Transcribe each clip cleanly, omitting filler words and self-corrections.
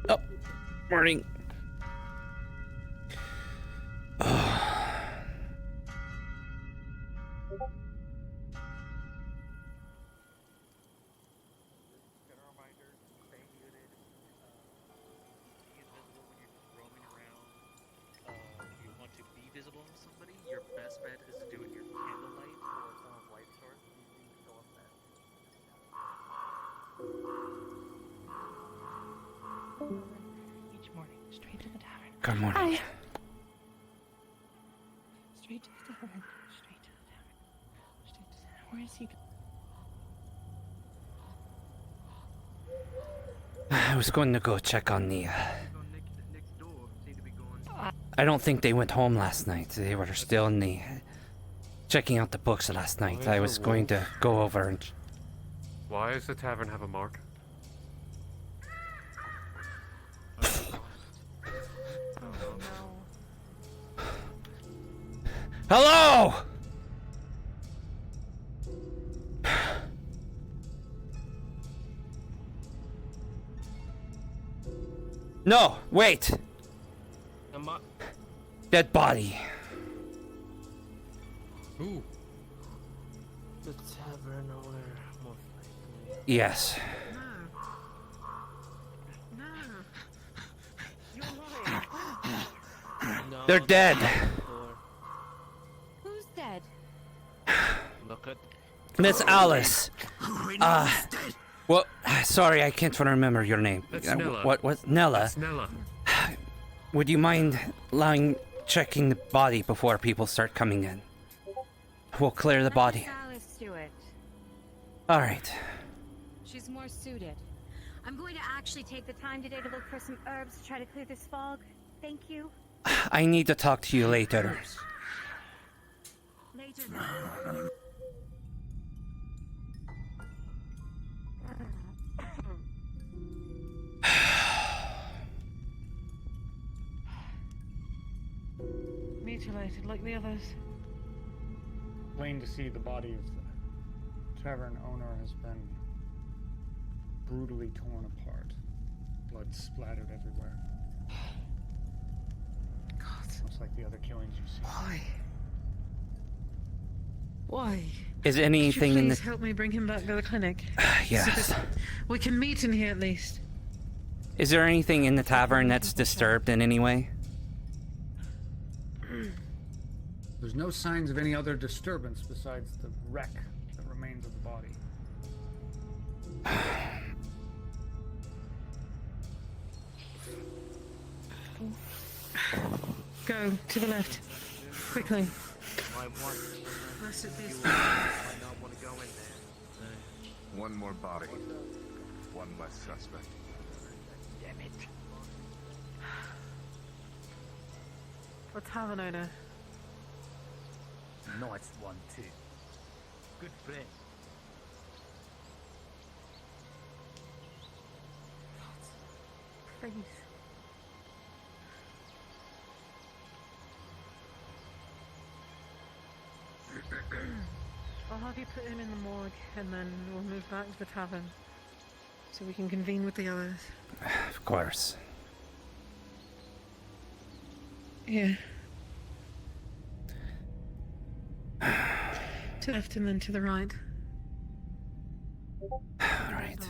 Oh, morning. Your best bet is to do it near candlelight or some light source using solar Each morning, straight to the tavern. Good morning. Hi. Straight to the tavern. Straight to the tavern. Straight to the tavern. Where is he? I was going to go check on the. I don't think they went home last night. They were still in the checking out the books last night. I was going to go over and. Why does the tavern have a mark? Hello! No, wait. Dead body. Who? The tavern owner, most likely. Yes. No. You're lying. No, They're dead. Who's dead? Look at Miss Alice. Well, sorry, I can't remember your name. That's Nella. What? Nella. That's Nella. Would you mind checking the body before people start coming in? We'll clear the body. Alice do it. All right. She's more suited. I'm going to actually take the time today to look for some herbs to try to clear this fog. Thank you. I need to talk to you later. Later. Mutilated like the others. Plain to see the body of the tavern owner has been brutally torn apart. Blood splattered everywhere. God. Much like the other killings you've seen. Why? Why? Is Could you anything in please the? help me bring him back to the clinic? Yes. We can meet in here at least. Is there anything in the tavern that's disturbed in any way? There's no signs of any other disturbance besides the wreck that remains of the body. Go to the left. Quickly. I want. Rest at least. I don't want to go in there. One more body. One less suspect. Damn it. The tavern owner. Nice one too. Good friend. Please. I'll have you put him in the morgue and then we'll move back to the tavern so we can convene with the others. Of course. Yeah. To the left and then to the right. All right.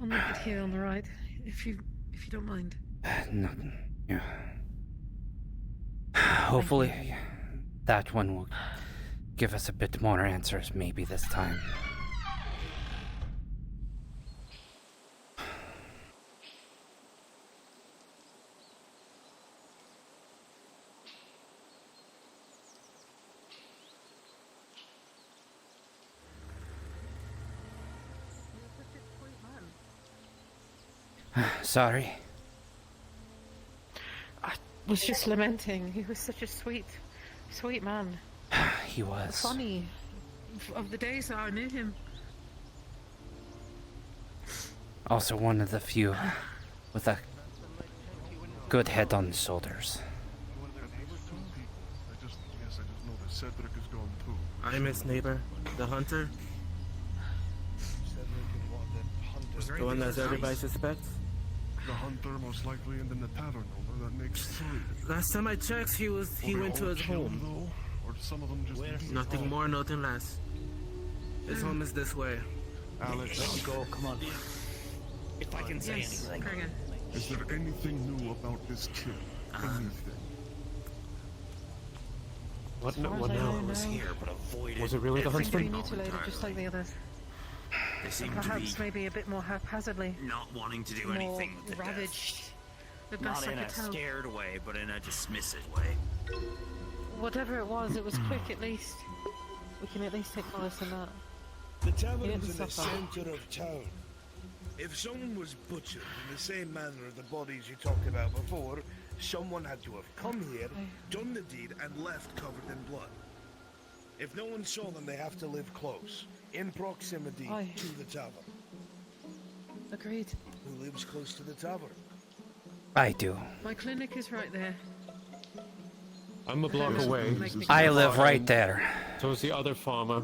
I'll make it here on the right, if you don't mind. No, yeah. Hopefully, that one will give us a bit more answers, maybe this time. Sorry. I was just lamenting. He was such a sweet man. He was. Funny. Of the days that I knew him. Also one of the few with a good head on his shoulders. I just noticed Cedric is gone too. I'm his neighbor, the hunter. The one that everybody suspects. The hunter most likely ended in the tavern over. That makes 3. Last time I checked, he went to his home. Though, or some of them just Nothing more, nothing less. His home is this way. Alex, Let me go, come on. If I can say Yes, anything. Kurgan. is there anything new about this kid? Anything? What, As far what as I now? know, no. Here, but avoided. Was it really the Seems to be huntsman? mutilated just like the others. They seem Perhaps to be maybe a bit more haphazardly. not wanting to do More anything with the ravaged. The death. Not best I in a could tell. scared way, but in a dismissive way. Whatever it was quick at least. We can at least take Wallace in that. The He tavern's didn't in the suffer. centre of town. If someone was butchered in the same manner as the bodies you talked about before, someone had to have come here, done the deed, and left covered in blood. If no one saw them, they have to live close, in proximity Aye. to the tavern. Agreed. Who lives close to the tavern? I do. My clinic is right there. I'm a block away. Make me I go. live right there. So is the other farmer.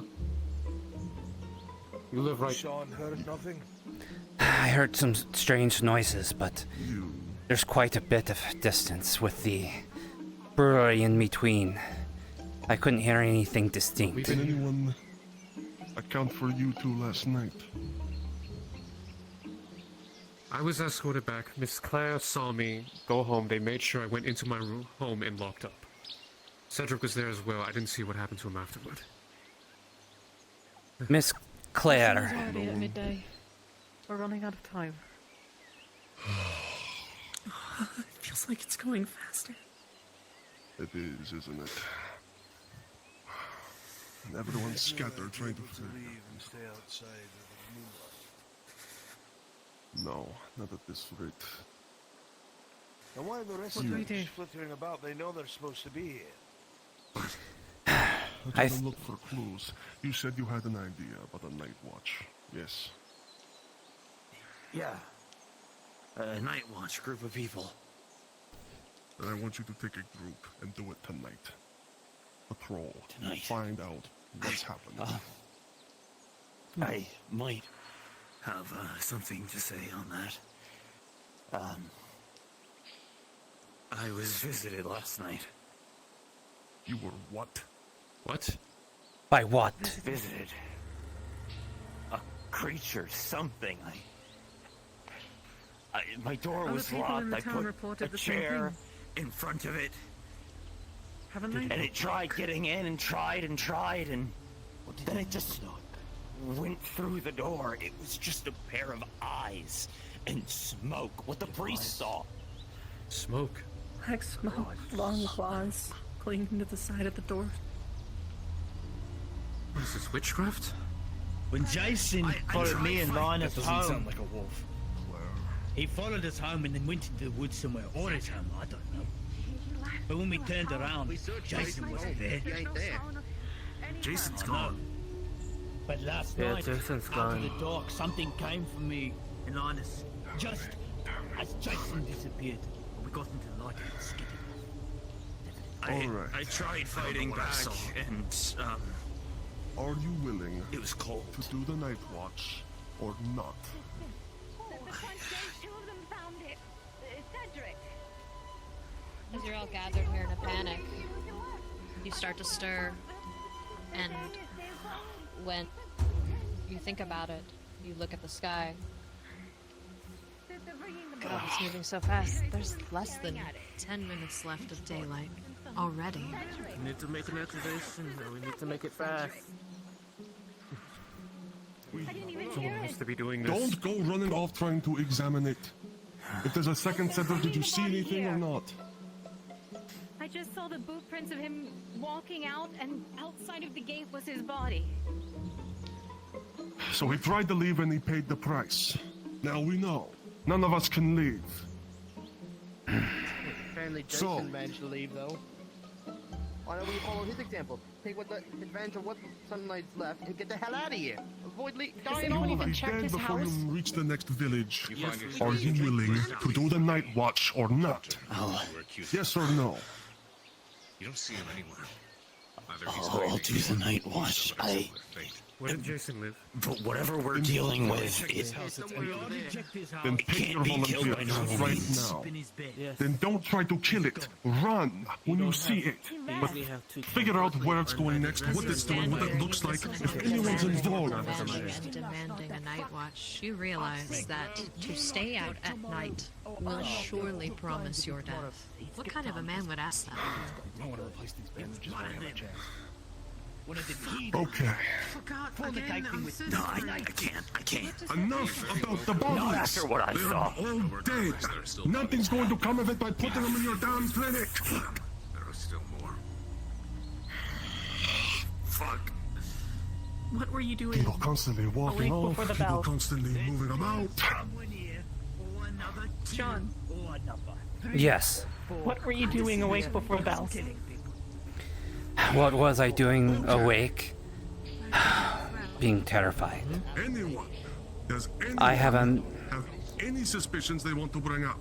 You live right. Sean heard nothing. I heard some strange noises, but there's quite a bit of distance with the brewery in between. I couldn't hear anything distinct. Can anyone account for you two last night? I was escorted back. Miss Claire saw me go home. They made sure I went into my home and locked up. Cedric was there as well. I didn't see what happened to him afterward. Miss It's Claire, already at midday. We're running out of time. It feels like it's going faster. It is, isn't it? And everyone's scattered trying to To find. leave and stay outside of the moonlight. No, not at this rate. And why the rest What of do we them do? flittering about? They know they're supposed to be here. I tried to look for clues. You said you had an idea about a night watch. Yes. Yeah. A night watch group of people. Then I want you to take a group and do it tonight. Patrol. Tonight? Find out what's happening. I might have something to say on that. I was visited last night. You were what? What? by what? Visited. A creature, something. My door Other was people in locked. the I town put reported a the same chair thing. in front of it, Haven't they? and it tried getting in and tried, and then it just went through the door. It was just a pair of eyes and smoke. What the priest saw. Smoke. Black smoke, long claws, clinging to the side of the door. What is this, witchcraft? When Jason followed me and Linus home, sound like a wolf. he followed us home and then went into the woods somewhere, or his home, I don't know. But when we turned around, Jason wasn't there. Jason's gone. But last Yeah, night, Jason's out gone. of the dark, something came for me and Linus. Just as Jason disappeared, we got into the light and it skidded. Alright. I tried fighting back, and Are you willing it was cold. to do the night watch or not? The front gate, two of them found it. Cedric. As you're all gathered here in a panic, you start to stir, and when you think about it, you look at the sky. God, it's moving so fast. There's less than 10 minutes left of daylight already. We need to make an excavation, and we need to make it fast. Someone has to be doing this. Don't go running off trying to examine it. If there's a second center, did you see anything or not? I just saw the boot prints of him walking out, and outside of the gate was his body. So he tried to leave and he paid the price. Now we know. None of us can leave. Apparently So- Jason managed to leave though. Why don't we follow his example? Take what the advantage of what sunlight's left and get the hell out of here. Avoid dying all You of will it. be dead before you reach the next village. Are you willing to do the night watch or not? Yes or no? You don't see him anywhere. I'll do the night watch. Where did Jason live? But whatever we're dealing with, Then pick your volunteers right now. Then don't try to kill it. Run when you see it. But figure out where it's going next, what it's doing, what it looks like, if anyone's involved. And demanding a night watch, you realize that to stay out at night will surely promise your death. What kind of a man would ask that? Okay. no, I can't. Enough about the bodies. Not after what I They're saw. all dead. Nothing's going to come of it by putting them in your damn clinic. There are still more. Fuck. What were you doing? People constantly walking off. People constantly moving about. John, Yes. What were you doing awake before bell? What was I doing awake? Being terrified. Anyone? Does anyone I haven't. have any suspicions they want to bring up?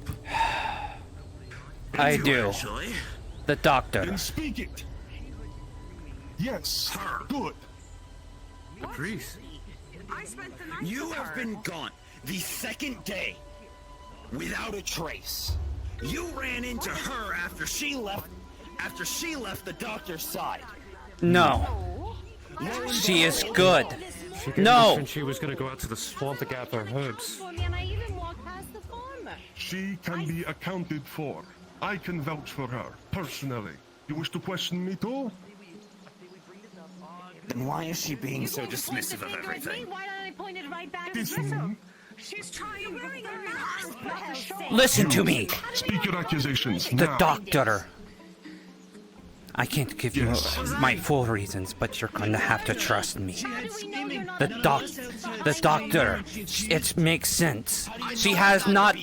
I do. The doctor. Then speak it. Yes. Good. Patrice. You have been gone the second day without a trace. You ran into her after she left the doctor's side. No. She is good. She gave No. me she was gonna go out to the swamp to gather herbs. And I even walked past the farm. She can be accounted for. I can vouch for her, personally. You wish to question me too? Then why is she being so dismissive of everything? Why don't I point it right back This at her? one. She's trying wearing a mask. For hell's sake. Listen to me. Speak your accusations The now. doctor. I can't give you my full reasons, but you're gonna have to trust me. The doctor. It makes sense. She has not.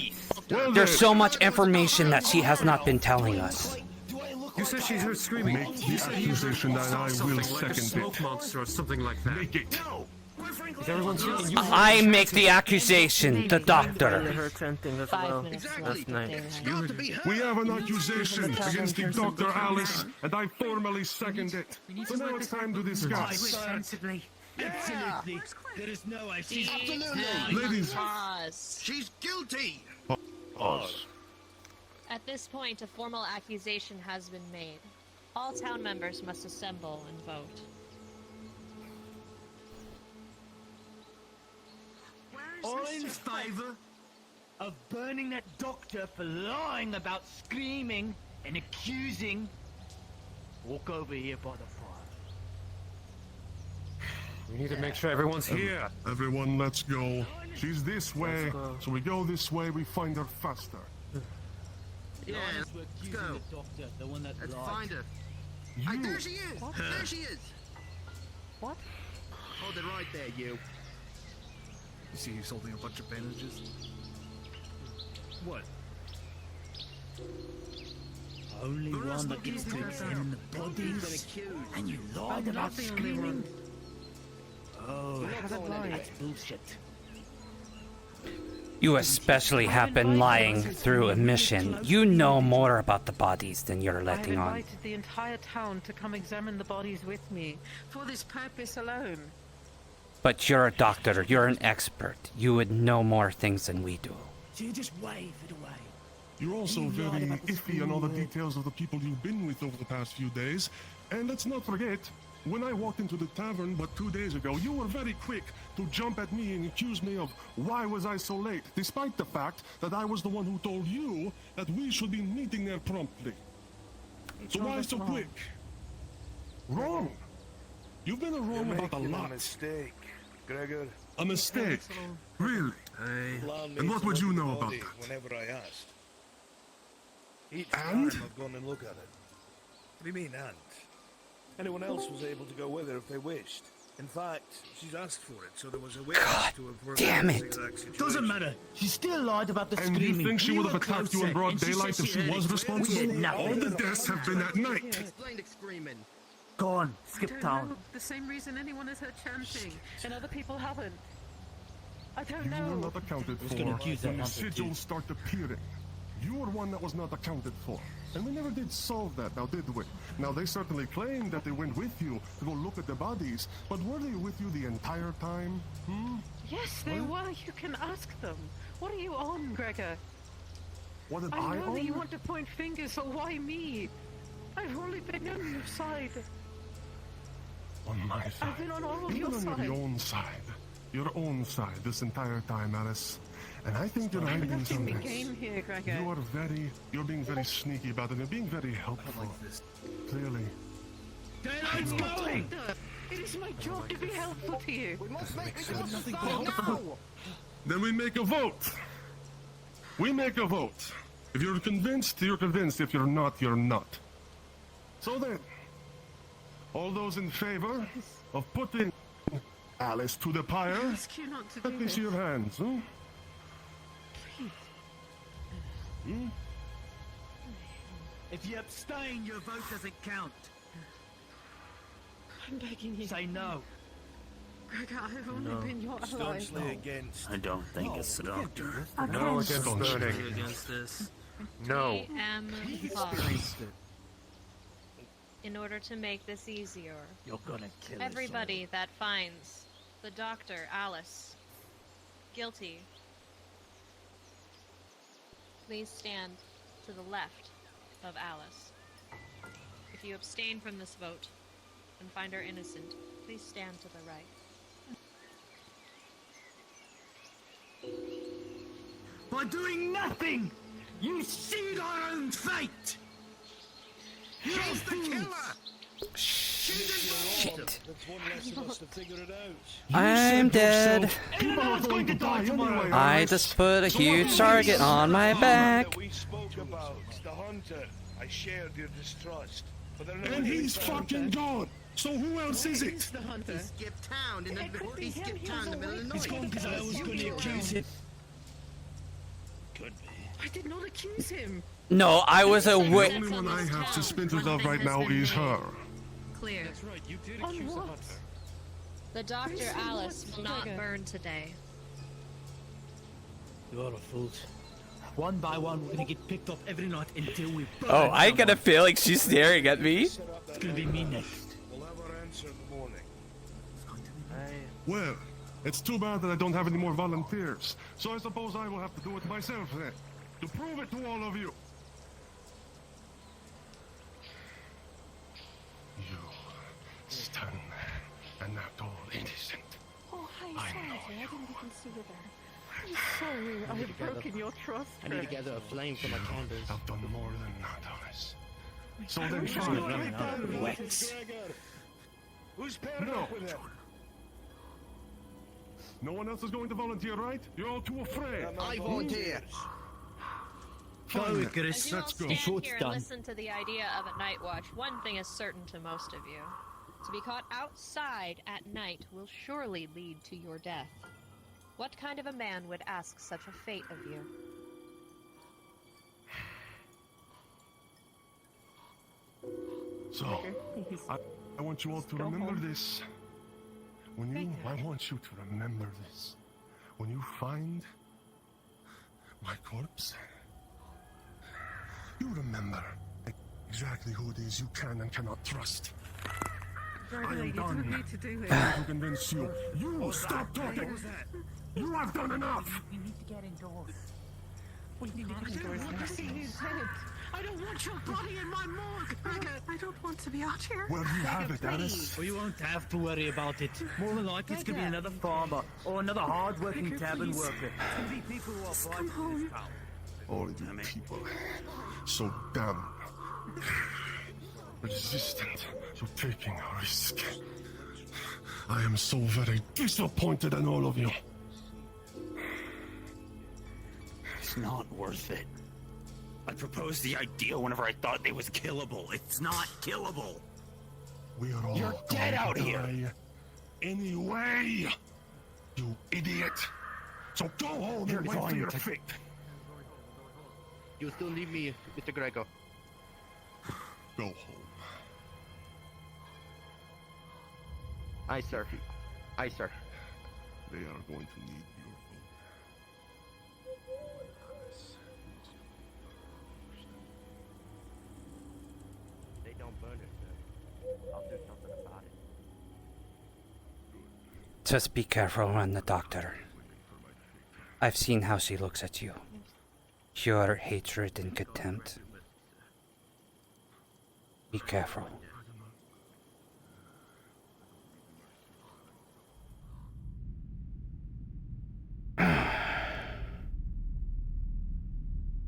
There's so much information that she has not been telling us. You said she heard screaming. Make the accusation and I will Something like a second smoke it. monster or something like that. Make it. Is everyone seeing you? I make the accusation. The doctor. Her chanting as 5 minutes left. We have an accusation against the Dr. Alice, and I formally second it. So now it's time to discuss. Absolutely. There is no way. Ladies, Pause. She's guilty! pause. At this point, a formal accusation has been made. All town members must assemble and vote. All in favor of burning that doctor for lying about screaming and accusing. Walk over here by the fire. We need to make sure everyone's here. Everyone, let's go. She's this way, so we go this way, we find her faster. Yeah, let's go. The doctor, the one that let's find her. You. There she is! What? There she is! What? Hold it right there, you. You see he's holding a bunch of bandages? What? Only one that gets to examine the bodies, and you lied about screaming? Oh, that's bullshit. You especially have been lying through a mission. You know more about the bodies than you're I've letting on. invited the entire town to come examine the bodies with me for this purpose alone. But you're a doctor. You're an expert. You would know more things than we do. So you just wave it away. You're also very iffy on all the details of the people you've been with over the past few days. And let's not forget, when I walked into the tavern but 2 days ago, you were very quick to jump at me and accuse me of why was I so late, despite the fact that I was the one who told you that we should be meeting there promptly. So why so quick? Wrong? You've been wrong about a lot. Mistake, Gregor. A mistake? Really? And what would you know about that? Whenever I asked. Each And? time I've gone and looked at it. What do you mean, and? Anyone else was able to go with her if they wished. In fact, she's asked for it, so there was a witness God to have worked damn out this it. exact situation. Doesn't matter. She still lied about the And screaming. you think she would have were attacked you closer, in broad and she daylight said if she heard was it. responsible? We did nothing. All the deaths have been at night. Explain the screaming. Go on, I skip don't town. know the same reason anyone has heard chanting, and other people haven't. I don't You were know. not accounted Who's for gonna accuse that when the hunter, sigils too? start appearing. You were one that was not accounted for. And we never did solve that, now did we? Now, they certainly claim that they went with you to go look at the bodies, but were they with you the entire time? Yes, they were. You can ask them. What are you on, Gregor? What am I know on? that you want to point fingers, so why me? I've only been on your side. On my side. I've been on all of You've your been on side. your own side. Your own side this entire time, Alice. And I think you're I'm hiding upping the something. game here, Gregor. You're being very sneaky about it. You're being very helpful. Clearly. Daylight's I'm a going! doctor. It is my job to be helpful to you. We must decide now. Then we make a vote. We make a vote. If you're convinced, you're convinced. If you're not, you're not. So then, all those in favor of putting Alice to the I pyre, ask you not to let do me this. see your hands. Please. If you abstain, your vote doesn't count. I'm begging you. Say no. Gregor, I've only been your ally. Staunchly against. I don't think it's the doctor. No against Staunchly burning. Against this. No. I am Voss. In order to make this easier, You're gonna kill us. everybody that finds the doctor, Alice, guilty, please stand to the left of Alice. If you abstain from this vote and find her innocent, please stand to the right. By doing nothing, you sealed our own fate. She's the killer! Shit. That's one less of us to figure it out. I'm dead. People are going to die anyway. I Alice. just put a huge target on my back. That we spoke about, the hunter. I shared your distrust. But they're never And really he's found. fucking gone. So who else is Who's it? the hunter? Skip town in It could be the him. skip He town in the was middle of the awake. It's gone because I was going to accuse him. Could be. I did not accuse him. No, I was a The wi- only one I have Town. suspended One of thing right has now been is made her. Clear. Right, you did On accuse the what? hunter. The Dr. Bruce, Alice what? will not Gregor. burn today. You're a fool. One by one, we're gonna get picked up every night until we burn. Oh, I get a someone. feeling she's staring at me. Set up that It's gonna be me next. We'll have our answer in the morning. Well, it's too bad that I don't have any more volunteers. So I suppose I will have to do it myself then. To prove it to all of you. You stand and not all innocent. Oh, hi, I sorry. know I you. didn't even see you there. I'm sorry. I have broken your trust. I need to Greg. gather a flame for my candles. I've done more than that, Alice. So then Who's fine. running out of wax. Who's paired No. up with him? No one else is going to volunteer, right? You're all too afraid. I volunteer. Go, Fine. Icarus. As you all Let's go. stand Short's here and done. listen to the idea of a night watch, one thing is certain to most of you. To be caught outside at night will surely lead to your death. What kind of a man would ask such a fate of you? So, I want you all to Go remember home. this. I want you to remember this. When you find my corpse, you remember exactly who it is you can and cannot trust. Gregor, I am you done. didn't need to do this. To convince you. You stop talking. You have done enough. We need to get indoors. We need to get indoors. I don't want to see you dead. I don't want your body in my morgue. Gregor, I don't want to be out here. Well, you have it, Alice. Well, you won't have to worry about it. More than likely, it's gonna be another farmer or another hard-working Gregor, tavern please. worker. It's gonna be people who are Just fighting come for this home. town. All you people. So damn resistant to taking a risk. I am so very disappointed in all of you. It's not worth it. I proposed the idea whenever I thought it was killable. It's not killable. We are all You're going dead to out here. die anyway. You idiot. So go home and wait for your fate. You still need me, Mr. Gregor. Go home. Aye, sir. Aye, sir. They are going to need your vote. They don't burn it, sir. I'll do something about it. Just be careful around the doctor. I've seen how she looks at you. Pure hatred and contempt. Be careful.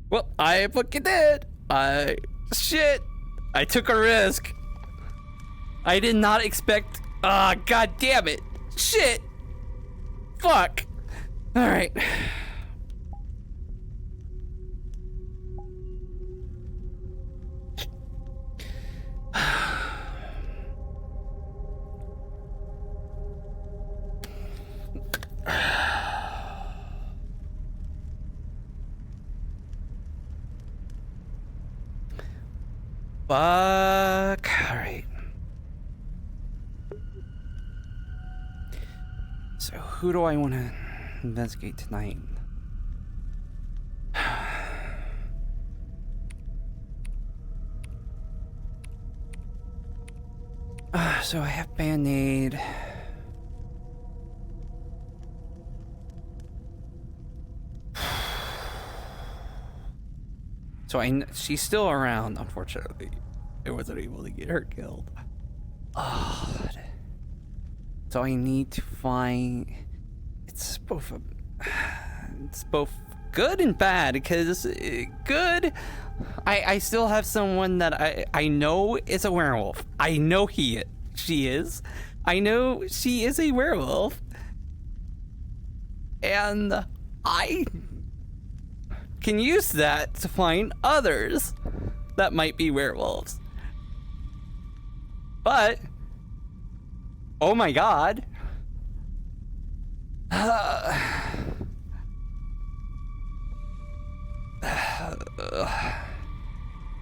Well, I fucking did. Shit. I took a risk. I did not expect. Ah, god damn it. Shit. Fuck. All right. Fuck. All right. So who do I want to investigate tonight? So I have Band-Aid. So she's still around, unfortunately. I wasn't able to get her killed. Oh. So I need to find. It's both good and bad, because good, I still have someone that I know is a werewolf. I know she is. I know she is a werewolf. And I can use that to find others that might be werewolves. But oh my god.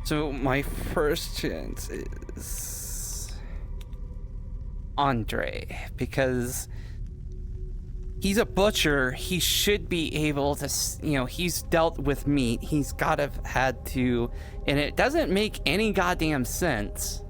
So my first chance is Andre, because he's a butcher. He should be able to, he's dealt with meat. He's gotta have had to, and it doesn't make any goddamn sense.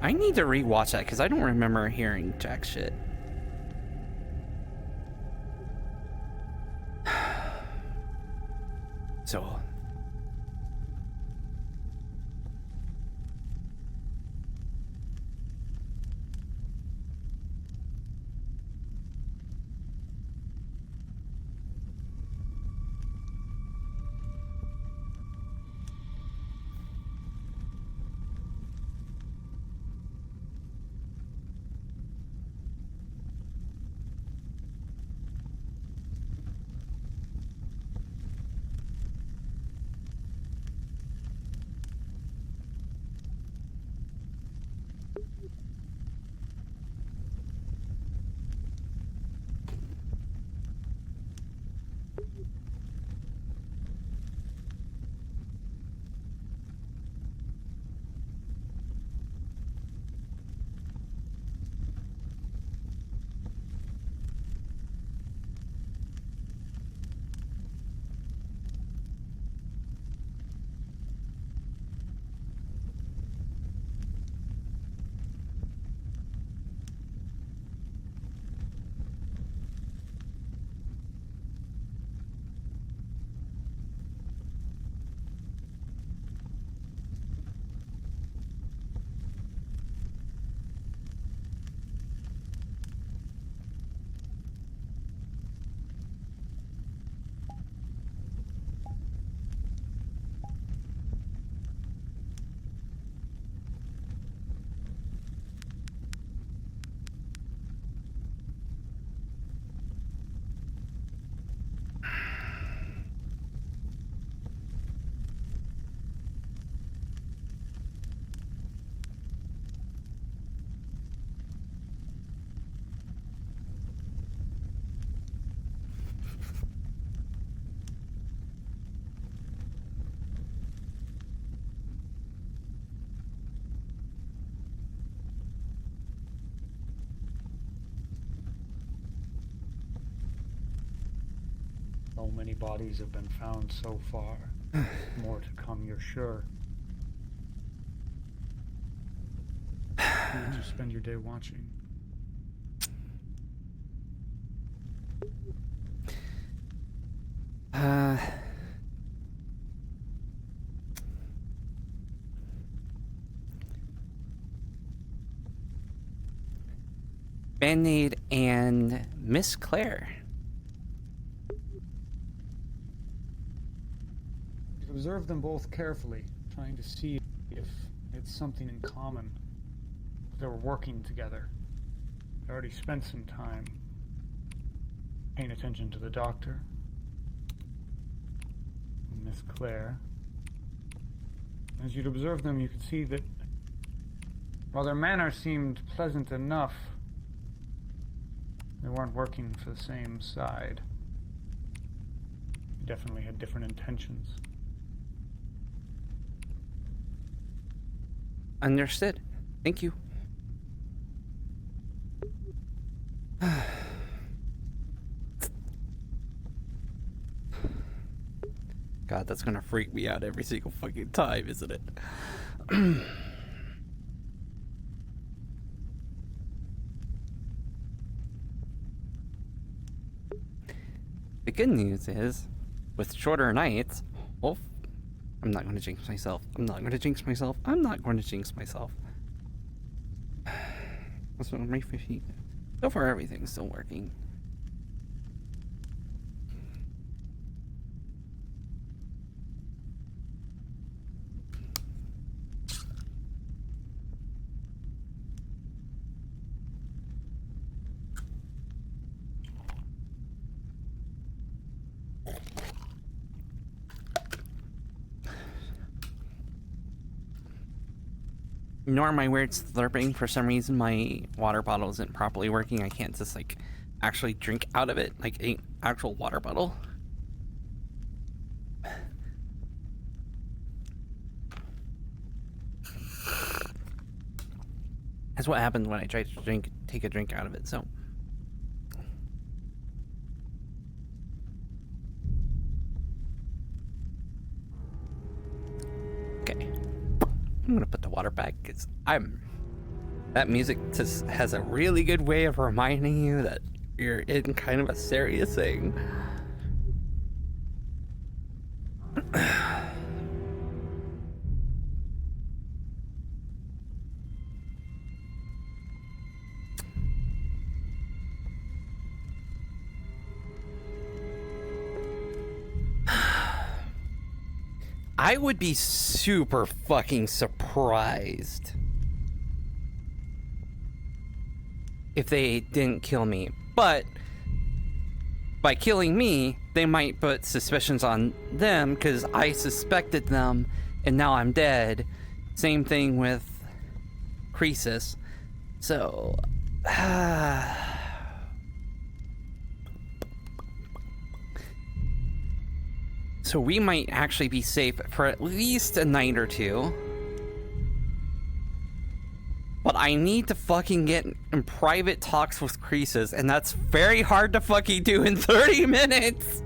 I need to rewatch that because I don't remember hearing jack shit. So many bodies have been found so far. More to come, you're sure. Who would you spend your day watching? Band-Aid and Miss Claire. Observe them both carefully, trying to see if it's something in common. They were working together. They already spent some time paying attention to the doctor, Miss Claire. As you'd observe them, you could see that while their manner seemed pleasant enough, they weren't working for the same side. They definitely had different intentions. Understood. Thank you. God, that's gonna freak me out every single fucking time, isn't it? The good news is, with shorter nights, well, I'm not going to jinx myself. I'm not going to jinx myself. I'm not going to jinx myself. That's what my 50. So far, everything's still working. Ignore my weird slurping. For some reason, my water bottle isn't properly working. I can't just, like, actually drink out of it, like an actual water bottle. That's what happens when I try to take a drink out of it, so. Okay. I'm gonna put the water back because that music just has a really good way of reminding you that you're in kind of a serious thing. I would be super fucking surprised if they didn't kill me, but by killing me, they might put suspicions on them because I suspected them and now I'm dead. Same thing with Croesus. So, so we might actually be safe for at least a night or two. But I need to fucking get in private talks with Croesus, and that's very hard to fucking do in 30 minutes!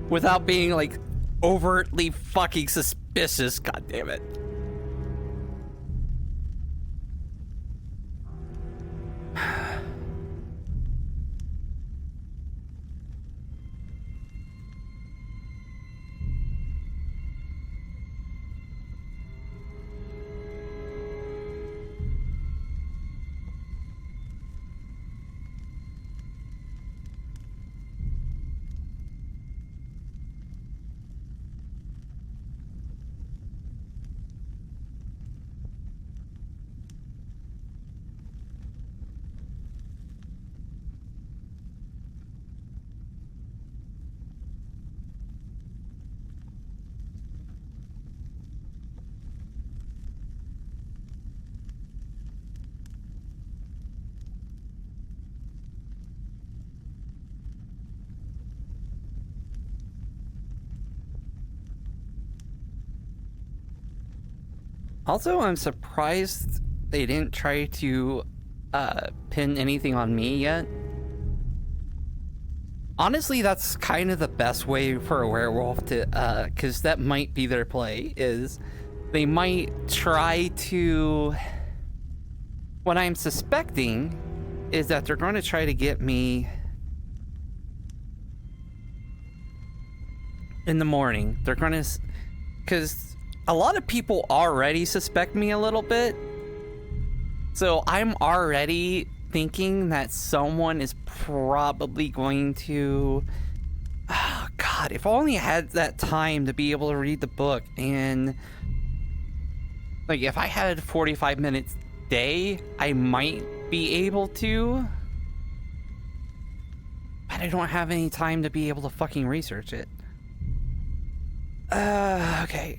Without being, like, overtly fucking suspicious, god damn it. Also, I'm surprised they didn't try to pin anything on me yet. Honestly, that's kind of the best way for a werewolf to, because that might be their play, is they might try to... What I'm suspecting is that they're going to try to get me in the morning. They're going to... Because a lot of people already suspect me a little bit. So I'm already thinking that someone is probably going to... Oh, God, if only I had that time to be able to read the book. And like, if I had 45 minutes a day, I might be able to. But I don't have any time to be able to fucking research it. Okay.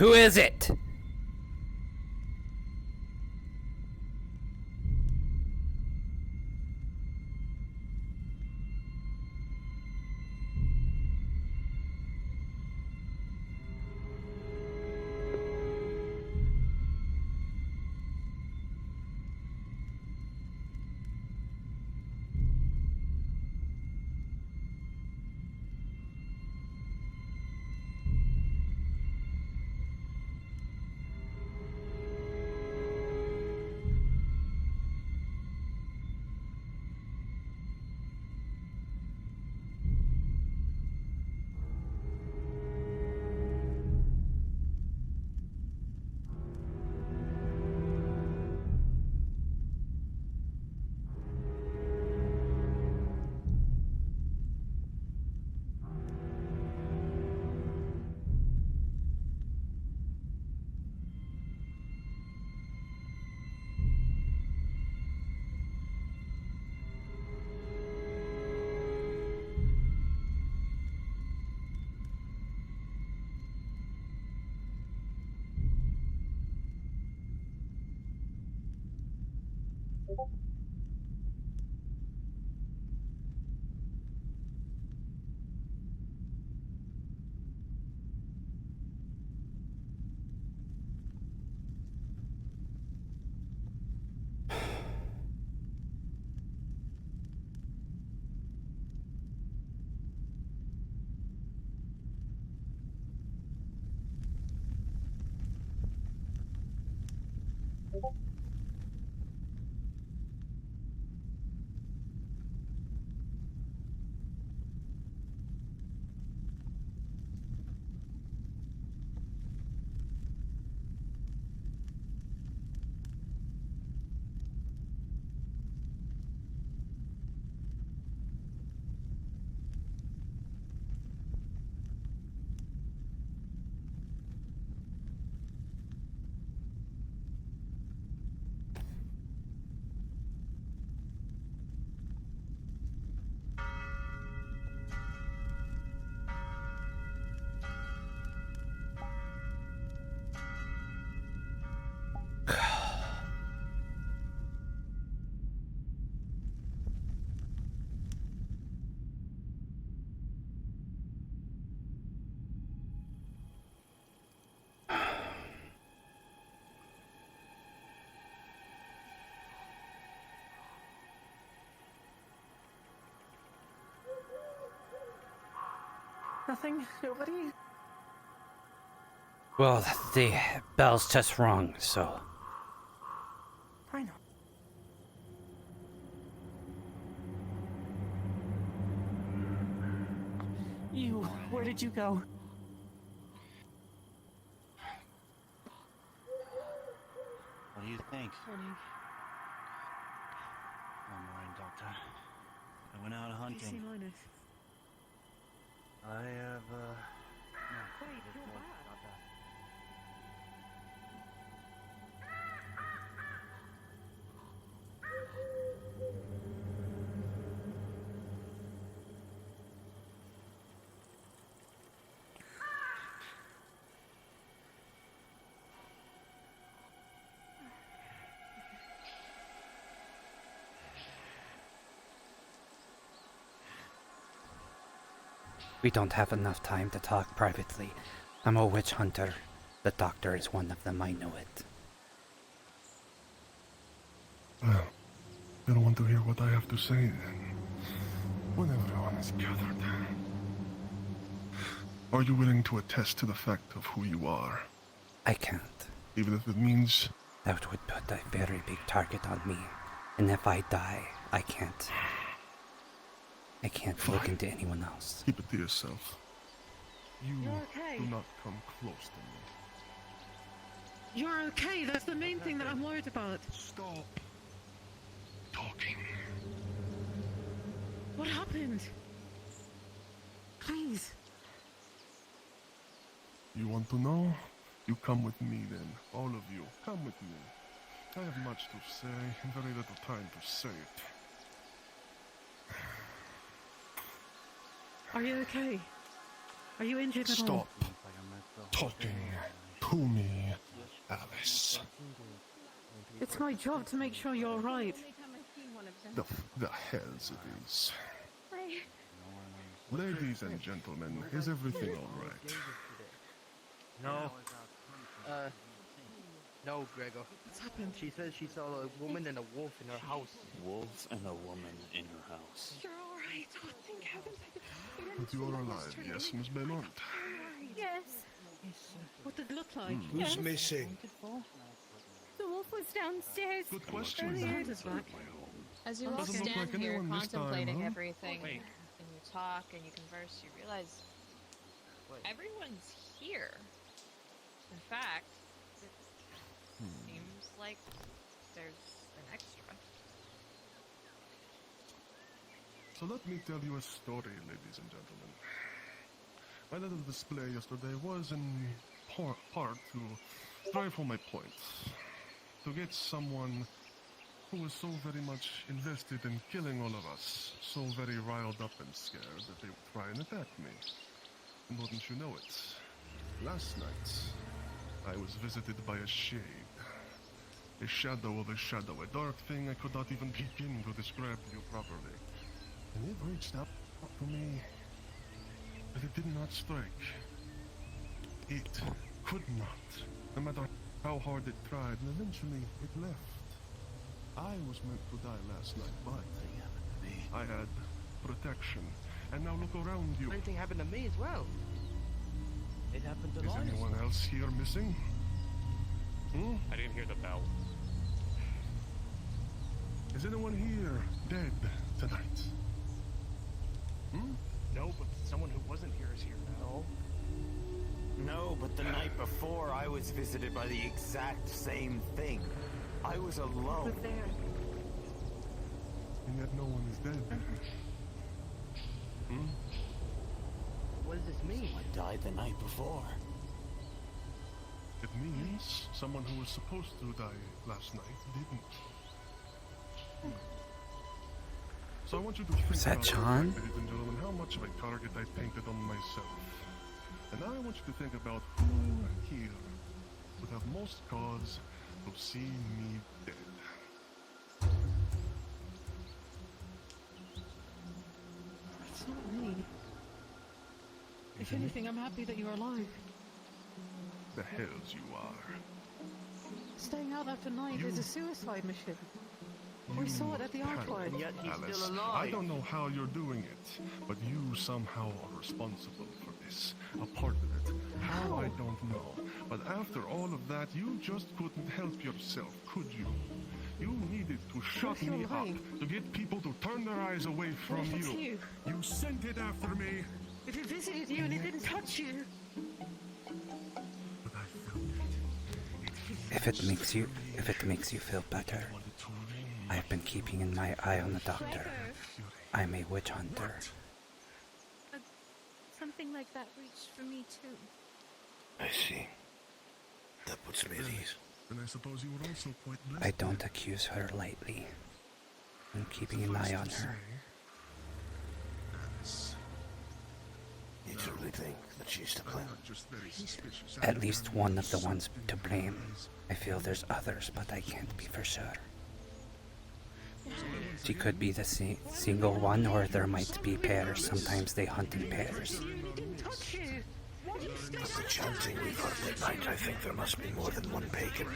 Who is it? Nothing? Nobody? Well, the bell's just rung, so... I know. You, where did you go? What do you think? Morning. I'm morning, Doctor. I went out hunting. You seem honest. I have, no. Wait, just you're more back. about that. We don't have enough time to talk privately. I'm a witch hunter. The doctor is one of them, I know it. Well, you don't want to hear what I have to say then. When everyone is gathered. Are you willing to attest to the fact of who you are? I can't. Even if it means... That would put a very big target on me. And if I die, I can't look into anyone else. Keep it to yourself. You're okay. Do not come close to me. You're okay. That's the main thing that I'm worried about. Stop talking. What happened? Please. You want to know? You come with me then. All of you, come with me. I have much to say and very little time to say it. Are you okay? Are you injured at all? Stop talking to me, Alice. It's my job to make sure you're right. The hells it is. Ladies and gentlemen, is everything alright? No. No, Gregor. What's happened? She says she saw a woman and a wolf in her house. Wolf and a woman in her house. You're alright. Oh, thank heavens. But you're alive, yes, Miss Beaumont? Yes. What did it look like? Who's missing? The wolf was downstairs. Good question. Earlier. As you all Doesn't look stand like here anyone this time, contemplating huh? everything, and you talk and you converse, you realize everyone's here. In fact, it seems like there's an extra. So let me tell you a story, ladies and gentlemen. My little display yesterday was in part to drive home my point. To get someone who was so very much invested in killing all of us, so very riled up and scared that they would try and attack me. And wouldn't you know it? Last night, I was visited by a shade. A shadow of a shadow, a dark thing I could not even begin to describe to you properly. And it reached out to me, but it did not strike. It could not, no matter how hard it tried, and eventually it left. I was meant to die last night, but I had protection. And now look around you. Same thing happened to me as well. It happened to Is Lawrence. anyone else here missing? Hmm? I didn't hear the bell. Is anyone here dead tonight? Hmm? No, but someone who wasn't here is here now. No, but the night before I was visited by the exact same thing. I was alone. But there. And yet no one is dead. Hmm? What does this mean? I died the night before. It means someone who was supposed to die last night didn't. So I want you to think Was that about John? ladies and gentlemen, how much of a target I painted on myself. And I want you to think about who here would have most cause to see me dead. It's not me. If anything, I'm happy that you're alive. The hells you are. Staying out after night is a suicide mission. We saw it at the archive. And yet he's Alice, still I alive. don't know how you're doing it, but you somehow are responsible for this. A part of it. How, I don't know. But after all of that, you just couldn't help yourself, could you? You needed to shut me up, to get people to turn their eyes away from If it's you. you. You sent it after me. If it visited you and it didn't touch you. If it makes you feel better, I've been keeping my eye on the doctor. I'm a witch hunter. Something like that reached for me too. I see. That puts me at ease. And I suppose you were also quite blessed. I don't accuse her lightly. I'm keeping an eye on her. You truly think that she's to blame? At least one of the ones to blame. I feel there's others, but I can't be for sure. She could be the single one, or there might be pairs. Sometimes they hunt in pairs. With the chanting we've heard at night, I think there must be more than one pagan.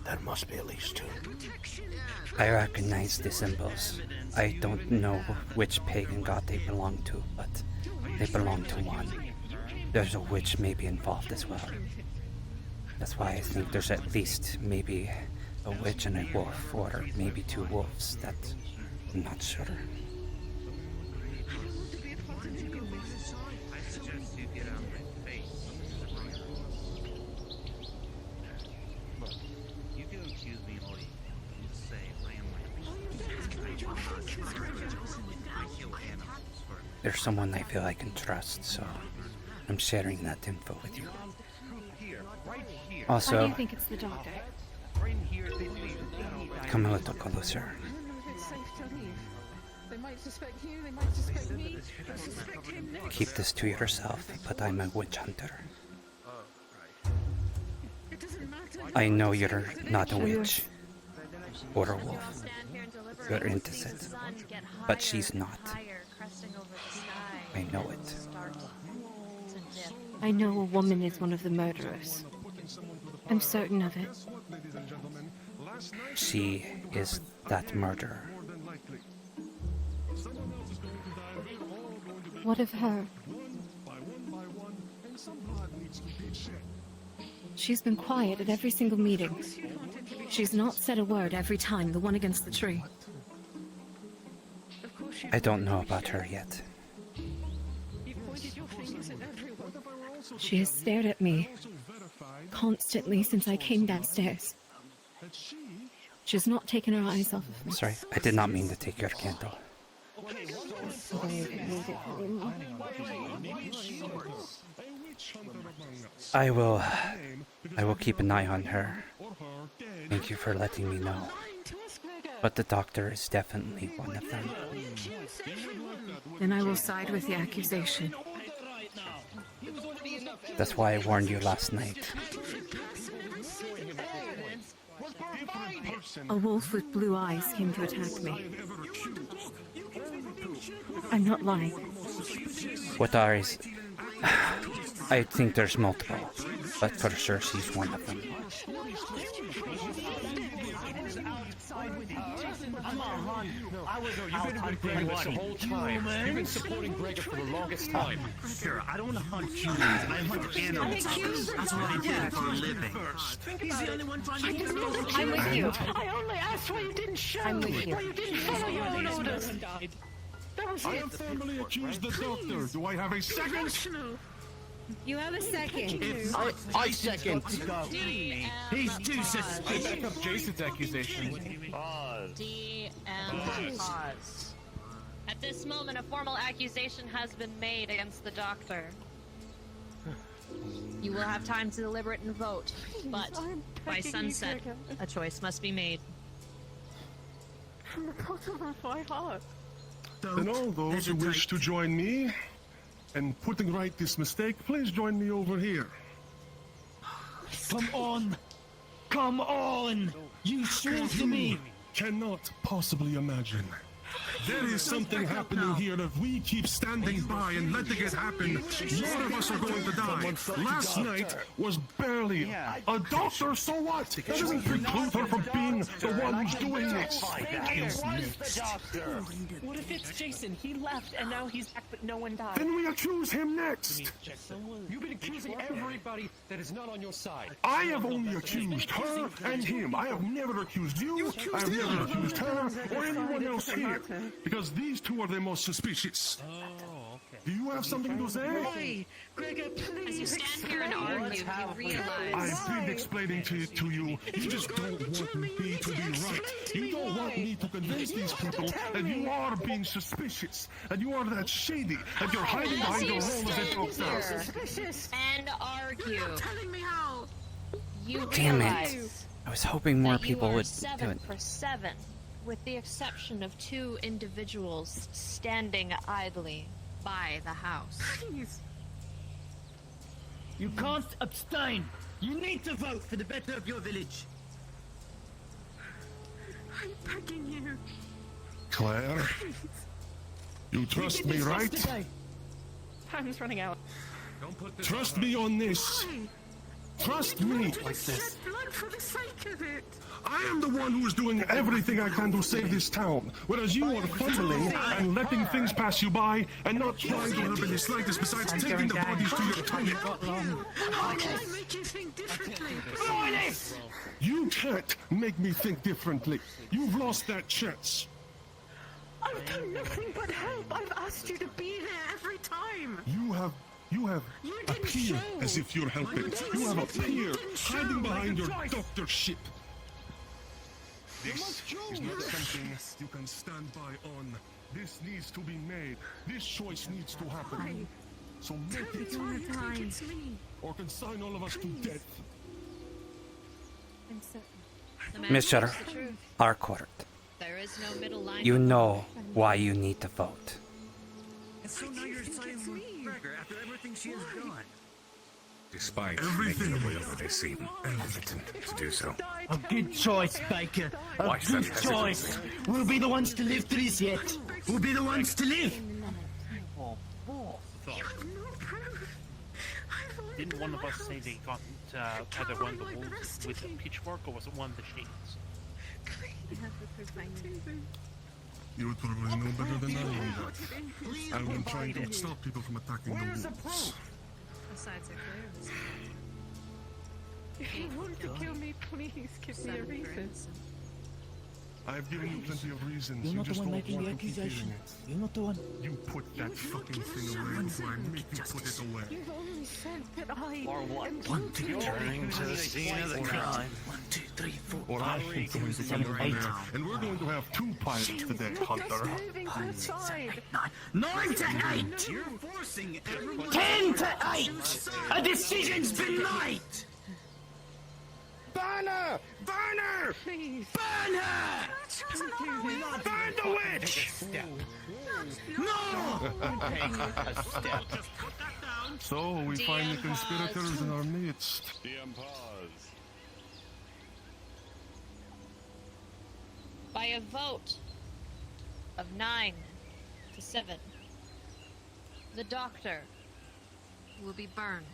There must be at least two. I recognize the symbols. I don't know which pagan god they belong to, but they belong to one. There's a witch maybe involved as well. That's why I think there's at least maybe a witch and a wolf, or maybe two wolves. That I'm not sure. I suggest you get out of my face. Look, you can accuse me all you say I am my I kill animals for There's someone I feel I can trust, so I'm sharing that info with you. here, right here. Why do Also, you think it's the doctor? Right here, they leave. come a little closer. I don't know if it's safe to leave. They might suspect you, they might suspect me, they'll suspect him next. Keep this to yourself, but I'm a witch hunter. I know you're not a witch or a wolf. You're innocent, but she's not. I know it. I know a woman is one of the murderers. I'm certain of it. She is that murderer. What of her? She's been quiet at every single meeting. She's not said a word every time, the one against the tree. I don't know about her yet. She has stared at me constantly since I came downstairs. She's not taken her eyes off of me. Sorry, I did not mean to take your candle. I will keep an eye on her. Thank you for letting me know. But the doctor is definitely one of them. Then I will side with the accusation. That's why I warned you last night. A wolf with blue eyes came to attack me. I'm not lying. What eyes? I think there's multiple, but for sure she's one of them. You've been with Greg this whole time. You've been supporting Greg for the longest time. Sure, I don't want to hunt humans. I hunt animals. That's what I do for a living. He's the only one trying to keep I'm with you. I only asked why you didn't show. I'm with you. Why you didn't follow your own orders. That was I it. am formally accused the doctor. Do I have a second? You have a second. I second. He's too suspicious. I back up Jason's accusation. DM pause. At this moment, a formal accusation has been made against the doctor. You will have time to deliberate and vote, but by sunset, a choice must be made. From the bottom of my heart. Then all those who wish to join me in putting right this mistake, please join me over here. Come on! Come on! You swore to me! Cannot possibly imagine. There is something happening here. If we keep standing by and letting it happen, more of us are going to die. Last night was barely a doctor, so what? That doesn't preclude her from being the one who's doing this. What if it's Jason? He left and now he's back, but no one died. Then we accuse him next. You've been accusing everybody that is not on your side. I have only accused her and him. I have never accused you. I have never accused her or anyone else here. Because these two are the most suspicious. Do you have something to say? Gregor, please. As you stand here and argue, you realize I've been explaining to you. You just don't want me to be right. You don't want me to convince these people that you are being suspicious, and you are that shady, and you're hiding behind your role as a doctor. Suspicious. and argue. You're not telling me how. You Damn it. realize I was hoping more that you people are would do 7 it. for 7, with the exception of 2 individuals standing idly by the house. Please. You can't abstain! You need to vote for the better of your village! I'm begging you. Claire, you trust me, right? Time's running out. Trust me on this. Trust me. Like this. Blood for the sake of it. I am the one who is doing everything I can to save this town, whereas you are fumbling and letting things pass you by and not trying to help in the slightest besides taking the bodies to your toilet. How can I make you think differently? You can't make me think differently. You've lost that chance. I've done nothing but help. I've asked you to be there every time. You have appeared as if you're helping. You have appeared hiding behind your doctorship. This is not something you can stand by on. This needs to be made. This choice needs to happen. So make it time. Or consign all of us to death. The man Miss knows Shutter, the truth. our court. There is no middle line. You know why you need to vote. And so now you're siding with Gregor after everything she has done. Despite making the whatever they seem hesitant to do so. A good choice, Baker. A Why good such choice. hesitancy? We'll be the ones to live through this yet. We'll be the ones to live. Didn't one of us say they got either one of the wolves with a pitchfork or was it one of the shades? You would probably know better than I on that. I've been trying to stop people from attacking the wolves. Besides, if you want to kill me, please give me a reason. I've given you plenty of reasons. You're You not the just one don't making want the to keep hearing accusation. it. You're not the one. You put that fucking thing away before I make you put it away. You've only said that I. Or what? One, two, Returning to the scene of the crime. 1, 2, 3, 4, Or I am going to come over there, and we're going to have 2 pirates today, Hunter. moving aside. 9 to 8. You're forcing everyone. 10 to 8. A decision's been made. Burn her! Burn her! Please. Burn her! Burn the witch! No! So, we find the conspirators in our midst. By a vote of 9 to 7, the doctor will be burned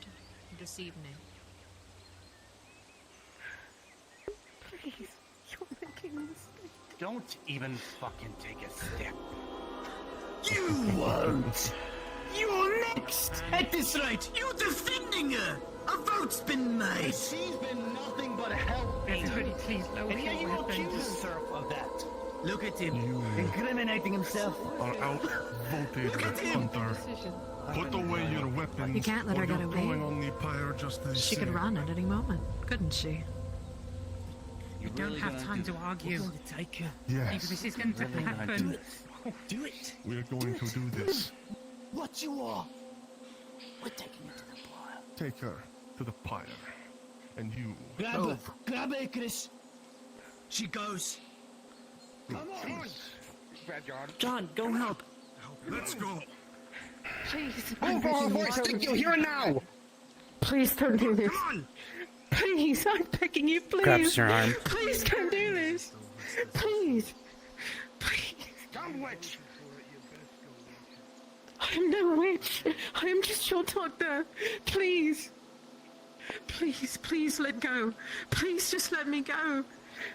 this evening. Please. You're making a mistake. Don't even fucking take a step. You won't! You're next! At this rate, you're defending her! A vote's been made! She's been nothing but a help. Everybody, please lower And yet your you weapons. accuse her of that. Look at him, You incriminating himself. are outvoted, Hunter. Put away your weapons, You can't let her or get you're away. going on the pyre just as She could run at any moment, couldn't she? We don't have time to argue. We're going to take her. Yes, This is going to happen. Do it. we're going to do this. What you are. We're taking her to the pyre. Take her to the pyre. And you... Grab her. Grab her, Chris. She goes. Come on! Grab your arm. John, go help. Let's go! Please. Move on, voice, stick you here now! Please don't do this. Please, I'm begging you, please. Grabs your arm. Please don't do this. Please. Please. Come, witch! I am no witch. I am just your doctor. Please. Please, please let go. Please just let me go.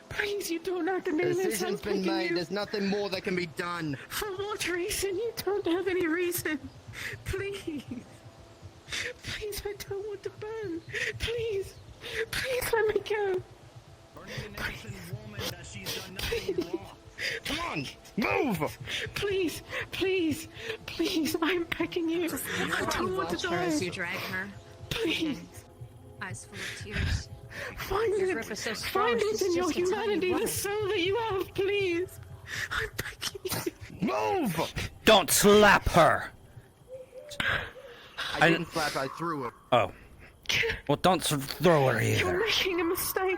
Please, you don't have to mean this. I'm Decision's been begging made. you. There's nothing more that can be done. For what reason? You don't have any reason. Please. Please, I don't want to burn. Please. Please let me go. Please. Come on, move! Please, please, please, I'm begging you. I don't want to die. As you drag her, Please, eyes full of tears. find Your it. grip is so strong, Find it she's in your just a tiny humanity, the woman. soul that you have, please. I'm begging you. Move! Don't slap her! I didn't slap, I threw her. Oh. Well, don't throw her You're either. making a mistake.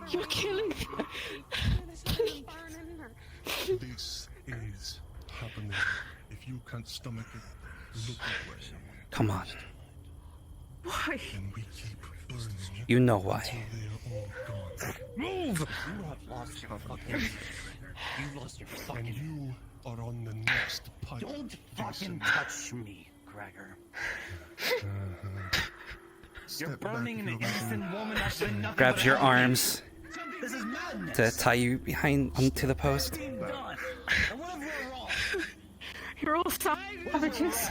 You're killing me. Please. This is happening. If you can't stomach it, look away. Come on. Why? And we keep burning it You know why. until they're all gone. Move! You have lost your fucking... You lost your And fucking... you are on the next pipe. Don't fucking Jason. touch me, Gregor. You're Step back burning if an you're ready. innocent woman that's been nothing Grabs but your a help. arms This is madness. to tie you behind onto the post. Done. And what if we're wrong? You're all savages.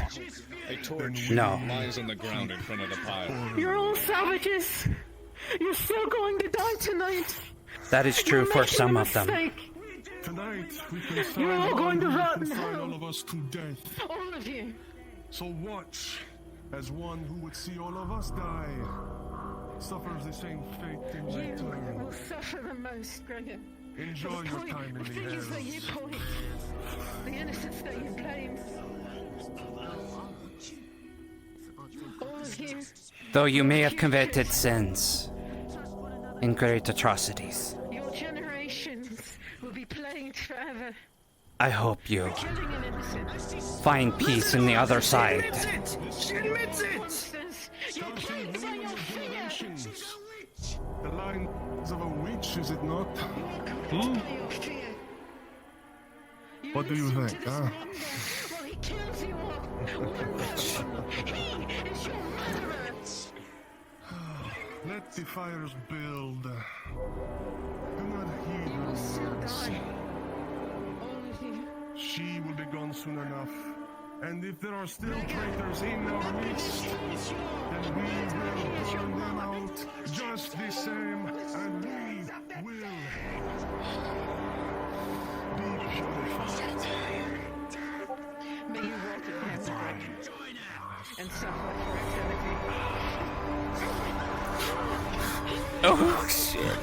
A torch No. lies on the ground in front of the pile. You're all savages. You're still going to die tonight. That is true You're for making some a of them. mistake. Tonight, we consign You're all going to we rot in consign hell. all of us to death. All of you. So watch, as one who would see all of us die, suffers the same fate in You return. will suffer the most, Gregor. Enjoy The your point- time in the the figures that you hills. point, the innocence that you blame. All of you. Though you may have committed sins and great atrocities, Your generations will be plagued forever. I hope you Killing an innocent. find peace in the other side. She admits it! Monsters Your kids on your finger! The lines of a witch, is it not? What do you think, huh? Well, he kills you all. One by one. He is your murderer. Let the fires build. Do not heed You will still her words. die. All of you. She will be gone soon enough. And if there are still traitors in our midst, then we will burn them out just the same, and we will be purified. May you walk in Canterbury and suffer for eternity. Oh shit.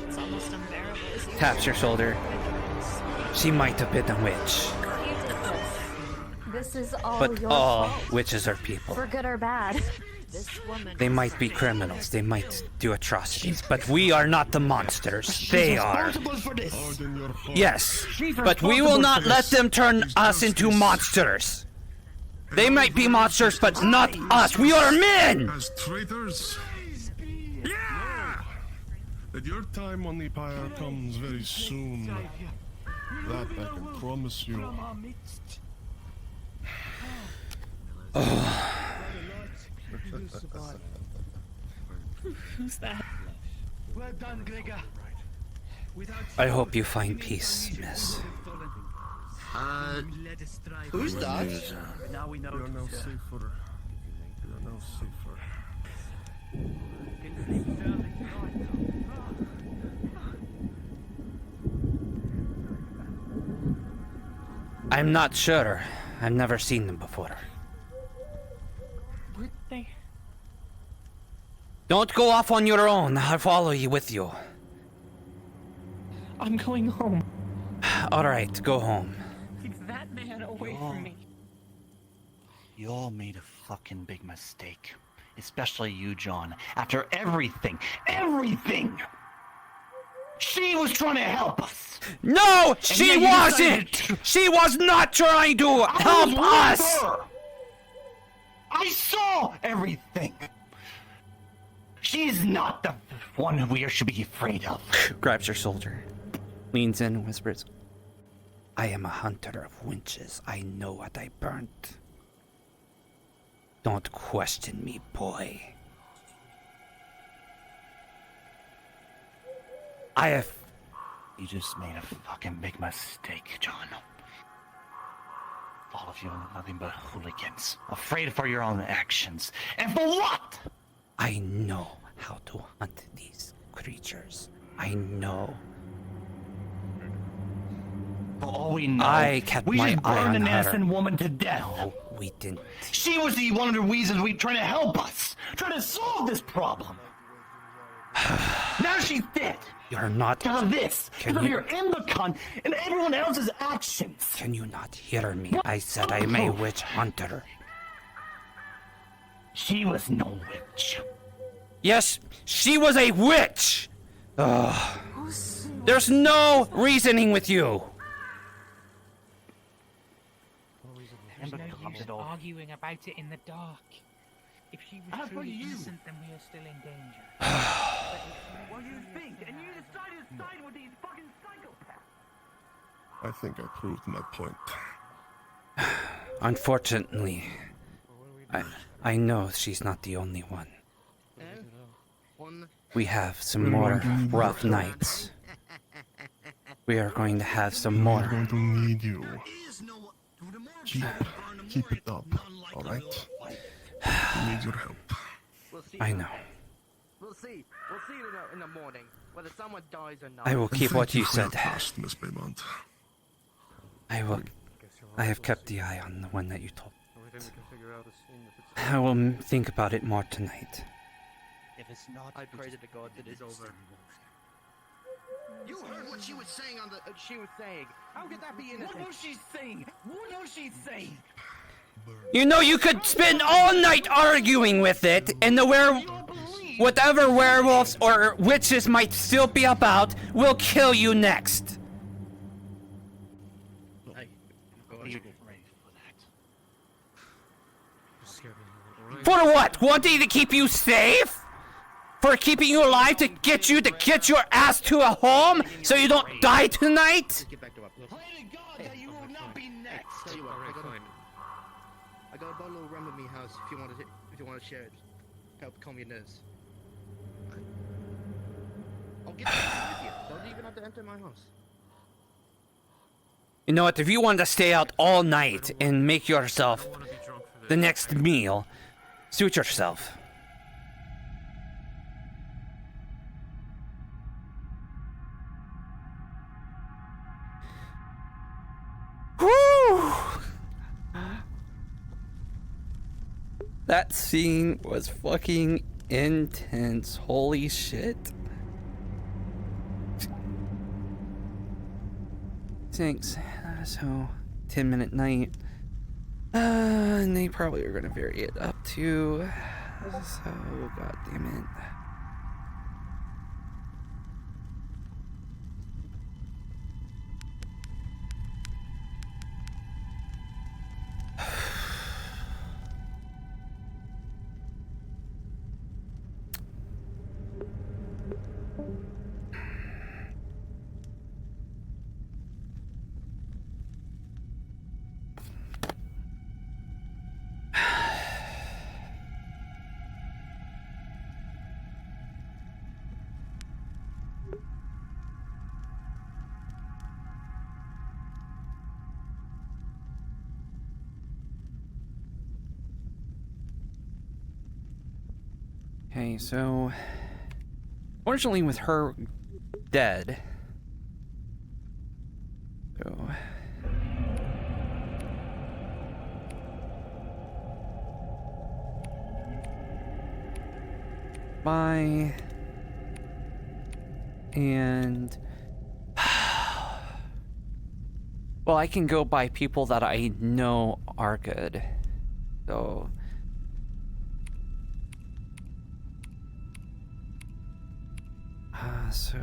It's almost unbearable. Taps your shoulder. She might have been a witch, This is all but your all fault. witches are people. For good or bad. This woman. They might be criminals, they might do atrocities, but we are not the monsters. They are. Responsible for this. Pardon your heart. Yes, She's but we will responsible not for let this. them turn us into monsters. They might be monsters, but not us. We are men! As traitors? Yeah! That your time on the pyre comes very soon. That I can promise you. Who's that? Well done, Gregor. I hope you find peace, miss. Who's that? Now we know. You are now safer. You are now safer. I'm not sure. I've never seen them before. Were they? Don't go off on your own. I'll follow you with you. I'm going home. Alright, go home. Take that man away from me. You all made a fucking big mistake. Especially you, John. After everything, she was trying to help us. No, she yet you wasn't! decided She was not trying to help I was with us! her. I saw everything. She's not the one we should be afraid of. Grabs her shoulder, leans in and whispers, I am a hunter of witches. I know what I burnt. Don't question me, boy. You just made a fucking big mistake, John. All of you are nothing but hooligans. Afraid for your own actions. And for what? I know how to hunt these creatures. I know. For all we know, I kept we my just eye burned on an her. innocent woman to death. No, we didn't. She was the one of the reasons we trying to help us, trying to solve this problem. Now she's dead. You're not. Because of this, Can because of you- your Imbicon and everyone else's actions. Can you not hear me? I said I'm a witch hunter. She was no witch. Yes, she was a witch! Ugh. There's no reasoning with you. There's no use arguing about it in the dark. If she was truly innocent, then we are still in danger. What do you think? And you decided to side with these fucking psychopaths. I think I proved my point. Unfortunately, I know she's not the only one. We have some more rough nights. We are going to have some I'm more. going to need you. Keep it up, alright? I need your help. We'll see. I know. We'll see. We'll see in the morning whether someone dies or not. I will keep what you Thank for your said. trust, Miss Beaumont. I will. I have kept the eye on the one that you told. I will think about it more tonight. If it's not, I pray to the God that it's over. You heard what she was saying on the. She was saying. How could that be innocent? What was she saying? What was she saying? You know, you could spend all night arguing with it, and the whatever werewolves or witches might still be about will kill you next. For what? Wanting to keep you safe? For keeping you alive to get your ass to a home so you don't die tonight? Pray to God that you will not be next. Tell you what, I got a bottle of rum at me house if you want to share it. Help calm your nerves. I'll get with you. Don't even have to enter my house. You know what? If you want to stay out all night and make yourself the next meal, suit yourself. Whew! That scene was fucking intense. Holy shit. Thanks. So, 10-minute night. And they probably are gonna vary it up to. So, god damn it. Okay, so fortunately with her dead, so bye, and well, I can go by people that I know are good, so. So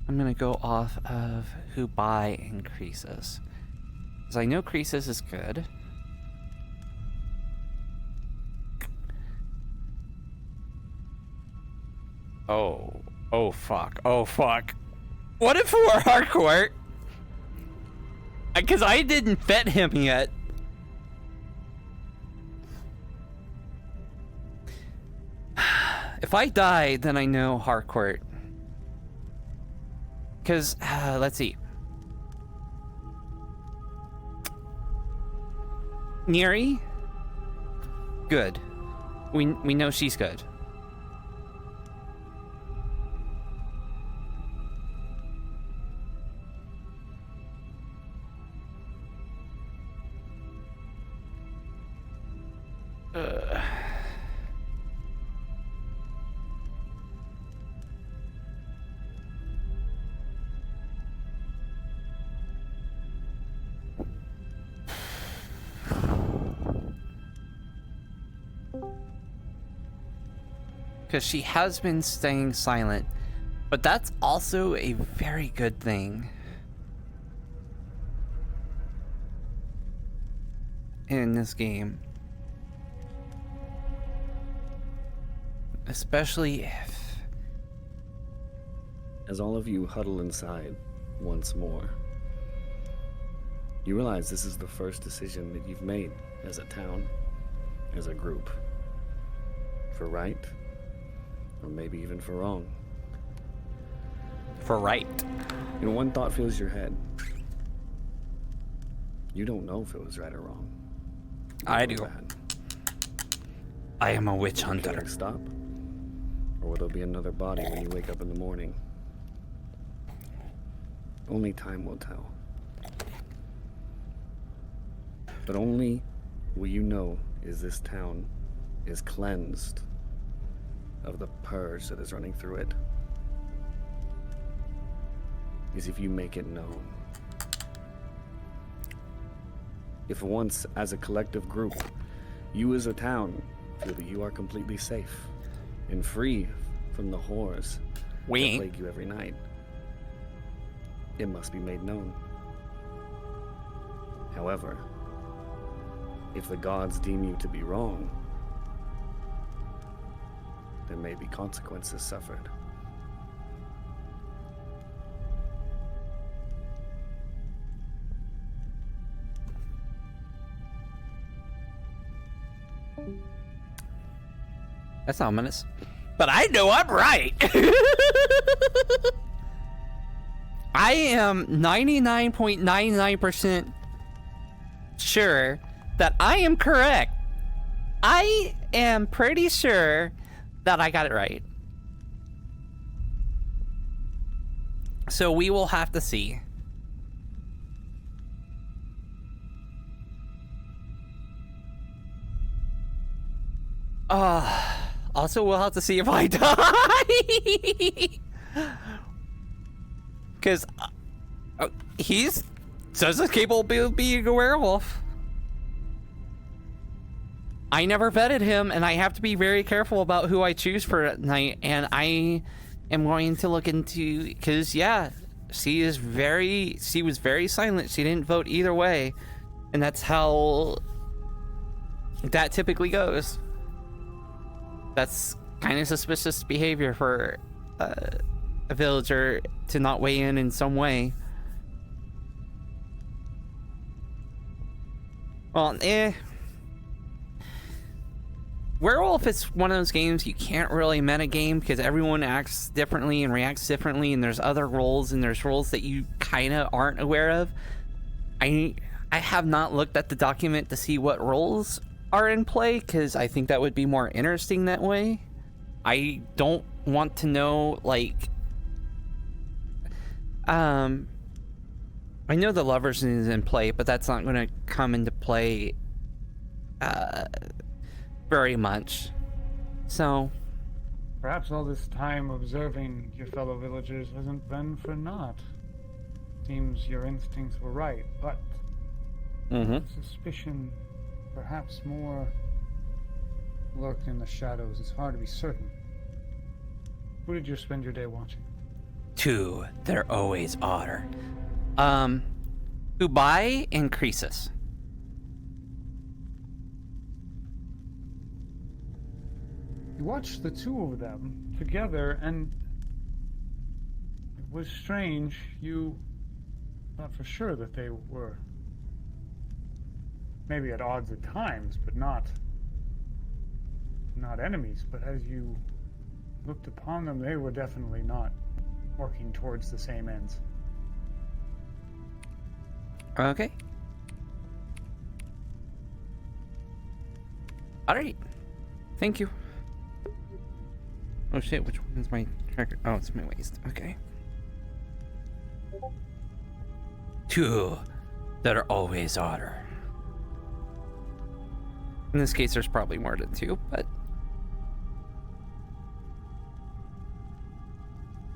I'm gonna go off of who buy and Croesus, because I know Croesus is good. Oh fuck, what if we're hardcore? Because I didn't vet him yet. If I die, then I know Harcourt. Because, let's see. Neri? Good. We know she's good. Because she has been staying silent, but that's also a very good thing in this game, especially if, as all of you huddle inside once more, you realize this is the first decision that you've made as a town, as a group, for right, or maybe even for wrong. For right. You know, one thought fills your head. You don't know if it was right or wrong. I do. I am a witch hunter. Will the stop? Or will there be another body when you wake up in the morning? Only time will tell. But only will you know is this town is cleansed of the purge that is running through it, is if you make it known. If once, as a collective group, you as a town feel that you are completely safe and free from the horrors that plague you every night, it must be made known. However, If the gods deem you to be wrong, there may be consequences suffered. That's ominous. But I know I'm right. I am 99.99% sure that I am correct. I am pretty sure that I got it right. So we will have to see. Also, we'll have to see if I die. Because he's just as capable of being a werewolf. I never vetted him, and I have to be very careful about who I choose for at night. And I am going to look into, because yeah, she was very silent. She didn't vote either way, and that's how that typically goes. That's kind of suspicious behavior for a villager to not weigh in some way. Well, Werewolf is one of those games you can't really metagame because everyone acts differently and reacts differently, and there's other roles, and there's roles that you kind of aren't aware of. I have not looked at the document to see what roles are in play, because I think that would be more interesting that way. I don't want to know, like, I know the lovers is in play, but that's not going to come into play very much. So perhaps all this time observing your fellow villagers hasn't been for naught. Seems your instincts were right, but suspicion perhaps more lurked in the shadows. It's hard to be certain. Who did you spend your day watching? Two. They're always otter. Ubai and Croesus. You watched the two of them together, and it was strange. You thought for sure that they were maybe at odds at times, but not enemies. But as you looked upon them, they were definitely not working towards the same ends. Okay. Alright. Thank you. Oh shit, which one is my tracker? Oh, it's my waist. Okay. Two that are always otter. In this case, there's probably more than two, but...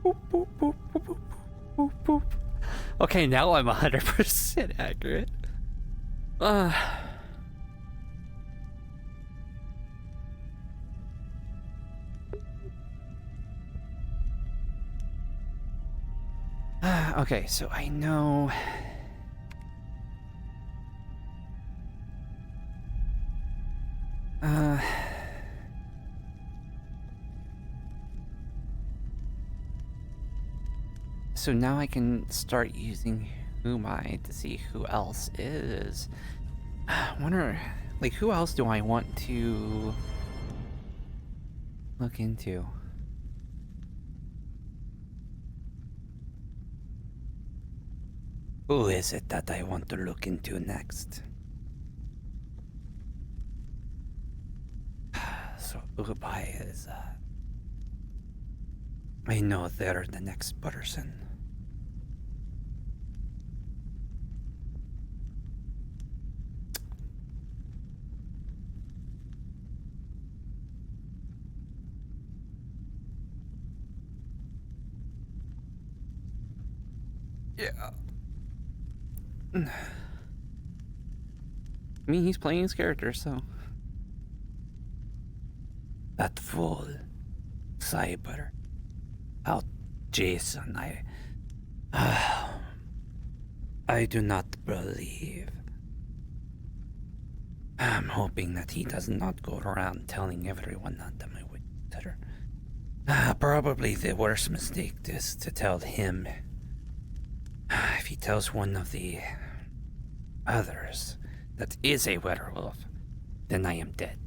Boop, boop, boop, boop, boop, boop, boop. Okay, now I'm 100% accurate. Okay, so I know... So now I can start using Umai to see who else is. I wonder, like, who else do I want to look into? Who is it that I want to look into next? So Ubai is, I know they're the next person. Yeah. I mean, he's playing his character, so. That fool, Cyber. Oh, Jason, I do not believe. I'm hoping that he does not go around telling everyone that I'm a witcher. Probably the worst mistake is to tell him. If he tells one of the others that is a werewolf, then I am dead.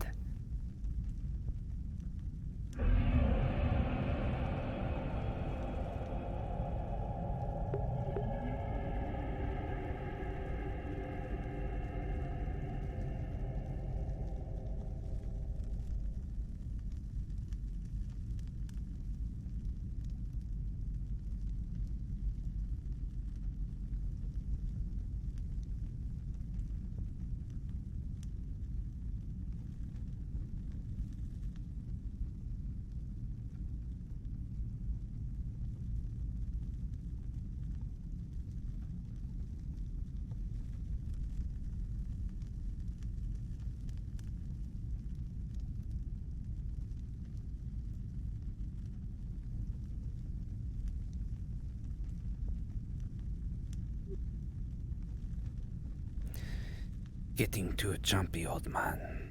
Getting too jumpy, old man.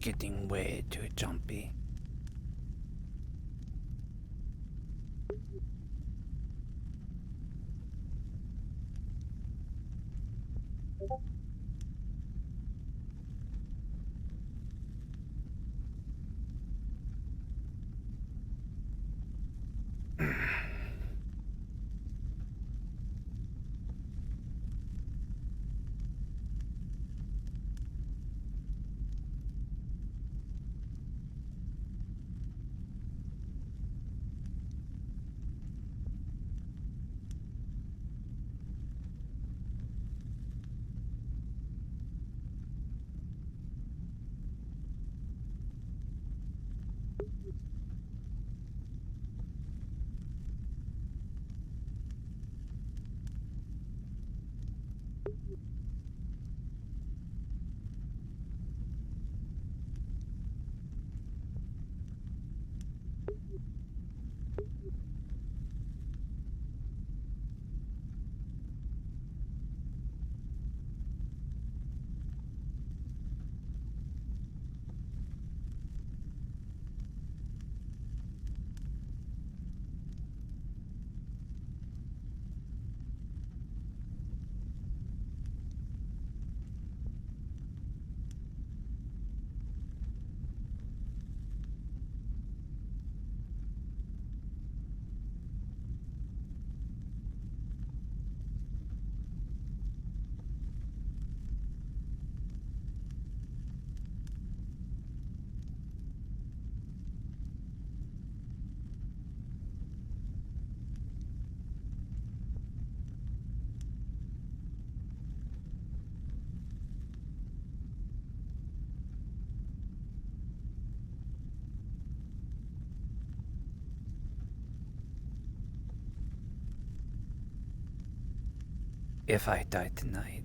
Getting way too jumpy. If I die tonight,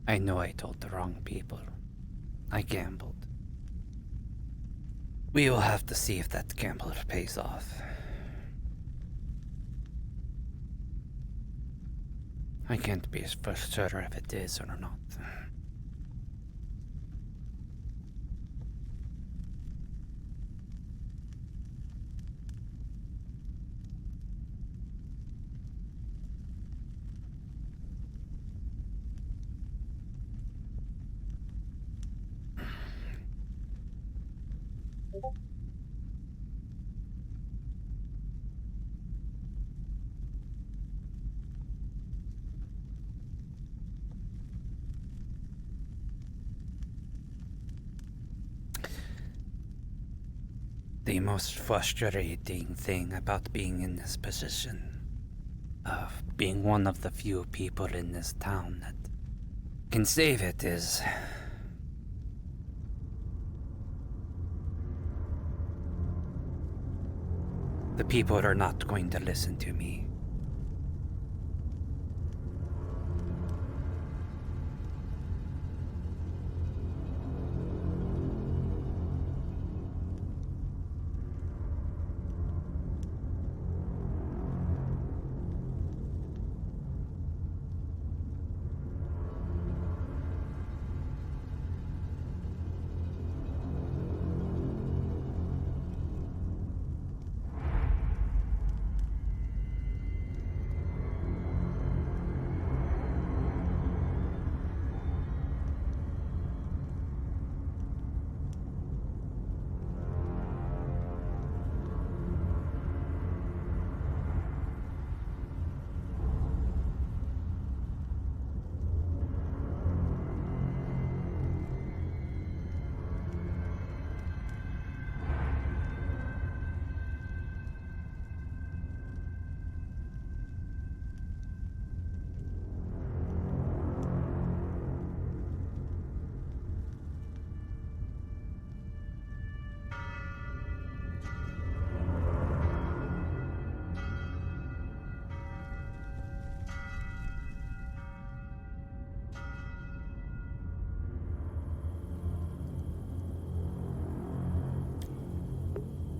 I know I told the wrong people. I gambled. We will have to see if that gamble pays off. I can't be for sure if it is or not. The most frustrating thing about being in this position, of being one of the few people in this town that can save it, is the people are not going to listen to me.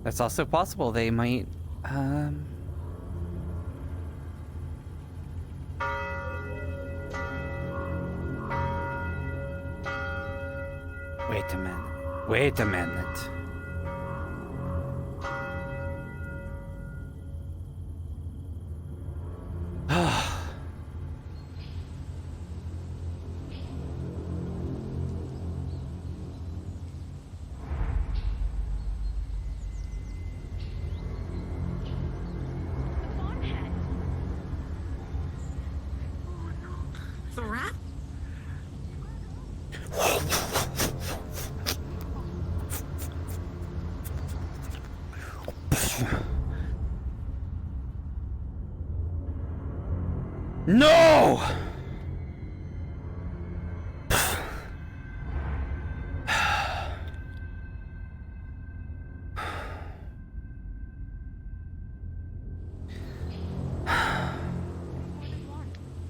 It's also possible they might, Wait a minute. Wait a minute. The rat? No!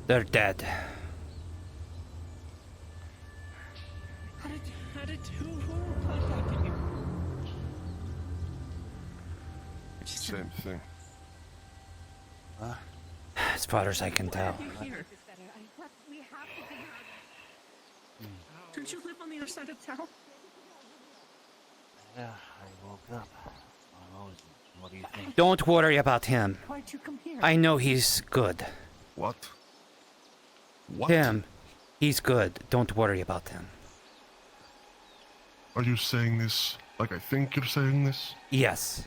They're dead. Who contacted you? Same thing. As far as I can tell. Here. Don't you live on the other side of town? Yeah, I woke up. What do you think? Don't worry about him. Why'd you come here? I know he's good. What? Him. He's good. Don't worry about him. Are you saying this like I think you're saying this? Yes.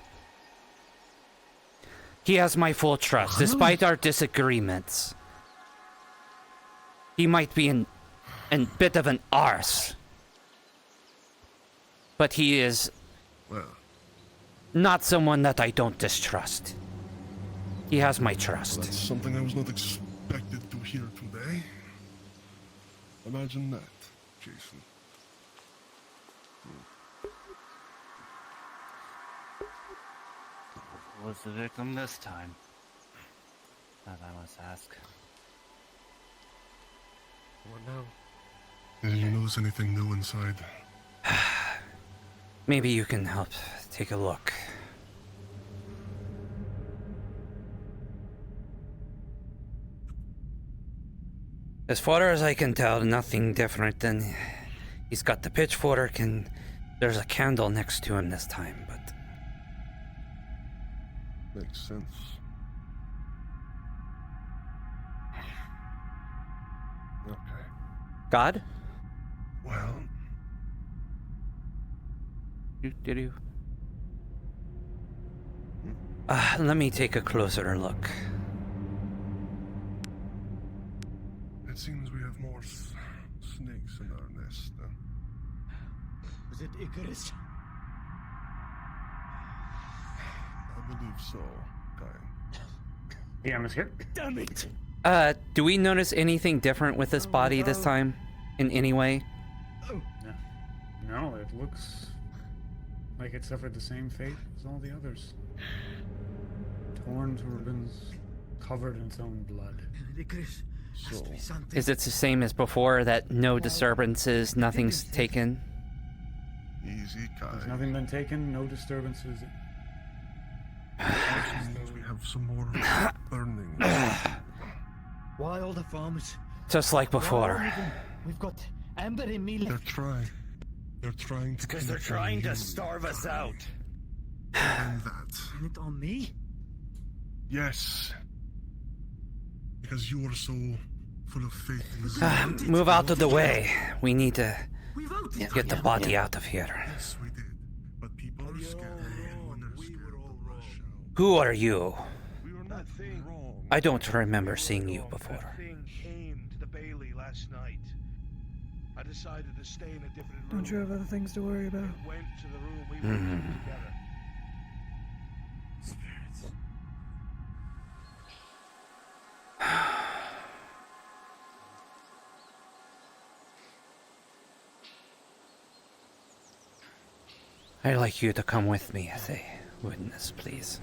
He has my full trust, despite our disagreements. He might be a bit of an arse. But he is not someone that I don't distrust. He has my trust. That's something I was not expected to hear today. Imagine that, Jason. Who was the victim this time? That I must ask. What now? Did you notice anything new inside? Maybe you can help take a look. As far as I can tell, nothing different than he's got the pitchfork and there's a candle next to him this time, but... Makes sense. Okay. God? Well... Did you? Let me take a closer look. It seems we have more snakes in our nest. Was it Icarus? I believe so, Guy. Yeah, I'm here. Damn it! Do we notice anything different with this body this time? In any way? No, it looks like it suffered the same fate as all the others. Torn to ribbons, covered in its own blood. Icarus. So, Is it the same as before, that no disturbances, nothing's taken? easy, Kai. There's nothing been taken, no disturbances. We have some more burning. Why all the farmers? Just like before. We've got Amber and me left. They're trying to... Because they're trying to starve us out. And that. And it on me? Yes. Because you are so full of faith in this. Move out of the way. We need to get the body out of here. Yes, we did. But people are scared. When they're scared, they'll rush out. Who are you? We were not wrong. I don't remember seeing you before. That thing came to the Bailey last night. I decided to stay in a different room. Don't you have other things to worry about? I went to the room we were in together. Spirits. I'd like you to come with me as a witness, please.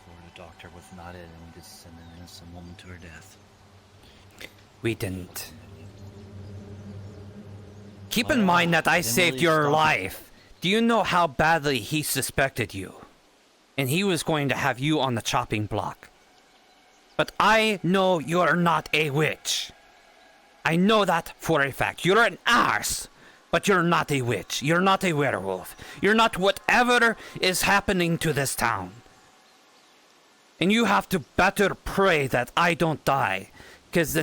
swore the doctor was not it, and we just sent an innocent woman to her death. We didn't. Keep in mind that I saved your life. Do you know how badly he suspected you? And he was going to have you on the chopping block. But I know you're not a witch. I know that for a fact. You're an arse, but you're not a witch. You're not a werewolf. You're not whatever is happening to this town. And you have to better pray that I don't die. Because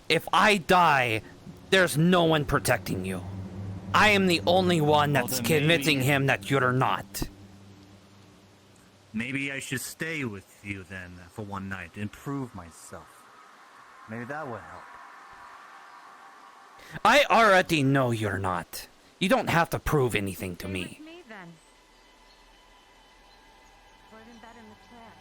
if I die, there's no one protecting you. I am the only one that's convincing him that you're not. Maybe I should stay with you then for one night and prove myself. Maybe that would help. I already know you're not. You don't have to prove anything to me. With me then. Or in bed in the chair.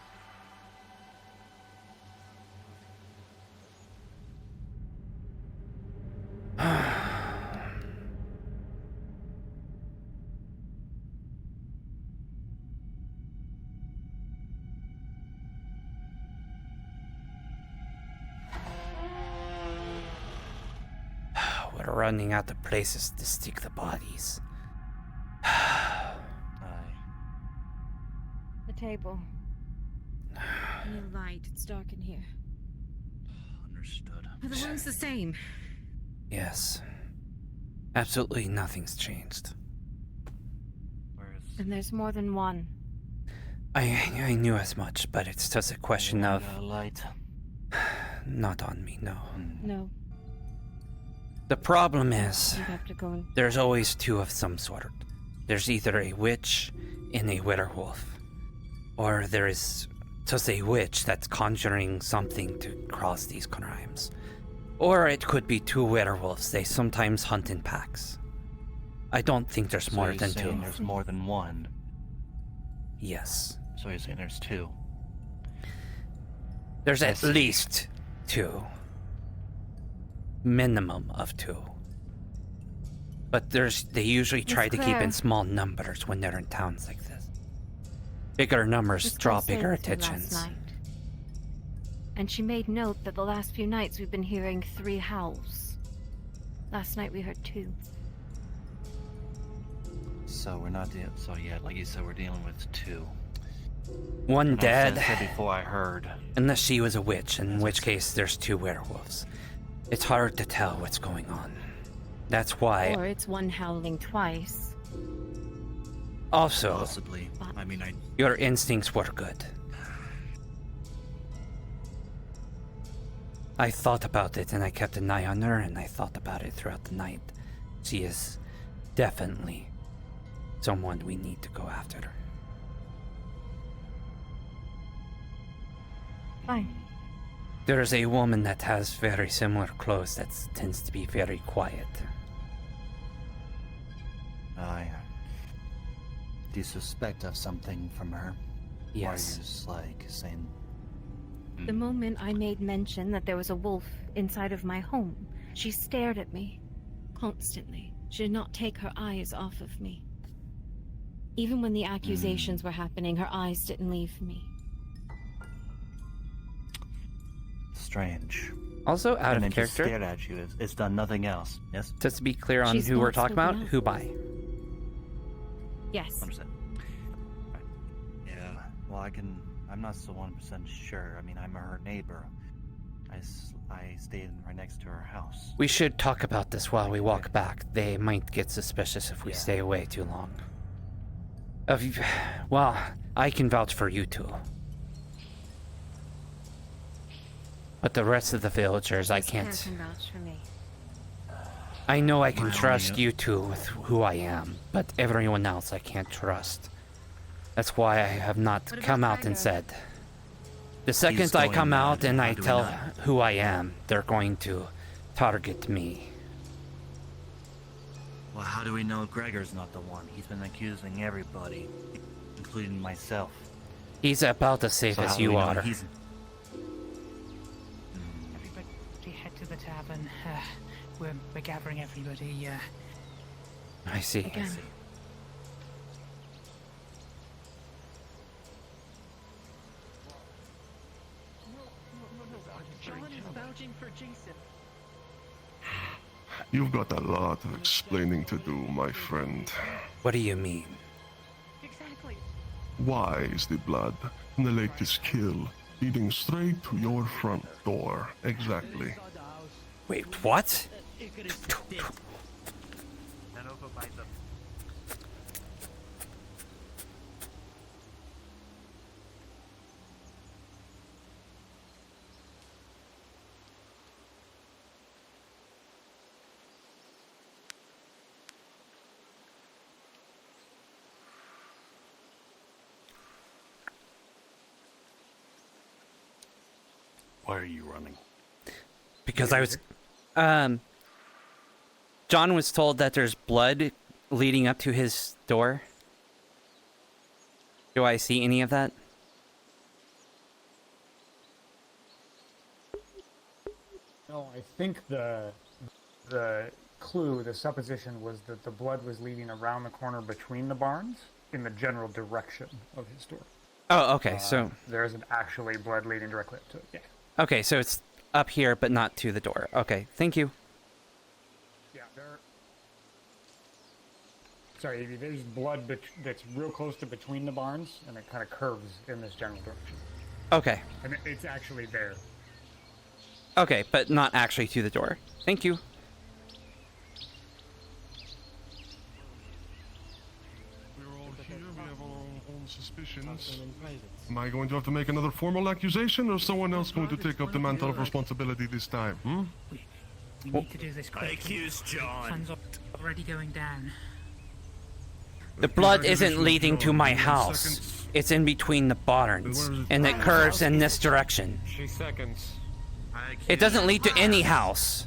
We're running out of places to stick the bodies. The table. Any light? It's dark in here. Understood. Are the wounds the same? Yes. Absolutely nothing's changed. And there's more than one. I knew as much, but it's just a question of... light. Not on me, no. No. The problem is, You have to go and... there's always two of some sort. There's either a witch and a werewolf. Or there is just a witch that's conjuring something to cause these crimes. Or it could be two werewolves. They sometimes hunt in packs. I don't think there's more than two. There's more than one. Yes. So you're saying there's two. There's at least two. Minimum of two. But they usually try to keep in small numbers when they're in towns like this. Bigger numbers draw bigger attentions. Last night. And she made note that the last few nights we've been hearing 3 howls. Last night we heard 2. So we're not so yeah, like you said, we're dealing with 2. One And dead. I said before I heard. Unless she was a witch, in which case there's 2 werewolves. It's hard to tell what's going on. That's why. Or it's one howling twice. Also, possibly. I mean, your instincts were good. I thought about it and I kept an eye on her and I thought about it throughout the night. She is definitely someone we need to go after. Fine. There is a woman that has very similar clothes that tends to be very quiet. Do you suspect of something from her? Yes. Or are you just like saying... The moment I made mention that there was a wolf inside of my home, she stared at me. Constantly. She did not take her eyes off of me. Even when the accusations were happening, her eyes didn't leave me. Strange. Also, out and of then character. Just stared at you. It's done nothing else. Yes. Just to be clear on who we're talking about, who by? Yes. Understand. Right. Yeah. Well, I'm not so 1% sure. I mean, I'm her neighbor. I stayed right next to her house. We should talk about this while we walk back. They might get suspicious if we stay away too long. Well, I can vouch for you two. But the rest of the villagers, I can't. Can vouch for me. I know I can trust you two with who I am, but everyone else I can't trust. That's why I have not come out and said. The second I come out and I tell who I am, they're going to target me. Well, how do we know Gregor's not the one? He's been accusing everybody, including myself. He's about as safe as you are. Everybody head to the tavern. We're gathering everybody. I see. Again. searching for Jason. You've got a lot of explaining to do, my friend. What do you mean? Exactly. Why is the blood in the latest kill leading straight to your front door? Exactly. Wait, what? Then over by the Why are you running? Because I was, John was told that there's blood leading up to his door. Do I see any of that? No, I think the clue, the supposition was that the blood was leading around the corner between the barns in the general direction of his door. Oh, okay, so... There isn't actually blood leading directly up to it, yeah. Okay, so it's up here, but not to the door. Okay, thank you. Yeah, there... Sorry, Evie, there's blood that's real close to between the barns, and it kind of curves in this general direction. Okay. And it's actually there. Okay, but not actually to the door. Thank you. We're all here, we have our own suspicions. Am I going to have to make another formal accusation, or is someone else going to take up the mantle of responsibility this time, We need to do this quickly. I accuse John. Sun's already going down. The blood isn't leading to my house. It's in between the barns, and it curves in this direction. 3 seconds. It doesn't lead to any house.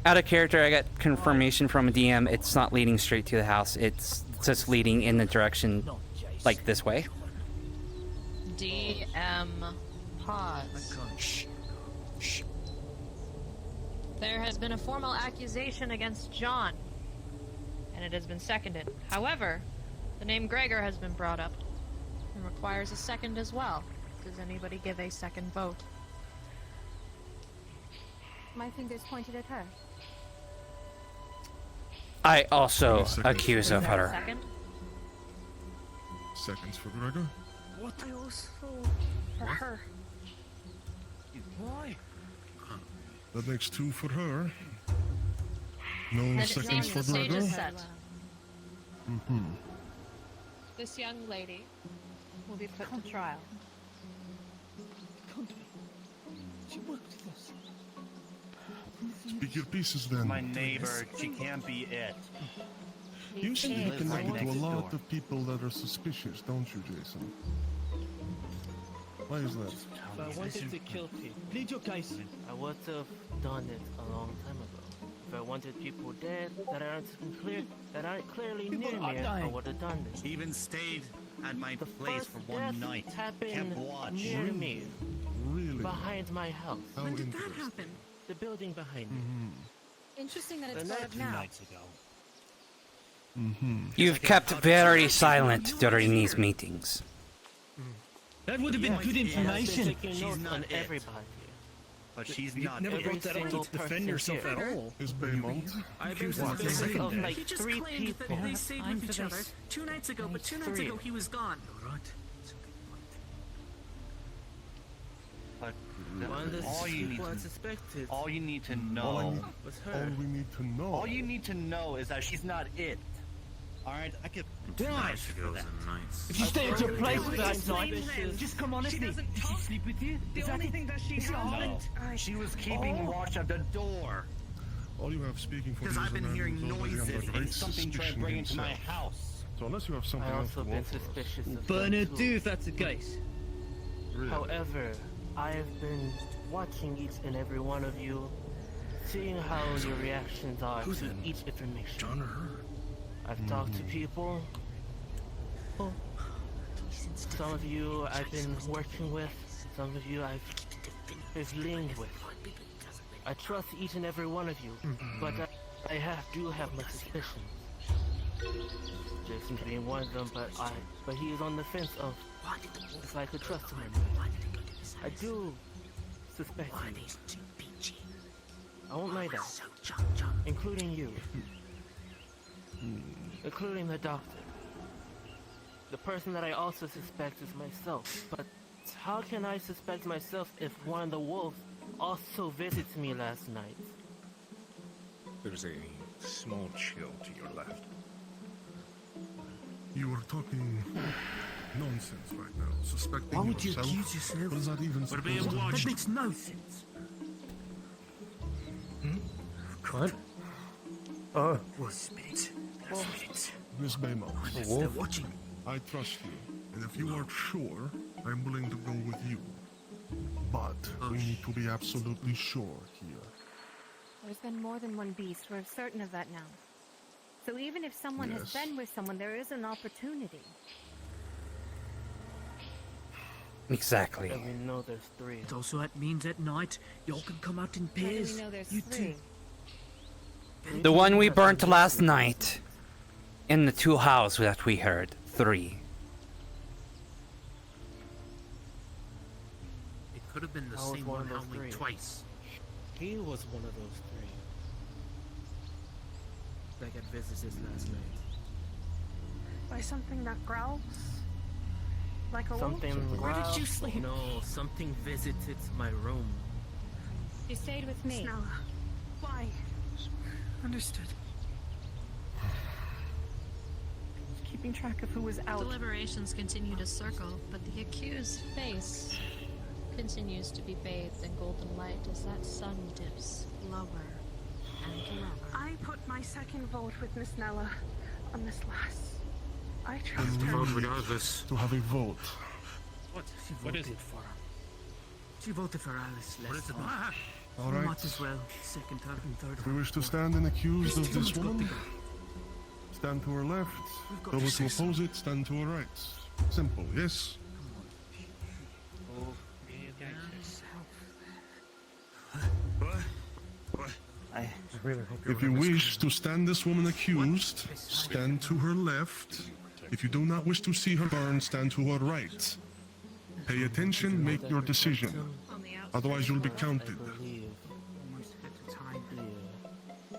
Out of character, I got confirmation from a DM. It's not leading straight to the house. It's just leading in the direction, like this way. DM pause. There has been a formal accusation against John, and it has been seconded. However, the name Gregor has been brought up and requires a second as well. Does anybody give a second vote? My finger's pointed at her. I also accuse of her. Second? Seconds for Gregor. What? I also for her. Why? That makes 2 for her. No And it seconds seems for the stage Gregor. is set. Mm-hmm. This young lady will be put to trial. She worked with us. Speak your pieces then. My neighbor, she can't be it. You seem to be lives right connected to a next lot door. of people that are suspicious, don't you, Jason? Why is that? If I wanted to kill people, plead your case. I would have done it a long time ago. If I wanted people dead that aren't clearly near me, I would have done it. Even stayed at my place for one Death night. Kept happened watch. near me, Really? behind my house. How When did that interesting. happen? The building behind me. Interesting that it's The brought next up now. Nights ago. Mm-hmm. You've kept very silent during these meetings. That would have been good information. She's not on it. everybody. But she's You not never it. brought that up single to defend person yourself here. at all. Is Baymont? I've been What? suspicious Of like He just 3 claimed people. that they stayed Time with for each other this. 2 nights ago, but 2 nights 3. ago he was gone. But One of the all you need people I to suspected all you need to All, know was all her. we need to know. all you need to know is that she's not it. Alright, I could vouch for that. If you stay at your place Wait, that explain night, this. just come honestly. She doesn't Did she talk. sleep with you? The only thing that she No. She was keeping watch at the door. All you have speaking for Because you is I've a been man hearing who's already noises under and great something trying to suspicion break into my himself. house. So unless you have something I else to also been offer us. suspicious of Burn them her too. too if that's the case. Really? However, I have been watching each and every one of you, seeing how your reactions are Who's to it? each information. John or her? I've talked to people. Some of you I've been working with, some of you I've leaned with. I trust each and every one of you, but I do have my suspicions. Jason being one of them, but he is on the fence of if I could trust him or not. I do suspect him. I won't lie down. Including you. Including the doctor. The person that I also suspect is myself. But how can I suspect myself if one of the wolves also visits me last night? There's a small chill to your left. You are talking nonsense right now. Suspecting Why would you yourself? accuse yourself? What does that even We're being supposed to watched. That mean? makes no sense. What? What? Spirits. Spirits. Miss Baymo, They're watching. I trust you, and if you are sure, I'm willing to go with you. But we need to be absolutely sure here. There's been more than one beast. We're certain of that now. So even if someone has Yes. been with someone, there is an opportunity. Exactly. And we know there's 3. It also means at night, y'all can come out in How do pairs. we know there's You 3? The one we burnt last night, in the 2 houses that we heard. 3. It could have been the I was same one one of those howling 3. twice. He was one of those 3. That got visitors last night. By something that growls? Like a Something wolf? Where did you growled. sleep? No, something visited my room. You stayed with me. Snella. Why? Understood. Keeping track of who was out. Deliberations continue to circle, but the accused's face continues to be bathed in golden light as that sun dips lower and lower. I put my second vote with Miss Nella on this last. I Then trust we her. need regardless. to have a vote. What? She What voted is it? for him. She voted for Alice What last is it? time. All We right. Might as well. Second, third, and third. If you wish to stand and accuse of There's too this much got woman, to go. stand to her left. We've got Those to who say oppose it, stand to her right. Simple, yes? I really hope If you wish to stand this woman accused, stand to her left. If you do not wish to see her burn, stand to her right. Pay attention, make your decision. Otherwise, you'll be counted. I believe. Almost had the time. Yeah.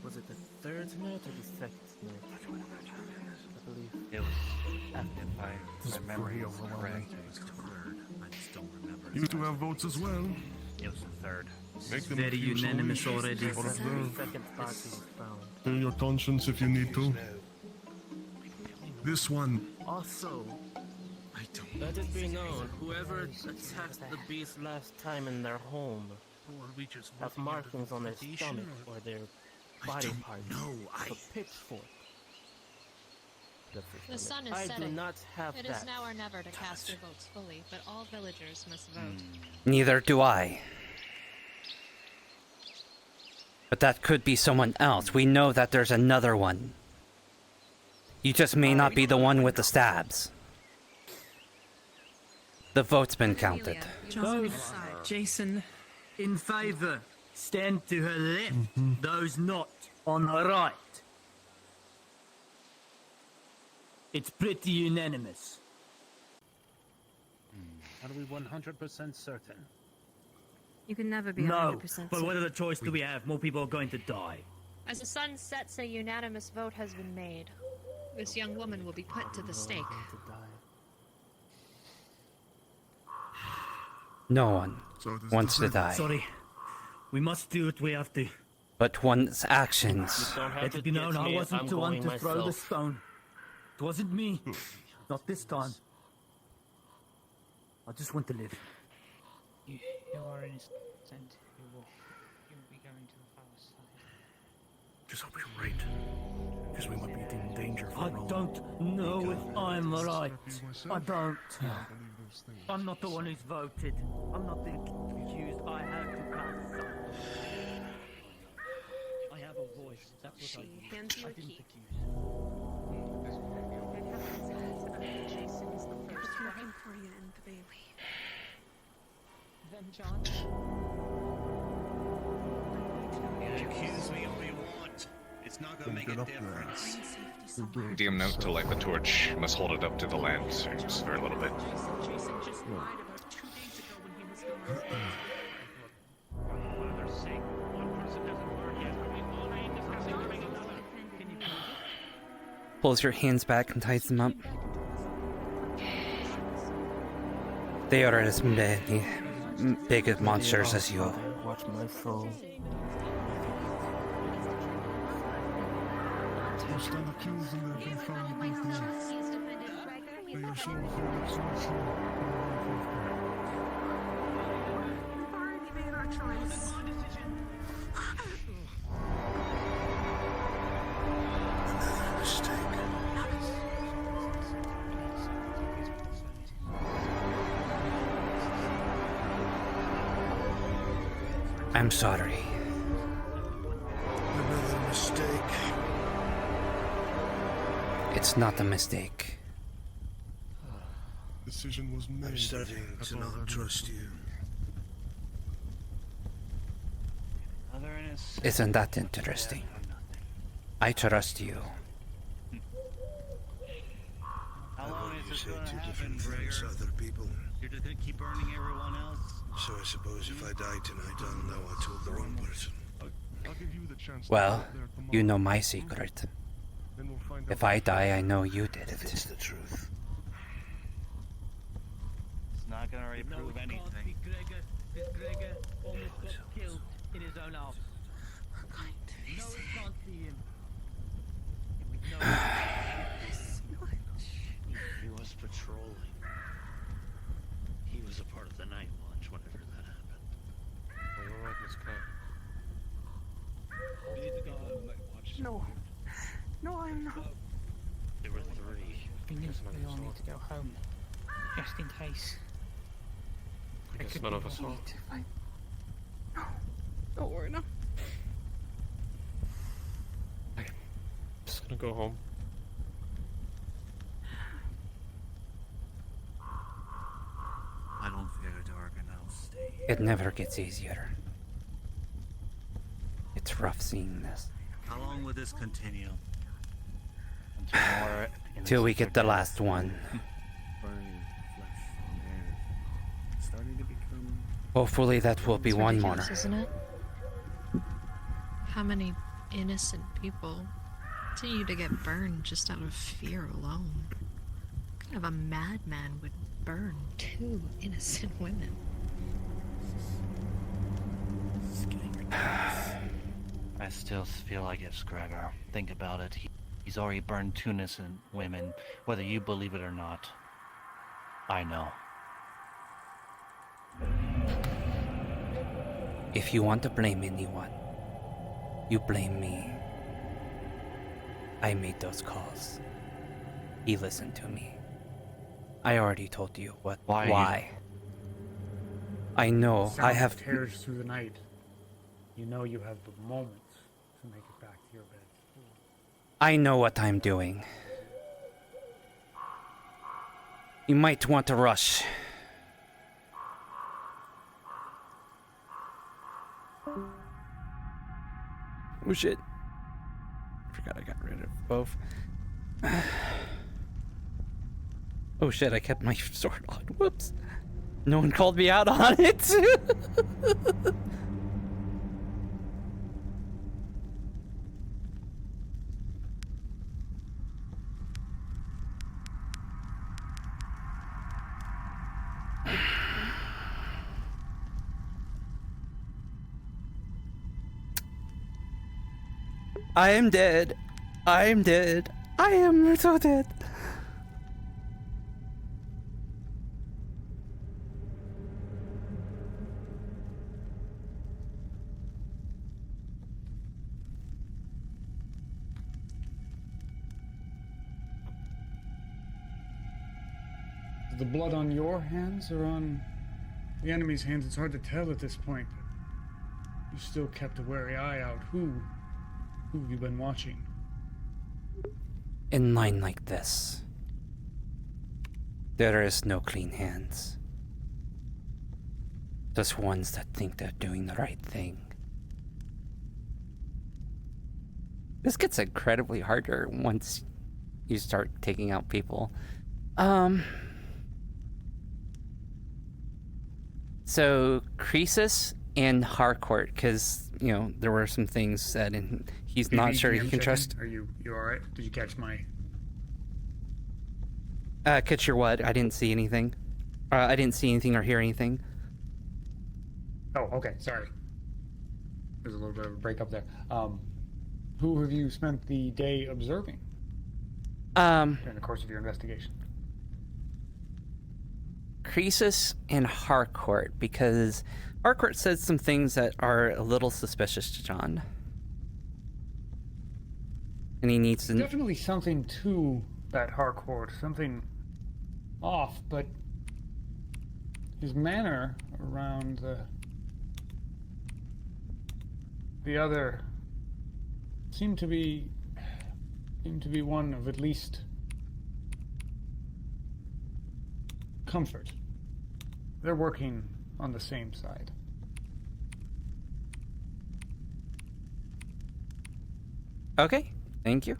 Was it the 3rd night or the 2nd night? I believe. It was, if my memory is correct, it was the third. I just don't remember. You two have votes as well. It was the third. Make them Very accuse unanimous or already. or observe. Second body was found. Clear your conscience if you need to. This one. Also, let it be known, whoever attacked the beast last time in their home Or we just have markings on their stomach or their body parts. No, with a pitchfork. The sun is I setting. do not have It that. is now or never to cast your votes fully, but all villagers must vote. Neither do I. But that could be someone else. We know that there's another one. You just may not be the one with the stabs. The vote's been counted. Those, Jason, in favour, stand to her left. Those not, on her right. It's pretty unanimous. Are we 100% certain? You can never be No, 100% but what certain. other choice do we have? More people are going to die. As the sun sets, a unanimous vote has been made. This young woman will be put to the stake. No one So it is wants to decided. die. Sorry. We must do what we have to. But one's actions. Let it be known I wasn't the one to throw the stone. It wasn't me. Not this time. I just want to live. You are innocent. You will be going to the far side. Just hope you're right. Because we might be in danger for I don't know if I'm right. I don't. I'm not the one who's voted. I'm not the accused. I have to cast some. I have a voice. That's what I do. hands you I a didn't key. accuse. It happens that Jason is the first looking for you in the Bailey. Then John. You accuse me all you want. It's not gonna make a difference. DM note to light the torch. Must hold it up to the lamp just for a little bit. Jason just lied about 2 days ago when he was gone. What are they saying? 1% Pulls your hands back and ties them up. They are as big as monsters as you. Watch my soul. Stand accused and they've been found guilty. They are so I'm sorry. Another mistake. It's not a mistake. Decision was made. I'm starting to not trust you. Isn't that interesting? I trust you. How long is this say going to two happen, different things to Gregor? other people. You're just going to keep burning everyone else? So I suppose if I die tonight, I'll know I told the wrong person. I'll give you the chance to Well, go there tomorrow. you know my secret. Then we'll find If out I die, I know you did If it. it's the truth. It's not going to really prove anything. Gregor almost got killed in his own house. No, we can't see him. We know He was patrolling. He was a part of the night watch whenever that happened. Oh, you're right, Miss Claire. We need to go home, night watch. No. No, I'm not. There were three. We all need to go home. Just in case. I guess none of us are. No. Don't worry, no. I'm just gonna go home. I don't fear the dark and I'll stay. It never gets easier. It's rough seeing this. How long will this continue? Till we get the last one. Burning flesh and air. Starting to become. Hopefully that will be It's one more. ridiculous, isn't it? How many innocent people continue to get burned just out of fear alone? What kind of a madman would burn 2 innocent women? I still feel like it's Gregor. Think about it. He's already burned 2 innocent women, whether you believe it or not. I know. If you want to blame anyone, you blame me. I made those calls. He listened to me. I already told you what. Why? I know. Sound I have. tears through the night. You know you have the moments to make it back to your bed. I know what I'm doing. You might want to rush. Oh shit. Forgot I got rid of both. Oh shit, I kept my sword on. Whoops. No one called me out on it. I am dead. I am dead. I am so dead. Is the blood on your hands or on the enemy's hands? It's hard to tell at this point. You still kept a wary eye out. Who have you been watching? In line like this, there is no clean hands. Just ones that think they're doing the right thing. This gets incredibly harder once you start taking out people. So Croesus and Harcourt, because you know there were some things said, and he's not sure he can trust. Are you all right? Did you catch my Catch your what? I didn't see anything. I didn't see anything or hear anything. Oh, okay. Sorry. There's a little bit of a break up there. Who have you spent the day observing during the course of your investigation? Croesus and Harcourt, because Harcourt said some things that are a little suspicious to John. And he needs to... Definitely something to that Harcourt. Something off, but his manner around the other seemed to be one of at least comfort. They're working on the same side. Okay, thank you.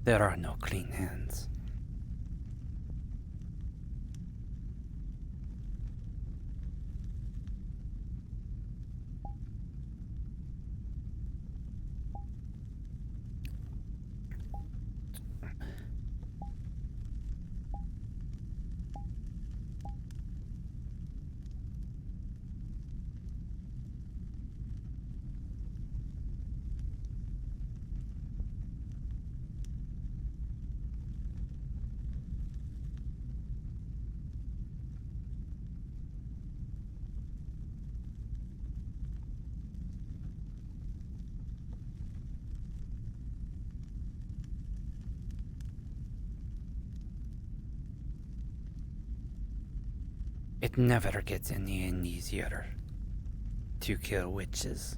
There are no clean hands. It never gets any easier to kill witches.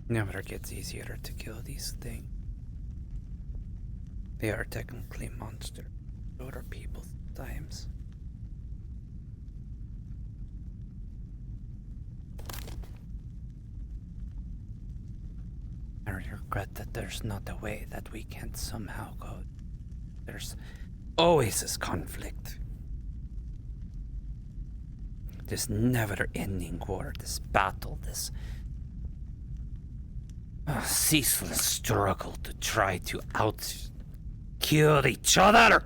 Never gets easier to kill these things. They are technically monsters. So are people sometimes. I regret that there's not a way that we can't somehow go. There's always this conflict. This never-ending war, this battle, this ceaseless struggle to try to kill each other.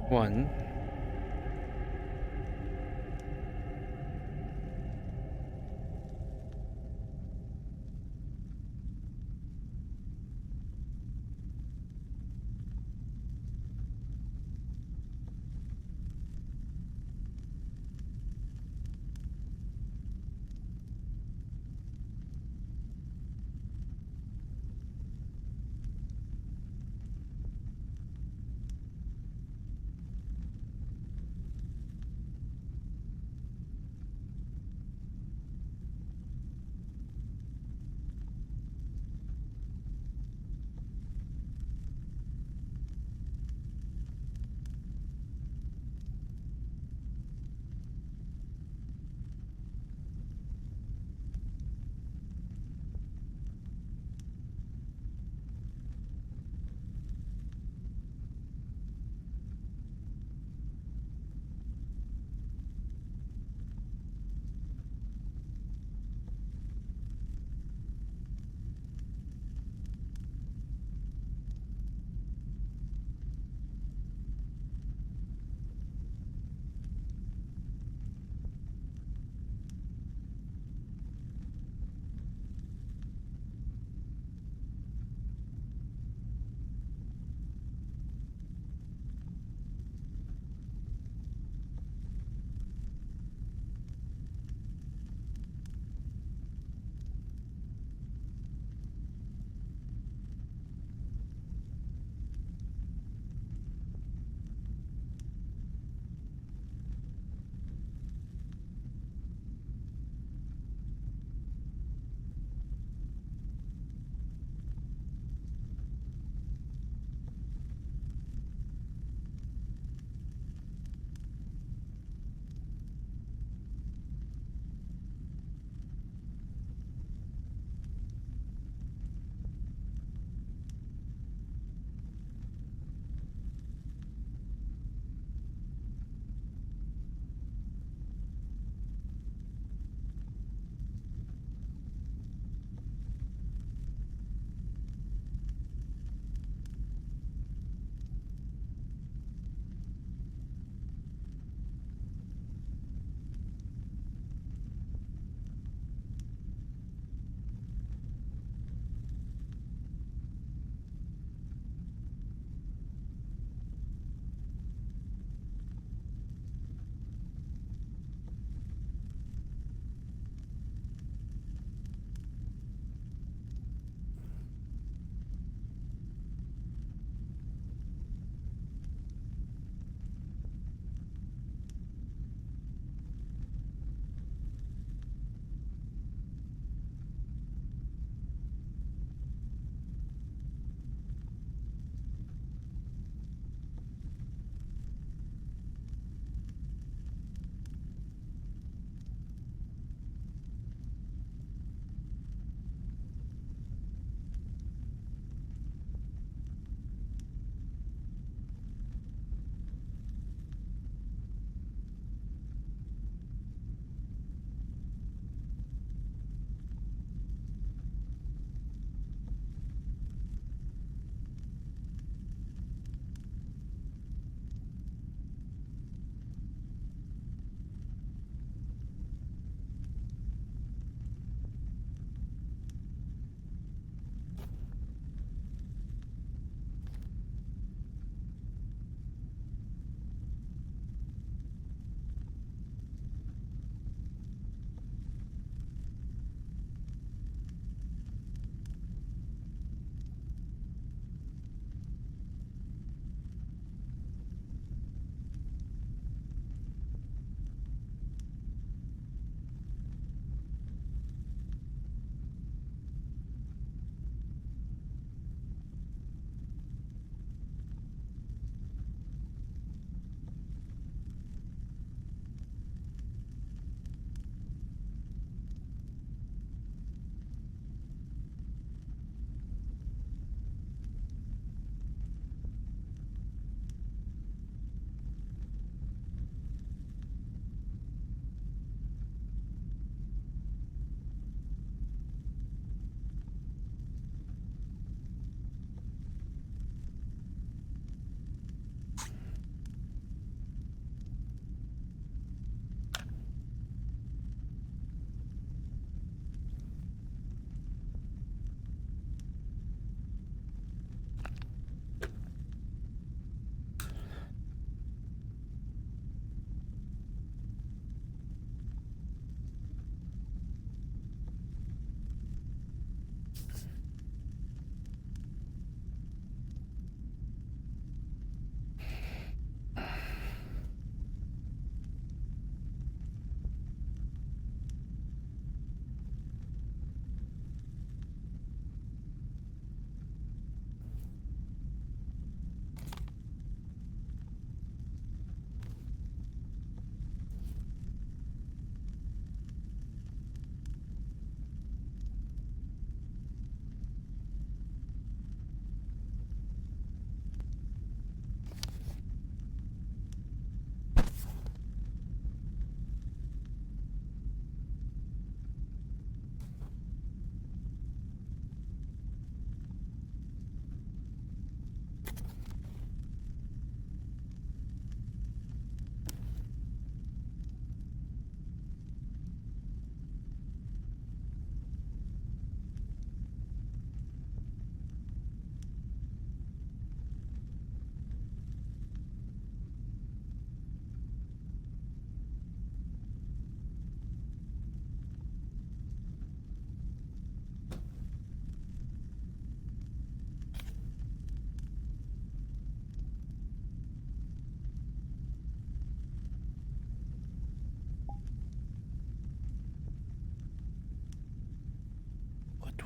One.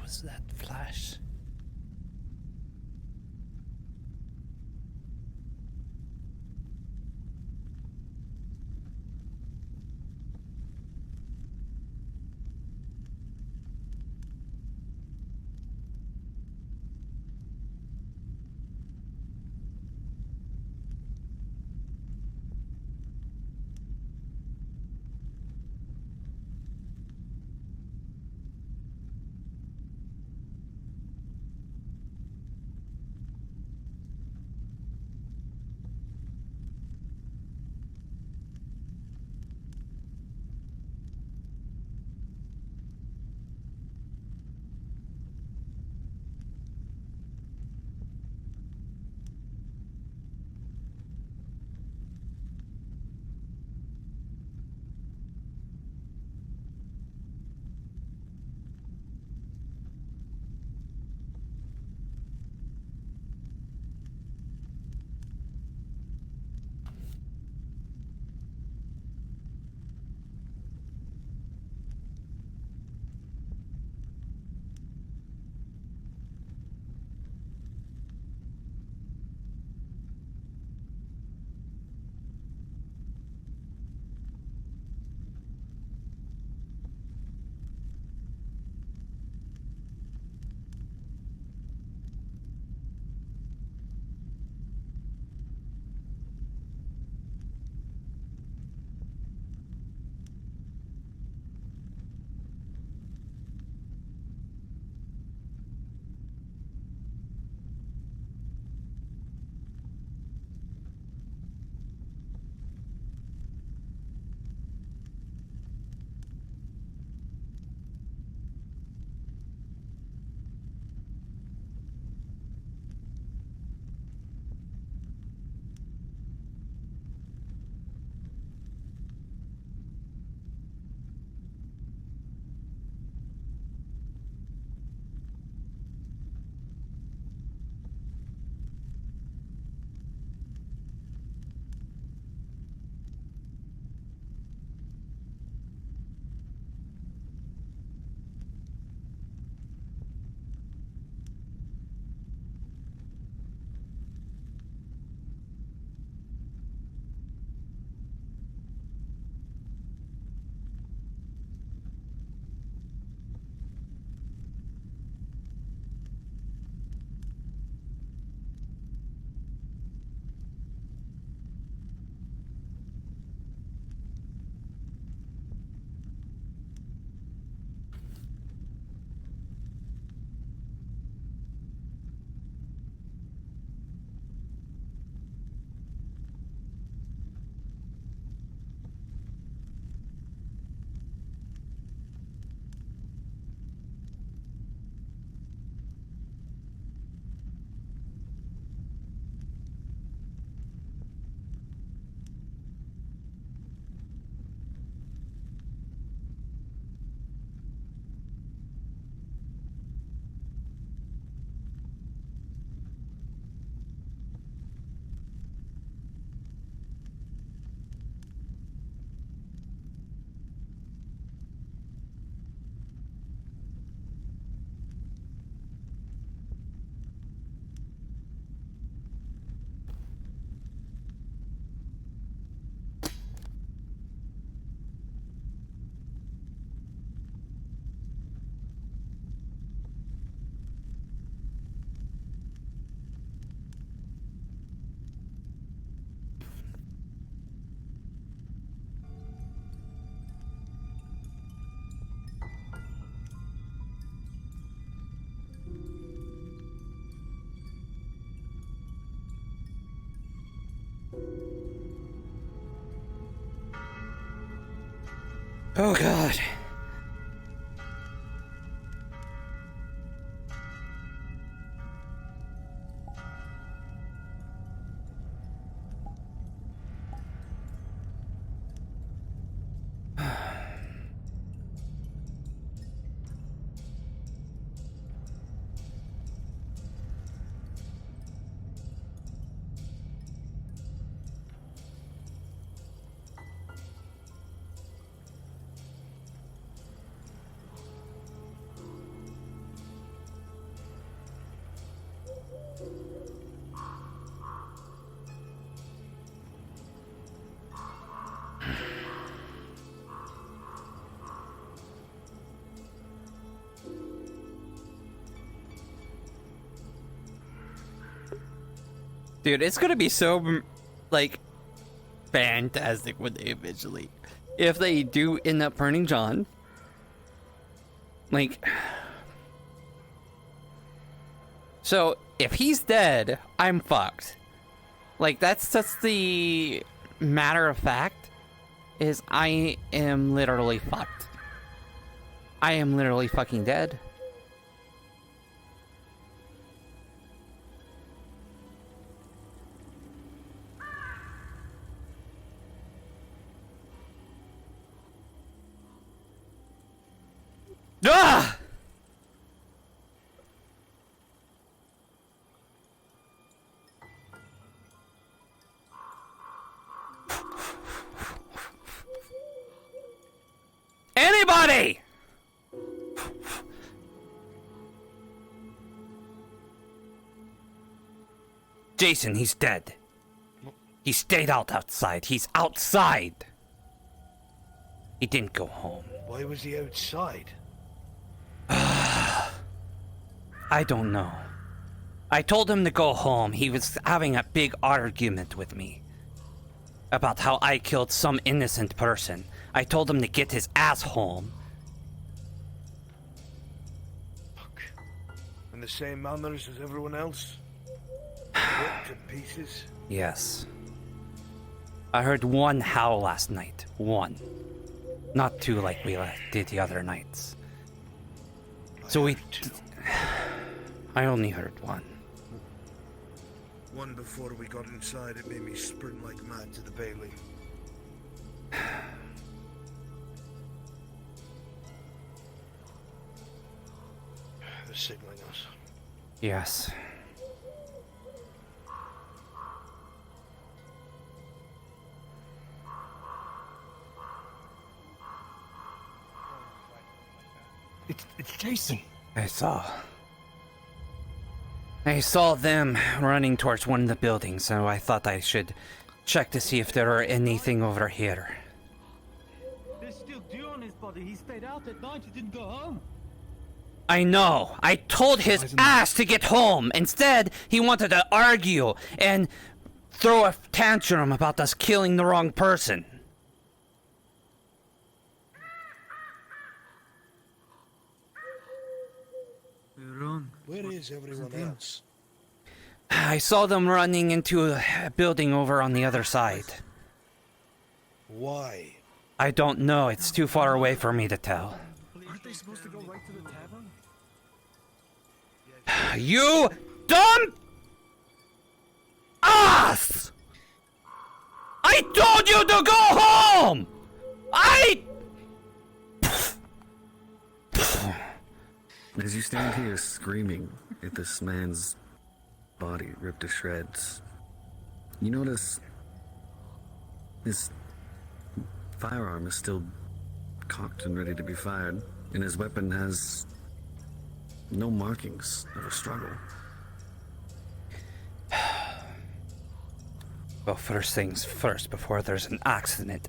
was that flash? Oh god. Dude, it's gonna be so, like, fantastic when they eventually, if they do end up burning John, like, so if he's dead, I'm fucked. Like, that's the matter of fact, is I am literally fucked. I am literally fucking dead. Ah! Anybody! Jason, he's dead. He stayed outside. He's outside. He didn't go home. Why was he outside? I don't know. I told him to go home. He was having a big argument with me about how I killed some innocent person. I told him to get his ass home. In the same manners as everyone else? Ripped to pieces? Yes. I heard one howl last night. One. Not two like we did the other nights. So I only heard one. One before we got inside, it made me sprint like mad to the Bailey. They're signaling us. Yes. It's Jason. I saw them running towards one of the buildings, so I thought I should check to see if there are anything over here. There's still dew on his body. He stayed out at night. He didn't go home. I know. I told his ass to get home. Instead, he wanted to argue and throw a tantrum about us killing the wrong person. Where is everyone else? I saw them running into a building over on the other side. Why? I don't know. It's too far away for me to tell. Aren't they supposed to go right to the tavern? You dumb ass! I told you to go home! As you stand here screaming at this man's body ripped to shreds, you notice his firearm is still cocked and ready to be fired, and his weapon has no markings of a struggle. Well, first things first, before there's an accident,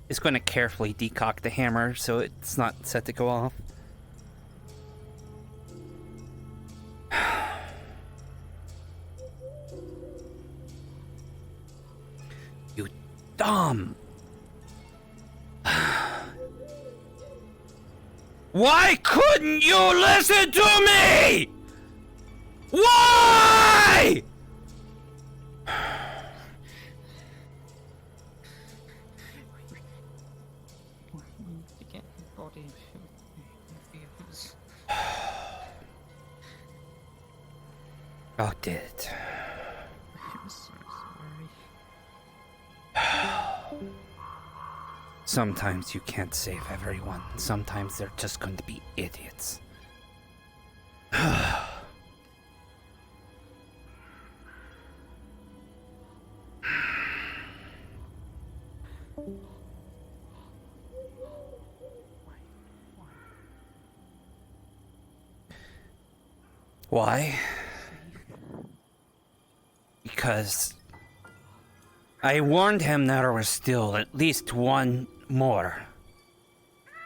is going to carefully decock the hammer so it's not set to go off. You dumb. Why couldn't you listen to me? Why? To get his body of his. Oh, did it? I'm so sorry. Sometimes you can't save everyone. Sometimes they're just going to be idiots. Why? because I warned him there was still at least one more,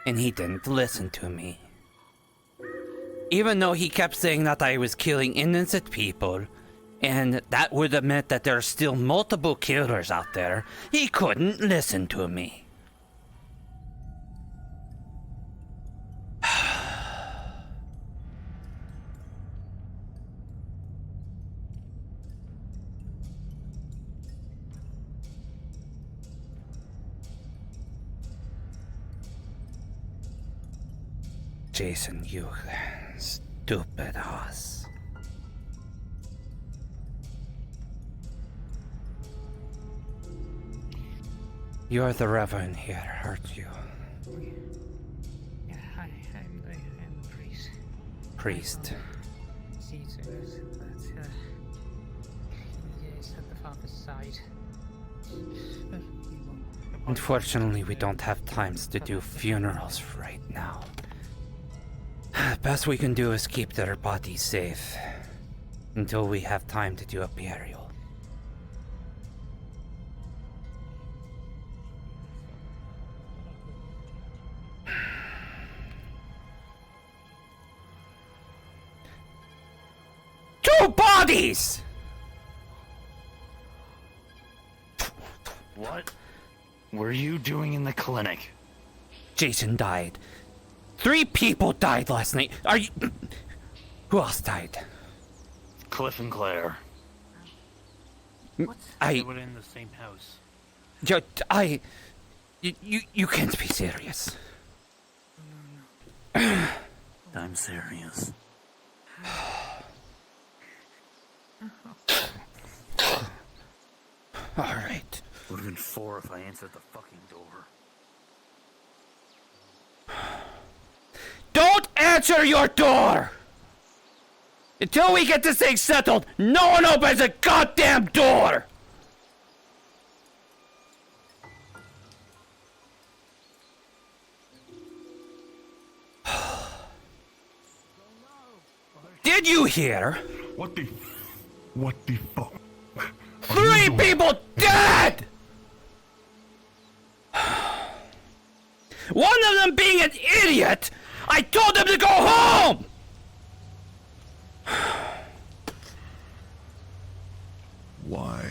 and he didn't listen to me. Even though he kept saying that I was killing innocent people, and that would admit that there are still multiple killers out there, he couldn't listen to me. Jason, you stupid ass. You're the Reverend here, aren't you? Yeah, I'm the priest. Priest. Caesar, but he is at the father's side. Unfortunately, we don't have times to do funerals right now. Best we can do is keep their bodies safe until we have time to do a burial. Two bodies! What were you doing in the clinic? Jason died. 3 people died last night. Are you... Who else died? Cliff and Claire. They were in the same house. You can't be serious. I'm serious. Alright. Would have been 4 if I answered the fucking door. Don't answer your door! Until we get this thing settled, no one opens a goddamn door! Did you hear? What the fuck? 3 people dead! One of them being an idiot! I told him to go home! Why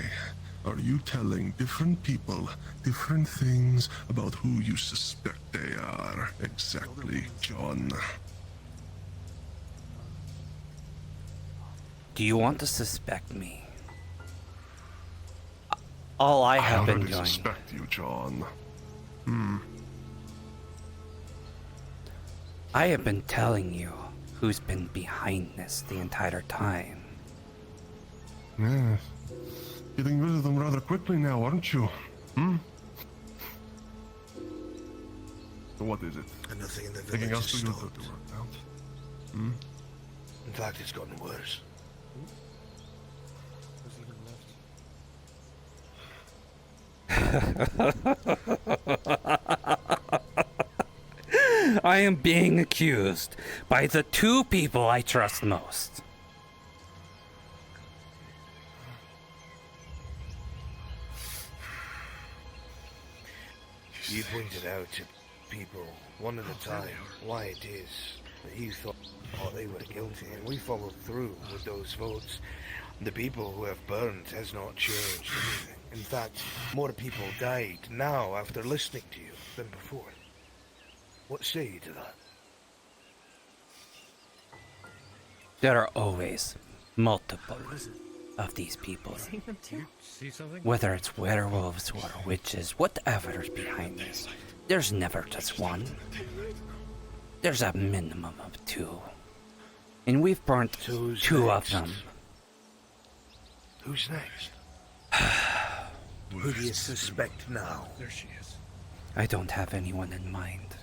are you telling different people different things about who you suspect they are exactly, John? Do you want to suspect me? All I have been already doing... suspect you, John. I have been telling you who's been behind this the entire time. Yes. Getting rid of them rather quickly now, aren't you? So what is it? And nothing in the Taking village us is to your stopped. to work out? In fact, it's gotten worse. I am being accused by the 2 people I trust most. You pointed out to people, one at a time, why it is that you thought they were guilty, and we followed through with those votes. The people who have burned has not changed anything. In fact, more people died now after listening to you than before. What say you to that? There are always multiple of these people. See something? Whether it's werewolves or witches, whatever is behind this, there's never just one. There's a minimum of 2. And we've burnt 2 of them. Who's next? Who do you suspect now? There she is. I don't have anyone in mind.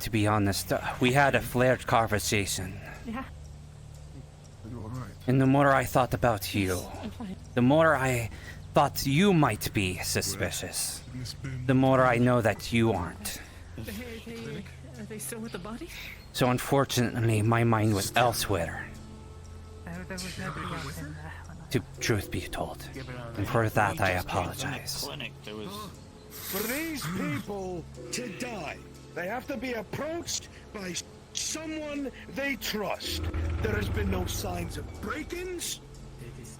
To be honest, we had a flared conversation. Yeah. Are you alright? And the more I thought about you, the more I thought you might be suspicious. The more I know that you aren't. Are they still with the body? So unfortunately, my mind was elsewhere. There was nobody else in there when I To truth be told. And for that I apologize. For these people to die, they have to be approached by someone they trust. There has been no signs of break-ins.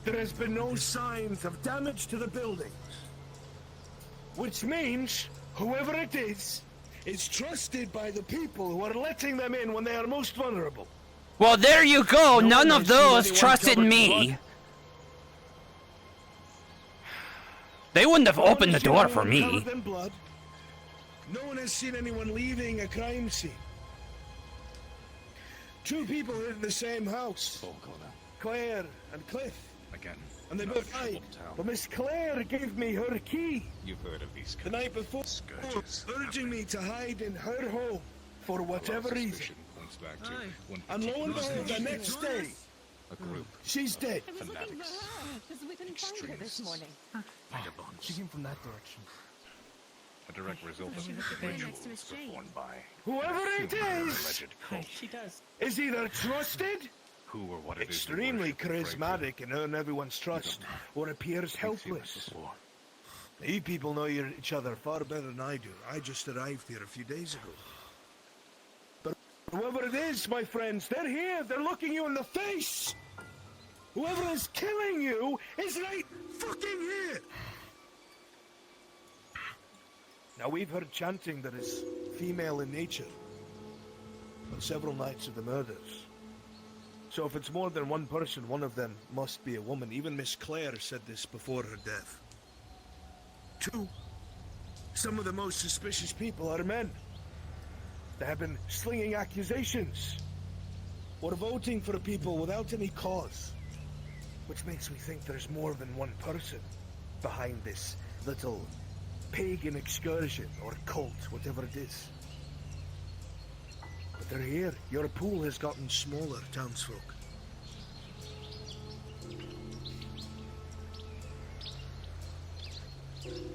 There has been no signs of damage to the buildings. Which means, whoever it is trusted by the people who are letting them in when they are most vulnerable. Well, there you go. None of those trusted me. They wouldn't have opened the door for me. No one has seen anyone leaving a crime scene. 2 people live in the same house. Claire and Cliff. Again. And they both died. But Miss Claire gave me her key You've heard of these the night before, urging me to hide in her home for whatever reason. And lo and behold, the next day, a group. She's dead. I was looking for her because we couldn't find her this morning. She came from that direction. A direct result of She the was right rituals next to Miss Jane. performed by Whoever it is, alleged cult. She does. is either trusted, Who or what it is they extremely worship and pray to. charismatic and earn everyone's trust, or appears helpless. You people know each other far better than I do. I just arrived here a few days ago. But whoever it is, my friends, they're here. They're looking you in the face. Whoever is killing you is right fucking here. Now, we've heard chanting that is female in nature on several nights of the murders. So if it's more than one person, one of them must be a woman. Even Miss Claire said this before her death. 2, some of the most suspicious people are men. They have been slinging accusations or voting for people without any cause, which makes me think there's more than one person behind this little pagan excursion or cult, whatever it is. But they're here. Your pool has gotten smaller, townsfolk.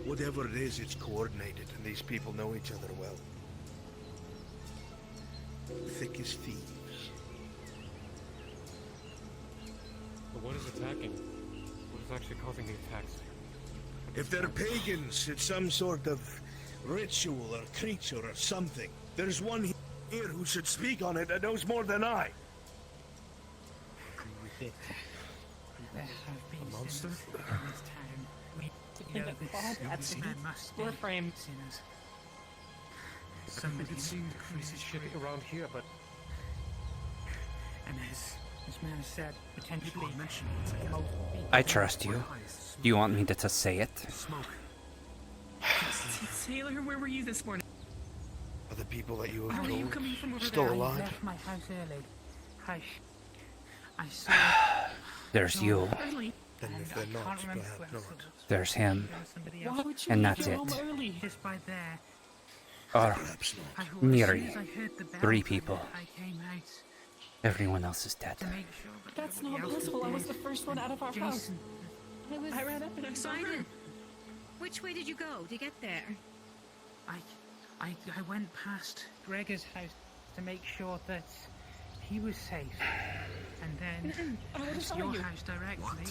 Whatever it is, it's coordinated, and these people know each other well. Thick as thieves. But what is attacking? What is actually causing the attacks? If they're pagans, it's some sort of ritual or creature or something. There's one here who should speak on it that knows more than I. There have been A monster? sinners in this town. We know this man must be sinners. Somebody seen crazy shit around here, but And as this man said, potentially I trust you. Do you want me to just say it? Taylor, where were you this morning? Are the people that you How have are you told coming from over still there? I alive? left my house early. I saw There's you. Early. Then if they're not, perhaps not. There's him. somebody Why else. would you And leave that's your it. home early? Just by there. Or As nearly. soon as I heard the bell, 3 people. I came out Everyone else is dead. to make sure that That's not nobody else possible. I was did. the first one out of our house. Jason, I ran up and I saw her. Which way did you go to get there? I went past Gregor's house to make sure that he was safe. And then I would have saw your you. house directly.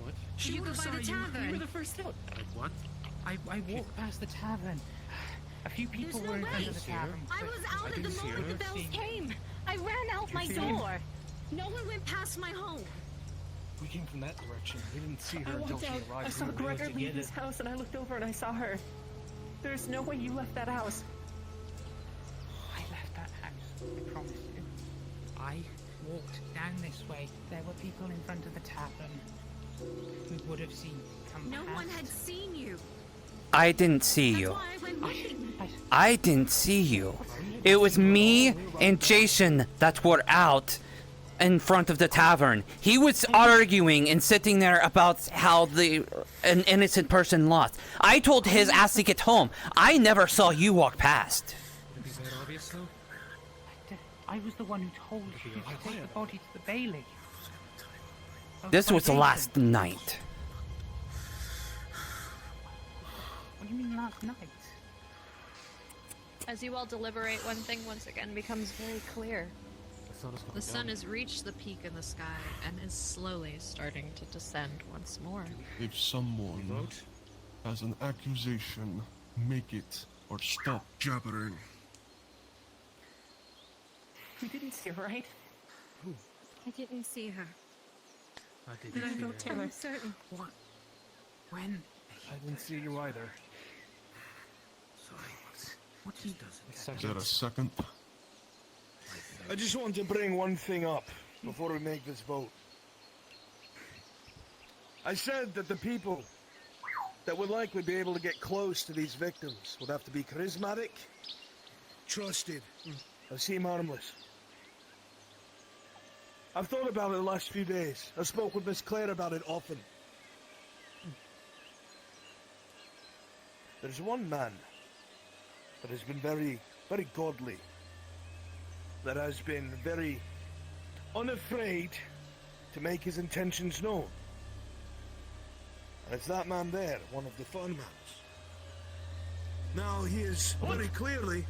what? Did you go by the You were tavern? the first out. What? I walked past the tavern. A few people There's no were in front way. of the tavern. I was out at didn't the see moment her. the bells came. I ran out my see her? door. No one went past my home. We came from that direction. We didn't see her I until walked she out. arrived. I saw We were both Gregor leave together. his house and I looked over and I saw her. There's no way you left that house. I left that house, I promise you. I walked down this way. There were people in front of the tavern who would have seen come No past. one had seen you. I didn't see you. Why I went looking. I didn't see you. It was me and Jason that were out in front of the tavern. He was arguing and sitting there about how an innocent person lost. I told his ass to get home. I never saw you walk past. Is that obvious though? I was the one who told you to take the body to the Bailey. This was the last night. What do you mean last night? As you all deliberate, one thing once again becomes very clear. The sun has reached the peak in the sky and is slowly starting to descend once more. If someone has an accusation, make it or stop jabbering. You didn't see her, right? I didn't see her. Did I go tell her? I'm certain. What? When? I didn't see you either. What he Is that a second? I just want to bring one thing up before we make this vote. I said that the people that would likely be able to get close to these victims would have to be charismatic, trusted, and seem harmless. I've thought about it the last few days. I spoke with Miss Claire about it often. There's one man that has been very, very godly, that has been very unafraid to make his intentions known. And it's that man there, one of the farmhands. Now he has very clearly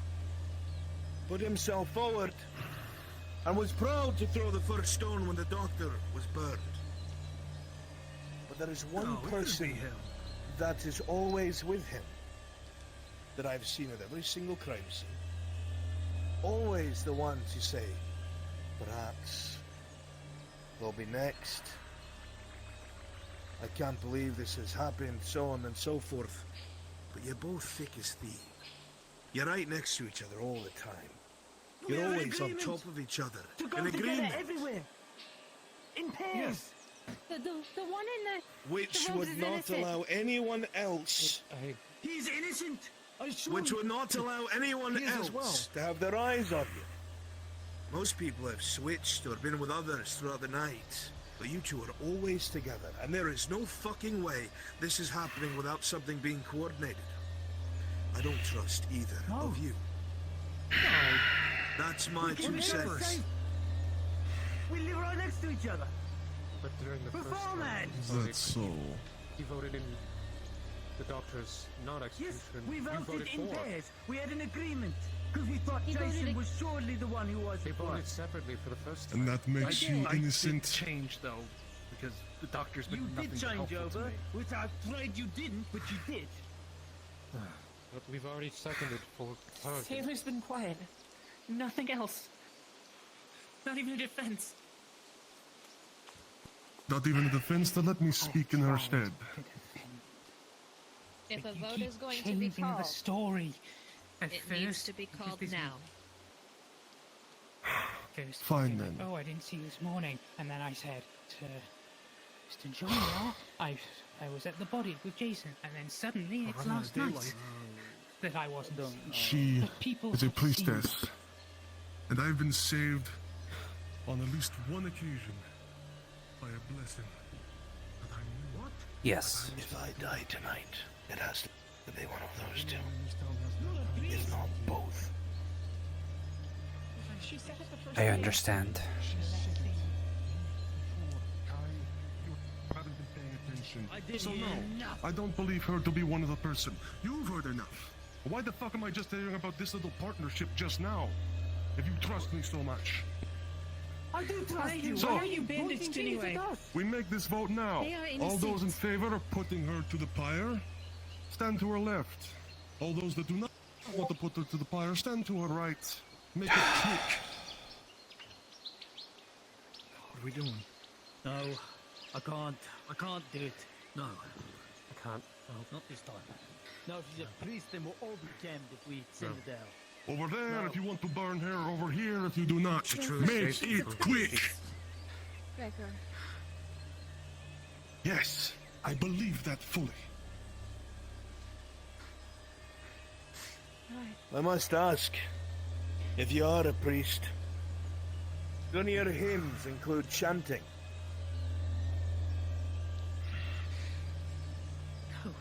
put himself forward and was proud to throw the first stone when the doctor was burned. But there is one person that is always with him, that I've seen at every single crime scene. Always the ones who say, perhaps they'll be next. I can't believe this has happened, so on and so forth. But you're both thick as thieves. You're right next to each other all the time. You're always on top of each other. To go In together agreement. everywhere. In pairs. The one in the... Which the rose would is not innocent. allow anyone else... He's innocent. I assure Which you. would not allow anyone He is else as well. to have their eyes on you. Most people have switched or been with others throughout the night, but you two are always together, and there is no fucking way this is happening without something being coordinated. I don't trust either of you. That's my We 2 live cents. safe. We live right next to each other. But during the first Perform time, it. Is that so? he voted in the doctor's not Yes, execution. we You voted in for. pairs. We had an agreement. Because we thought He voted Jason ag- was surely the one who was They the voted boss. separately for the first time. And that makes you innocent. change though, because the doctor's been You nothing did but change helpful to over, me. which I'm afraid you didn't, but you did. But we've already seconded for Target. Taylor's been quiet. Nothing else. Not even a defense. Not even a defense to let me speak in her stead. If a You vote keep is going to be changing the called, story. At it first, needs to be because called this now. First, Fine you then. said, oh, I didn't see you this morning. And then I said to Mr. Junior, I was at the body with Jason. And then suddenly it's last night that I wasn't. She But people is a have priestess, and I've been saved on at least one occasion by a blessing that I knew. What? Yes. If I die tonight, it has to be one of those two. If not both. She said it the first I day. understand. You haven't been paying attention. I did So hear no, enough. I don't believe her to be one of the person. You've heard enough. Why the fuck am I just hearing about this little partnership just now? If you trust me so much. I do trust you. So- Why are you bandaged anyway? We make this vote now. They are All those in innocent. favor of putting her to the pyre, stand to her left. All those that do not want to put her to the pyre, stand to her right. Make it quick. What are we doing? No, I can't do it. No. I can't. No, not this time. No, she's a priest and we'll all be damned if we send her down. Over there No. if you want to burn her, over here if you do not. truth Make is- it quick. Gregor. Yes, I believe that fully. I must ask, if you are a priest, do any of your hymns include chanting? No,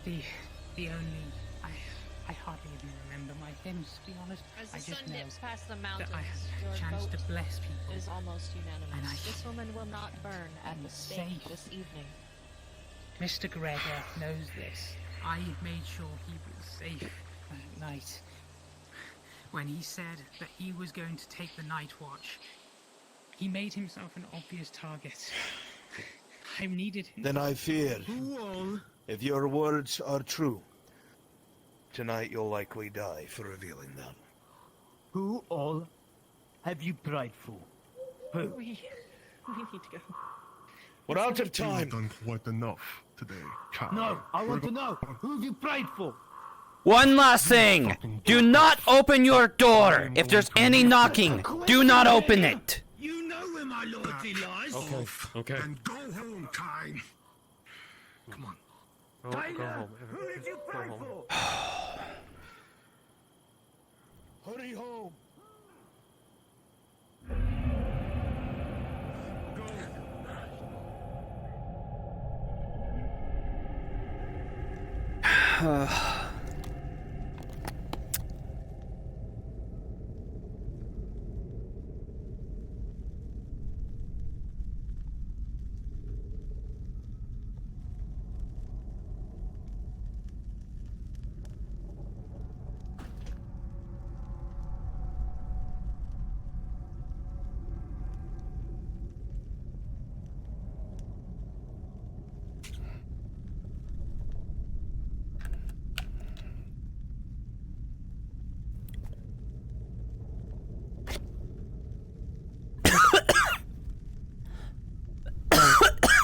the only I hardly even remember my hymns, to be honest. As I the just sun know dips past the that mountains, I have your a chance to vote bless people. is almost unanimous. And I- This woman will not burn at I'm the stake safe. this evening. Mr. Gregor knows this. I made sure he was safe that night. when he said that he was going to take the night watch. He made himself an obvious target. I needed him. Then I fear, if your words are true, tonight you'll likely die for revealing them. Who all have you prayed for? Who? We need to go. We're out of time. You've done quite enough today, Kyle. No, I want to know. Who have you prayed for? One last thing. Do not open your door. If there's any knocking, do not open it. You know where my loyalty lies. Okay. And go home, Kai. Come on. Go home. Who did you pray for? Hurry home.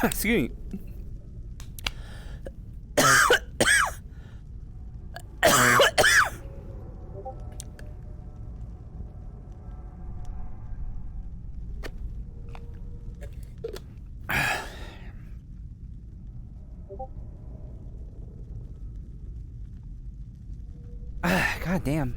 Excuse me. God damn.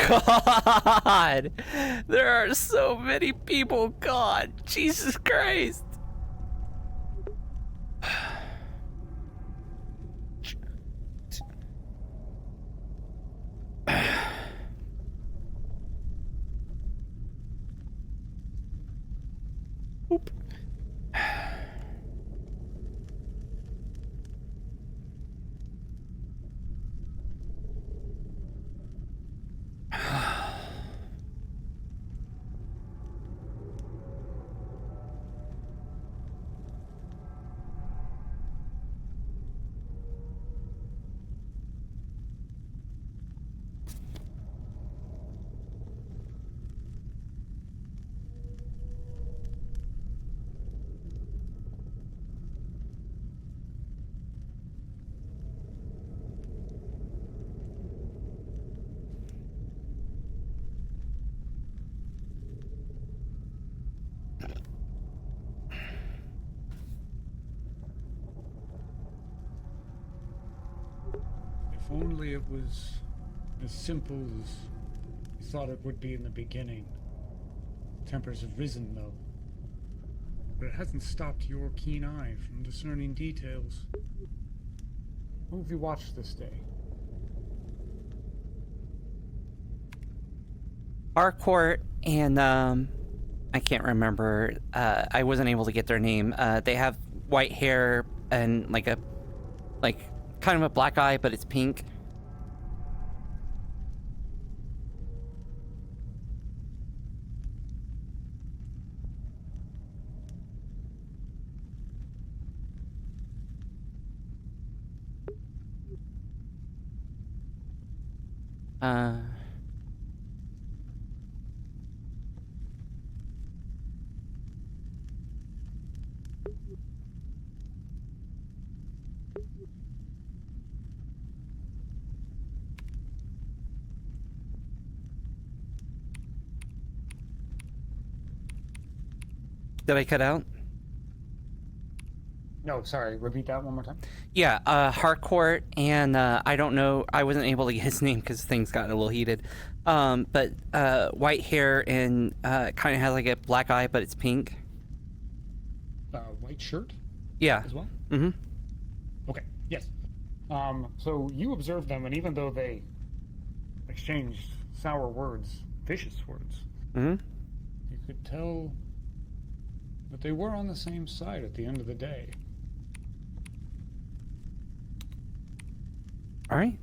God, there are so many people gone. Jesus Christ. Oop. If only it was as simple as you thought it would be in the beginning. Tempers have risen, though. But it hasn't stopped your keen eye from discerning details. What have you watched this day? Harcourt and I can't remember. I wasn't able to get their name. They have white hair and like a Like, kind of a black eye, but it's pink. Uh... Did I cut out? No, sorry. Repeat that one more time. Yeah, Harcourt and I don't know. I wasn't able to get his name because things got a little heated. But white hair and kind of has like a black eye, but it's pink. White shirt? Yeah. As well? Mm-hmm. Okay, yes. So you observed them, and even though they exchanged sour words, vicious words, you could tell that they were on the same side at the end of the day. All right.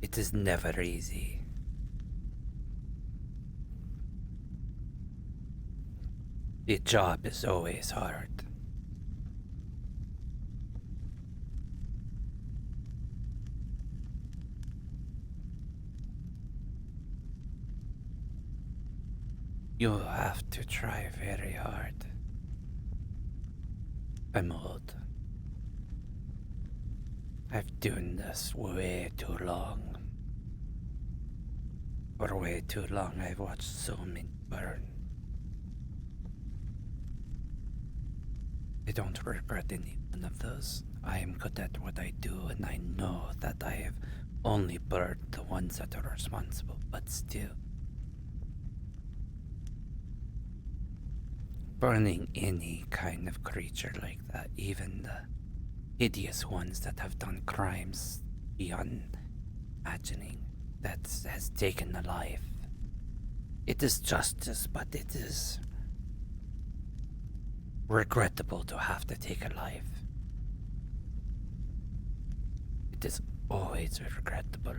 It is never easy. The job is always hard. You have to try very hard. I'm old. I've done this way too long. For way too long, I've watched so many burn. I don't regret any one of those. I am good at what I do, and I know that I have only burned the ones that are responsible, but still. Burning any kind of creature like that, even the hideous ones that have done crimes beyond imagining, that has taken a life. It is justice, but it is regrettable to have to take a life. It is always regrettable.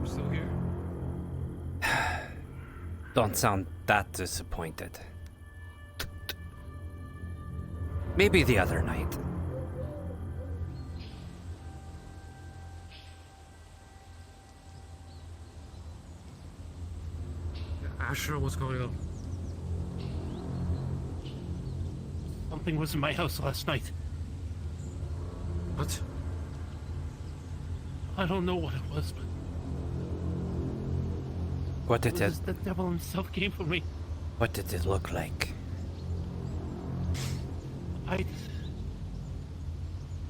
Still here? Don't sound that disappointed. Maybe the other night. Asher, what's going on? Something was in my house last night. What? I don't know what it was, but What did it? the devil himself came for me. What did it look like?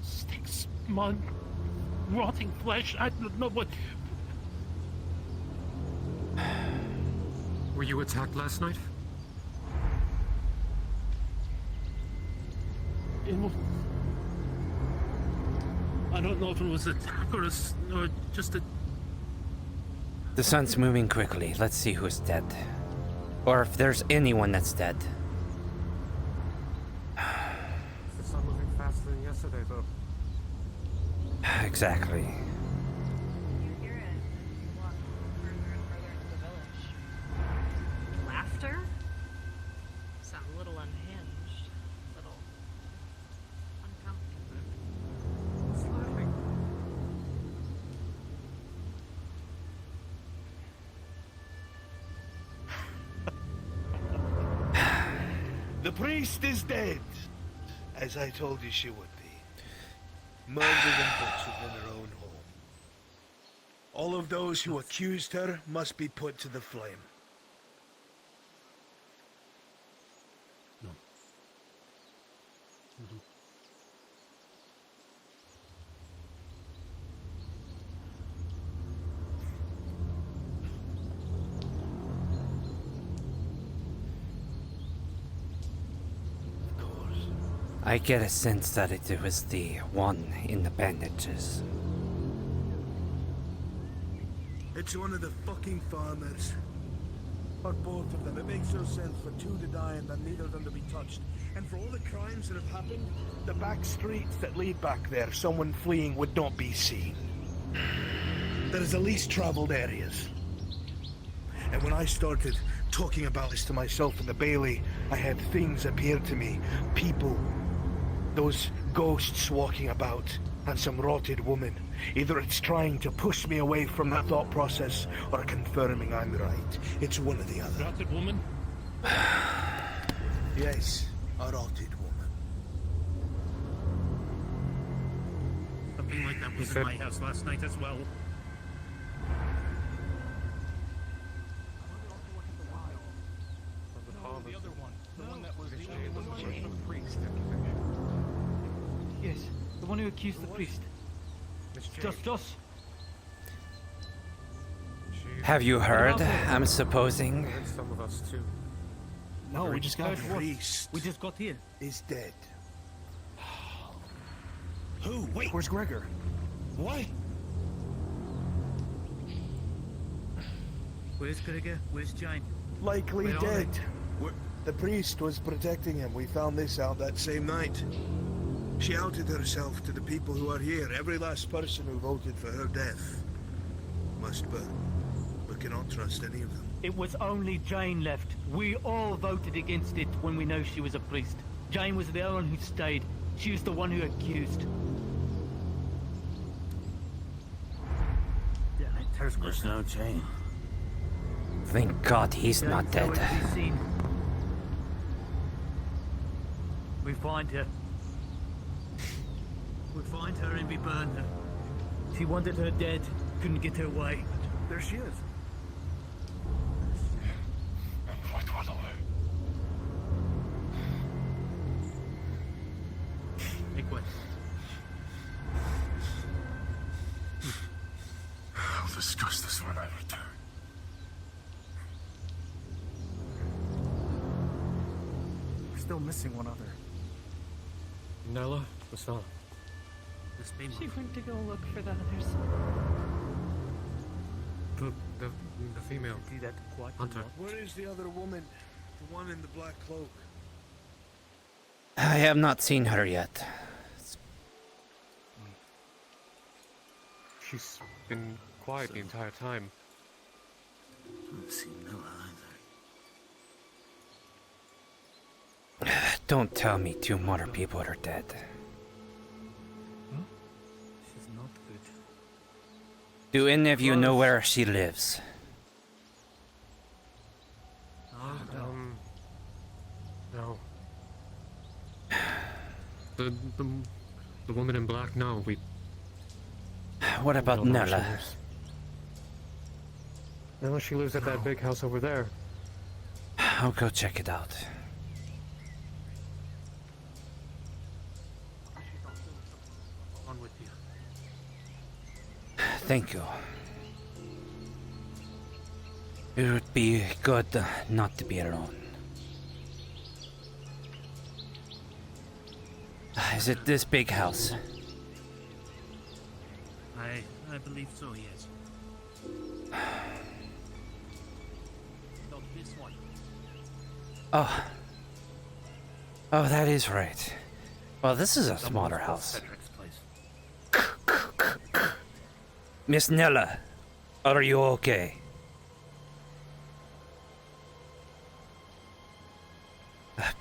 Sticks, mud, rotting flesh. I don't know what. Were you attacked last night? I don't know if it was an attack or just a. The sun's moving quickly. Let's see who's dead. Or if there's anyone that's dead. The sun moving faster than yesterday, though. Exactly. You hear it. Walk further and further into the village. Laughter? Sound a little unhinged. A little uncomfortable. What's laughing? The priest is dead, as I told you she would be. Murdered and butchered in her own home. All of those who accused her must be put to the flame. No. I get a sense that it was the one in the bandages. It's one of the fucking farmers. Or both of them. It makes no sense for two to die and then neither of them to be touched. And for all the crimes that have happened, the back streets that lead back there, someone fleeing would not be seen. There is the least traveled areas. And when I started talking about this to myself in the Bailey, I had things appear to me. People. Those ghosts walking about. and some rotted woman. Either it's trying to push me away from that thought process or confirming I'm right. It's one or the other. Rotted woman? Yes, a rotted woman. Something like that was in my house last night as well. The other one. The one that was the priest. Yes, the one who accused the priest. Just us. Have you heard? I'm supposing. Some of us too. No, we just got The priest We just got here. is dead. Who? Wait. Where's Gregor? What? Where's Gregor? Where's Jane? Likely Where are dead. Where? The priest was protecting him. We found this out that same night. She outed herself to the people who are here. Every last person who voted for her death must burn. We cannot trust any of them. It was only Jane left. We all voted against it when we know she was a priest. Jane was the only one who stayed. She was the one who accused. There's no Jane. Thank God he's not dead. We find her. We find her and we burn her. She wanted her dead, couldn't get her way. There she is. Make way. I'll discuss this when I return. We're still missing one other. Nella? What's up? She went to go look for the others. The female. Do that quite Hunter. Where is the other woman? The one in the black cloak. I have not seen her yet. She's been quiet the entire time. I haven't seen Nella either. Don't tell me 2 more people are dead. She's not good. Do any of you know where she lives? No. The woman in black, no, we... What about don't know where she Nella? lives. Nella, she lives at that big house over there. I'll go check it out. On with you. Thank you. It would be good not to be alone. Is it this big house? I believe so, yes. Not this one. Oh. Oh, that is right. Well, this is a smaller house. Miss Nella, are you okay?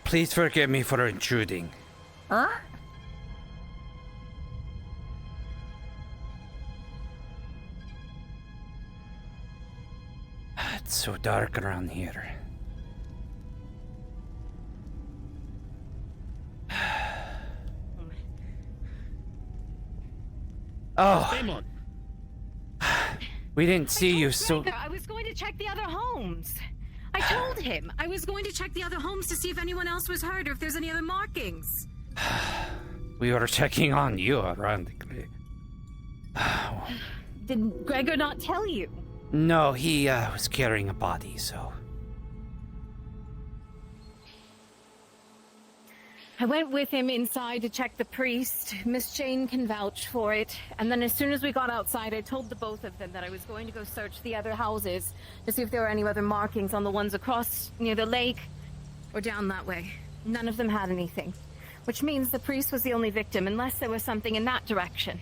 Please forgive me for intruding. Huh? It's so dark around here. Oh. We didn't see you, so... Gregor, I was going to check the other homes. I told him I was going to check the other homes to see if anyone else was hurt or if there's any other markings. We were checking on you, ironically. Did Gregor not tell you? No, he was carrying a body, so... I went with him inside to check the priest. Miss Jane can vouch for it. And then as soon as we got outside, I told the both of them that I was going to go search the other houses to see if there were any other markings on the ones across near the lake or down that way. None of them had anything, which means the priest was the only victim unless there was something in that direction.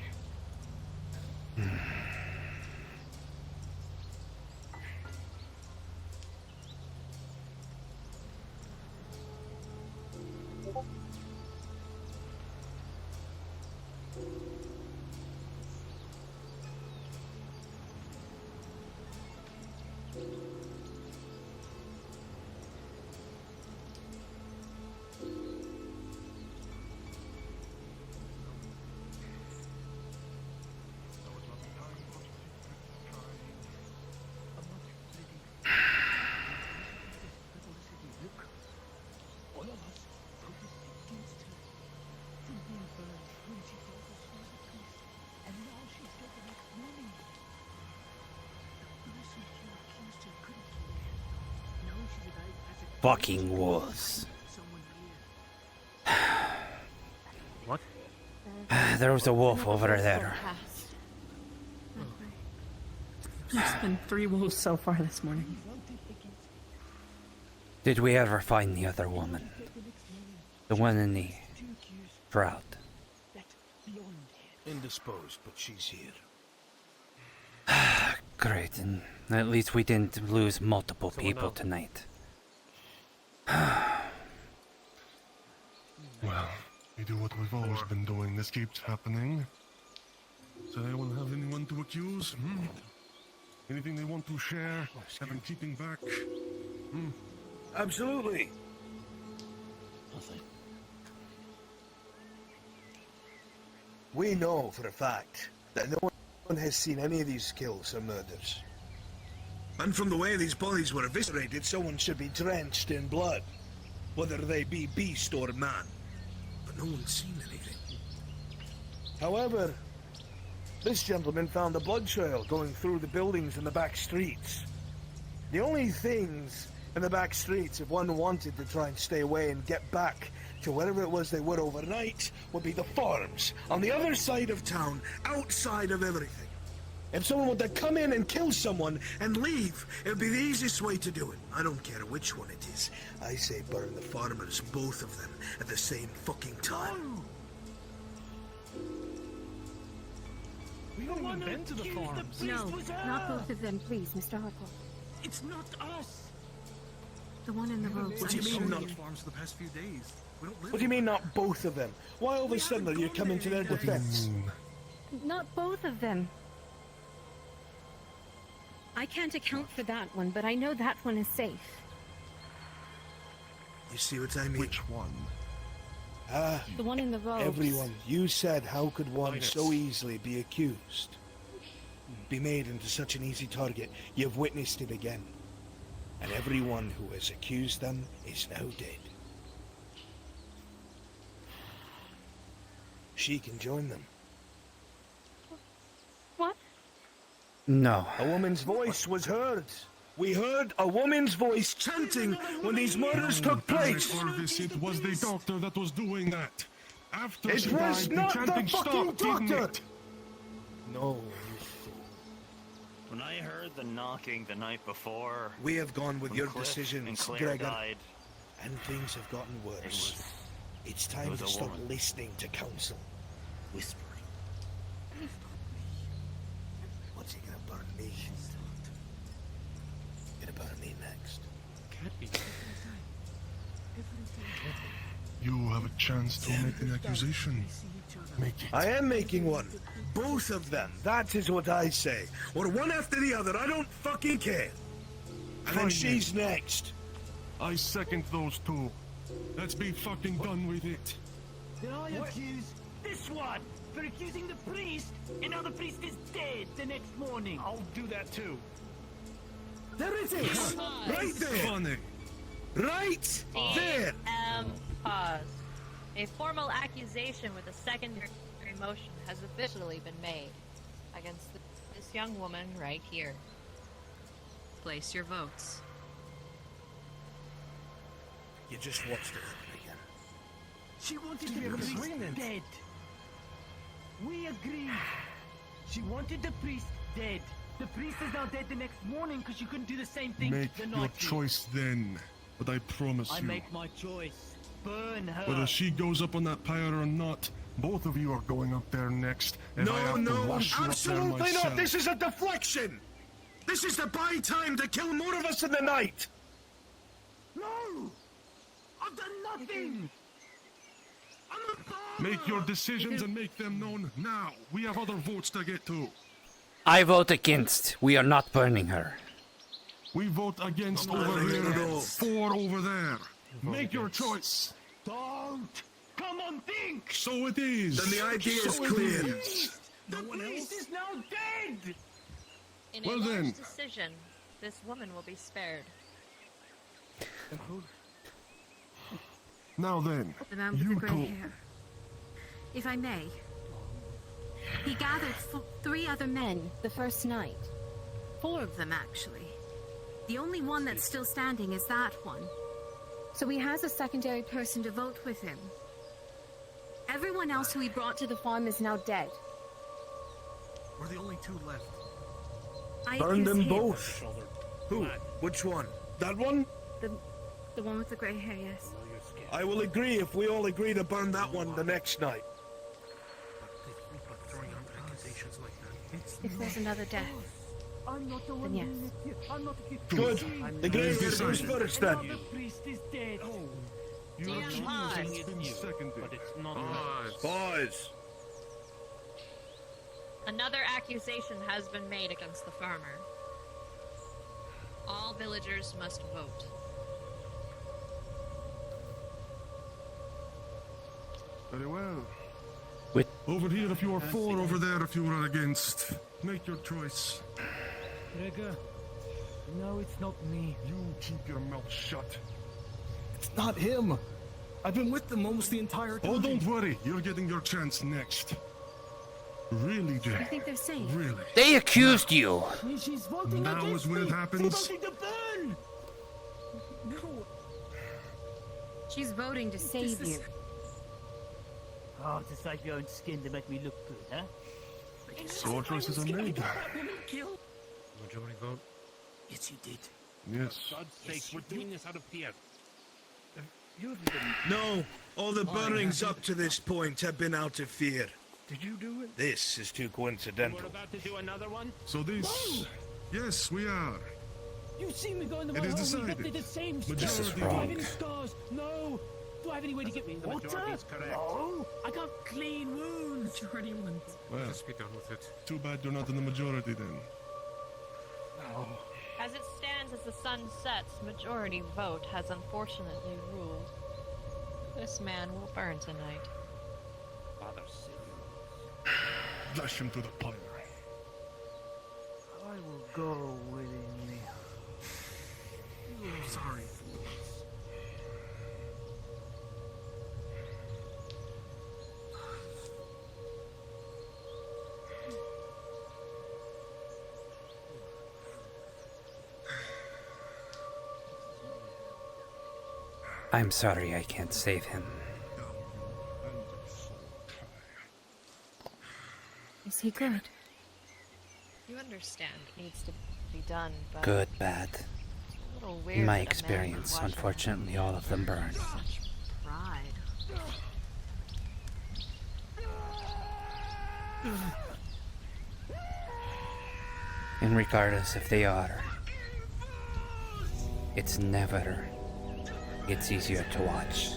fucking wolves. What? There was a wolf over there. There's been 3 wolves so far this morning. Did we ever find the other woman? The one in the drought? Indisposed, but she's here. Great, and at least we didn't lose multiple people tonight. Well, we do what we've always been doing. This keeps happening. Does anyone have anyone to accuse? Anything they want to share? Have been keeping back? Absolutely. We know for a fact that no one has seen any of these kills or murders. And from the way these bodies were eviscerated, someone should be drenched in blood, whether they be beast or man. But no one's seen anything. However, this gentleman found a blood trail going through the buildings in the back streets. The only things in the back streets, if one wanted to try and stay away and get back to wherever it was they were overnight, would be the farms on the other side of town, outside of everything. If someone were to come in and kill someone and leave, it would be the easiest way to do it. I don't care which one it is. I say burn the farmers, both of them, at the same fucking time. We haven't even been to the farms. No, not both of them, please, Mr. Harcourt. It's not us. The one in the robes. What do you mean not? Farms for the past few days. We don't live What do you mean not both of them? Why all of a sudden are you coming to their defense? Not both of them. I can't account for that one, but I know that one is safe. You see what I mean? Which one? The one in the robes. Everyone, you said how could one so easily be accused? Be made into such an easy target. You've witnessed it again. And everyone who has accused them is now dead. She can join them. What? No. A woman's voice was heard. We heard a woman's voice chanting when these murders took place. It was the doctor that was doing that. After It she was died, not the the chanting fucking stopped, didn't doctor! it? No. When I heard the knocking the night before, We have gone with when your Cliff decisions, and Claire Gregor. died, And things have gotten worse. It's time was to a stop woman. listening to counsel. Whispering. What's he gonna burn me? Gonna burn me next. You have a chance to make an accusation. Make it. I am making one. Both of them. That is what I say. Or one after the other. I don't fucking care. And then Fine, she's next. I second those two. Let's be fucking done with it. Then I accuse this one for accusing the priest, and now the priest is dead the next morning. I'll do that too. There it is! Right there! Funny. Right there! Pause. A formal accusation with a secondary motion has officially been made against this young woman right here. Place your votes. You just watched it happen again. She wanted the priest dead. We agreed. She wanted the priest dead. The priest is now dead the next morning because you couldn't do the same thing Make the your night before. choice then. But I promise I you, make my choice. Burn her. whether she goes up on that pyre or not, both of you are going up there next. And I have to wash you up there Absolutely myself. not! This is a deflection! This is to buy time to kill more of us in the night! No! I've done nothing! Make your decisions and make them known now. We have other votes to get to. I vote against. We are not burning her. We vote against I'm not over voting at here, all. 4 over there. Make your choice. Don't! Come on, think! So it is. Then the idea is So it clear. is. The priest is now dead! In Well a large then. decision, this woman will be spared. Now then, The man with you the grey two. hair. If I may. He gathered 3 other men the first night. 4 of them, actually. The only one that's still standing is that one. So he has a secondary person to vote with him. Everyone else who he brought to the farm is now dead. We're the only two left. I Burn accuse them him. both. Who? Which one? That one? The one with the grey hair, yes. I will agree if we all agree to burn that one the next night. If there's another death, I'm not the one then yes. doing it here. I'm not the kid. Good. I'm The graveyard goes first then. The priest is dead. Your Damn accused lies. has been seconded. But it's not Boys. Another accusation has been made against the farmer. All villagers must vote. Very well. With over here if you are for, over there if you are against. Make your choice. Gregor, no, it's not me. You keep your mouth shut. It's not him. I've been with them almost the entire time. Oh, don't worry. You're getting your chance next. Really, Jay? I think they're safe. Really? They accused you. She's voting Now against is when me. it happens. She's voting to burn. No. She's voting to save you. Oh, to save your own skin to make me look good, huh? So our choices are made. Majority vote? Yes, you did. Yes. For God's sake, we're doing this out of fear. No, all the burnings up to this point have been out of fear. Did you do it? This is too coincidental. We're about to do another one? So this... Yes, we are. You see me going to It my is home. We decided. both did the same Majority stuff. vote. Do I have any scars? No. Do I have any way to get me The water? majority is correct. No. I got clean wounds. Majority wins. Well, Just be done with it. too bad you're not in the majority then. No. As it stands as the sun sets, majority vote has unfortunately ruled. This man will burn tonight. Father Silver. Flash him to the pyre. I will go willingly. Sorry. I'm sorry I can't save him. Is he good? You understand it needs to be done, but Good, bad. it's a little weird In my that a man experience, would watch unfortunately, all of them burn. such pride. And regardless if they are, it's never gets easier to watch.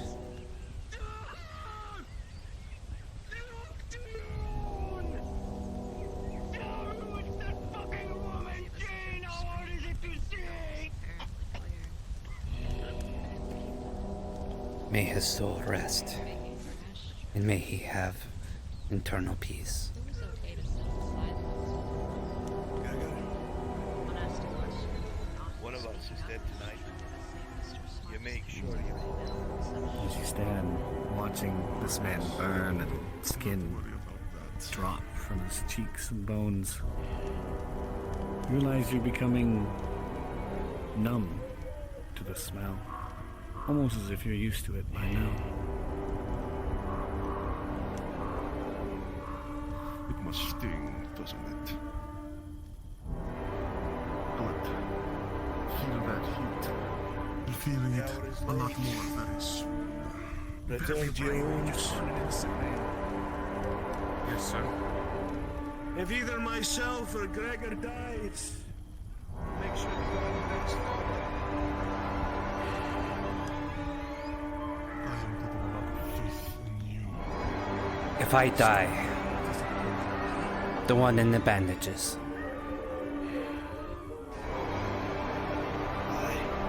May his soul rest, and may he have eternal peace. It was okay to sit in silence. One asked a question. One of us is dead tonight. You make sure you... As you stand watching this man burn and skin drop from his cheeks and bones, you realize you're becoming numb to the smell. Almost as if you're used to it by now. It must sting, doesn't it? Good. Feel that heat. You're feeling it a lot more very soon. Return to your rooms. Yes, sir. If either myself or Gregor dies, make sure you go to the next floor. I am putting a lot of faith in you. If I die, the one in the bandages.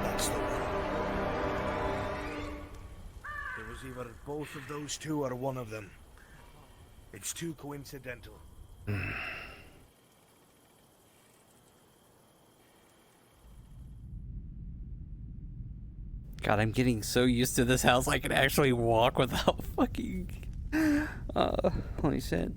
That's the one. It was either both of those two or one of them. It's too coincidental. God, I'm getting so used to this house I can actually walk without fucking... holy shit.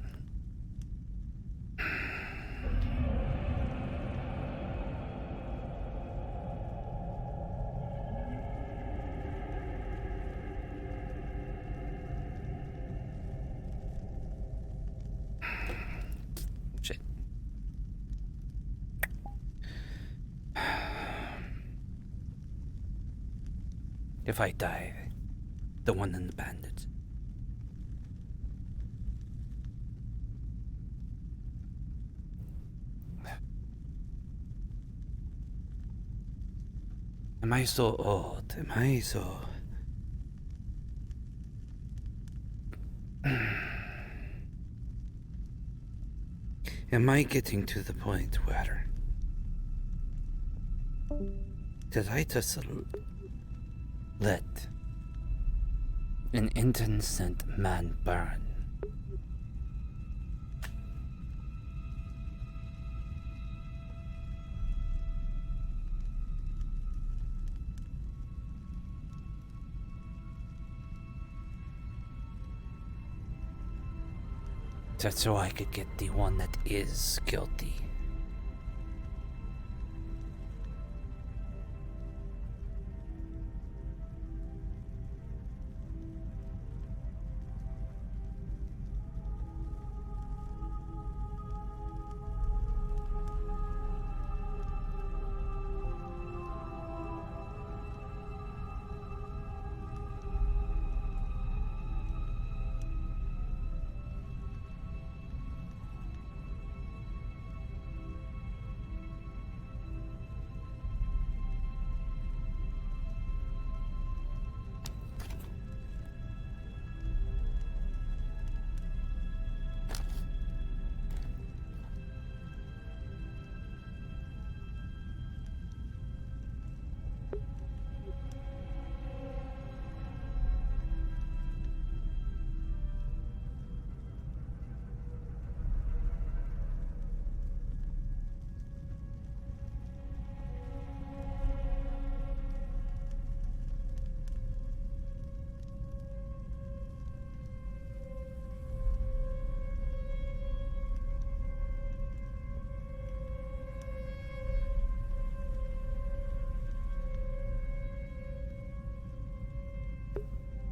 If I die, the one in the bandits. Am I so old? Am I so... Am I getting to the point where... Did I just let an innocent man burn? Just so I could get the one that is guilty.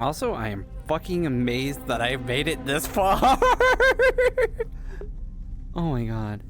Also, I am fucking amazed that I made it this far. Oh my god.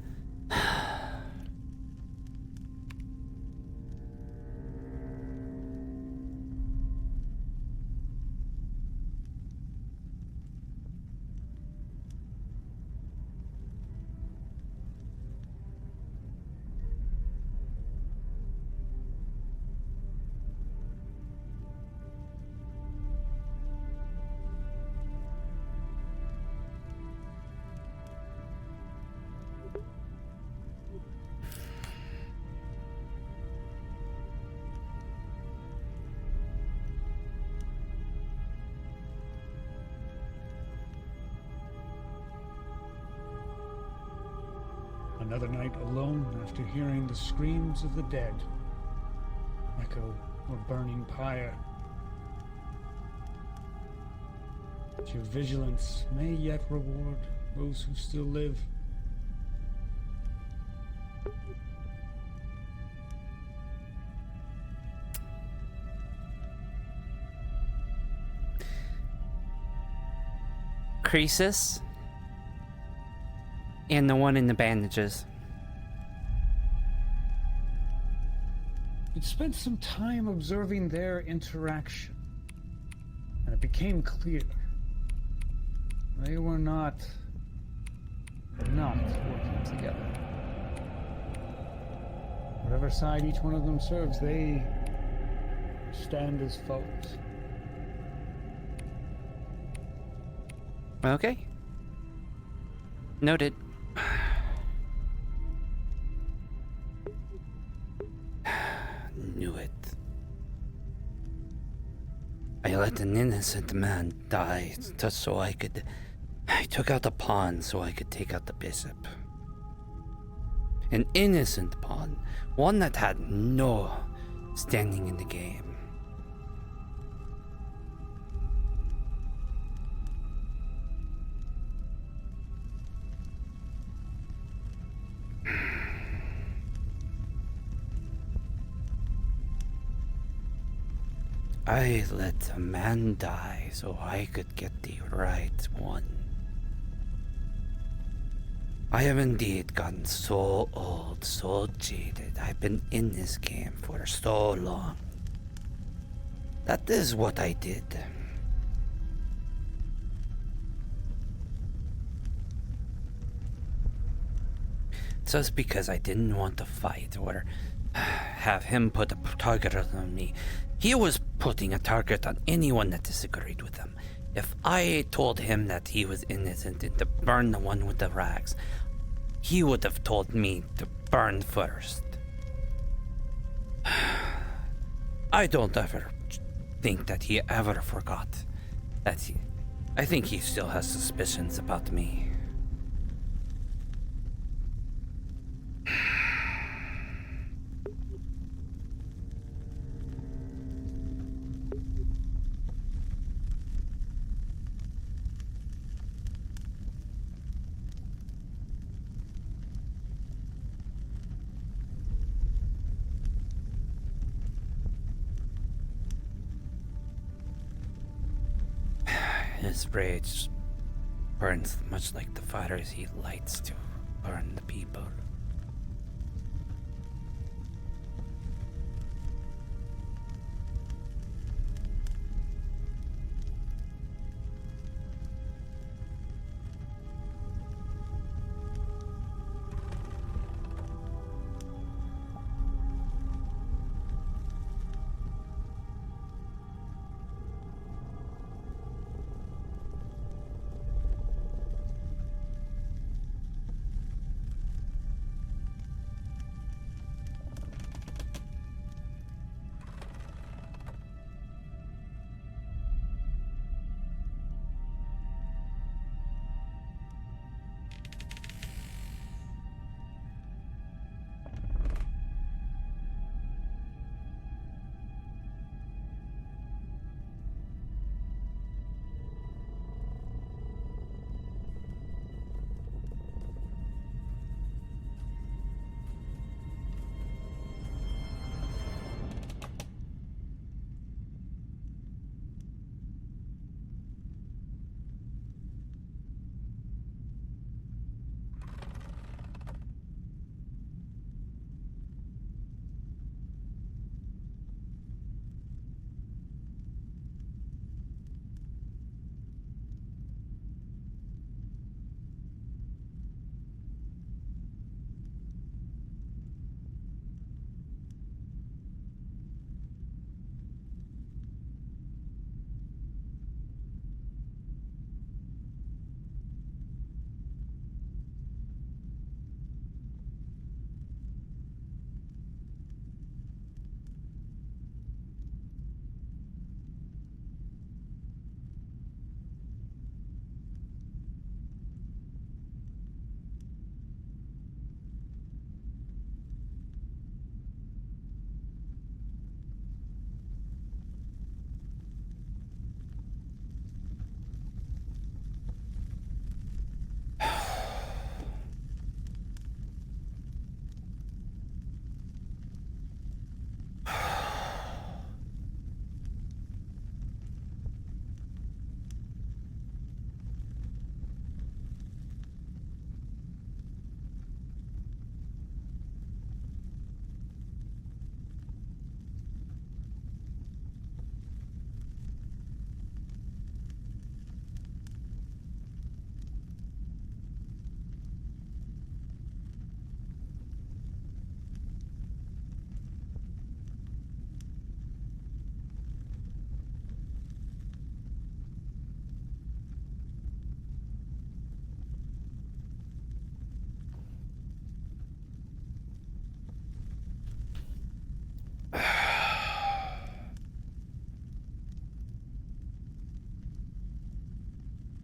Another night alone after hearing the screams of the dead echo a burning pyre. But your vigilance may yet reward those who still live. Croesus and the one in the bandages. You'd spent some time observing their interaction, and it became clear they were not working together. Whatever side each one of them serves, they stand as foes. Okay. Noted. Knew it. I let an innocent man die just so I could... I took out the pawn so I could take out the bishop. An innocent pawn. One that had no standing in the game. I let a man die so I could get the right one. I have indeed gotten so old, so jaded. I've been in this game for so long. That is what I did. Just because I didn't want to fight or have him put a target on me. He was putting a target on anyone that disagreed with him. If I told him that he was innocent and to burn the one with the rags, he would have told me to burn first. I don't ever think that he ever forgot that I think he still has suspicions about me. His rage burns much like the fires he lights to burn the people.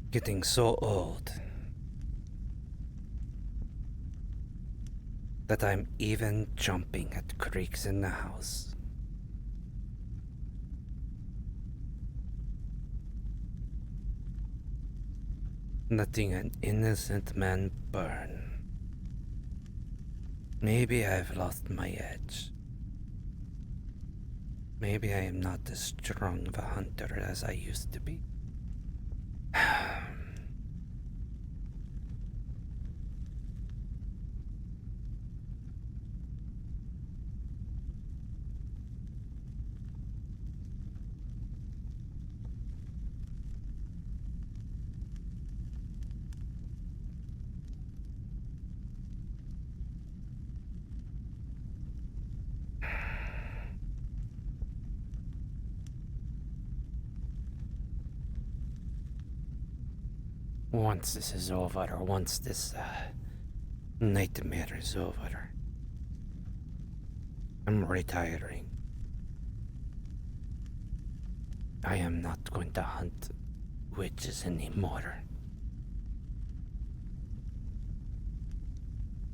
Getting so old that I'm even jumping at creaks in the house. Letting an innocent man burn. Maybe I've lost my edge. Maybe I am not as strong of a hunter as I used to be. once this is over, or once this nightmare is over, I'm retiring. I am not going to hunt witches anymore.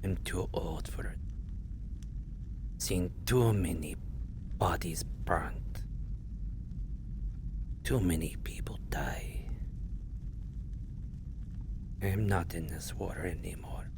I'm too old for it. Seen too many bodies burned. Too many people die. I am not in this war anymore.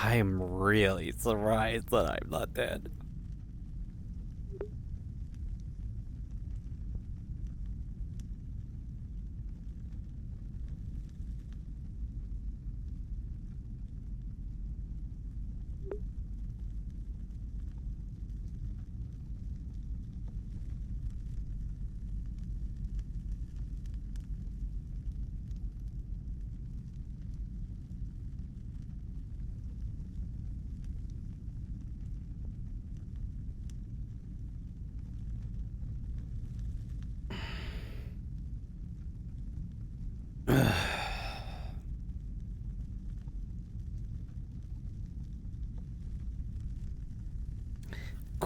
I am really surprised that I'm not dead.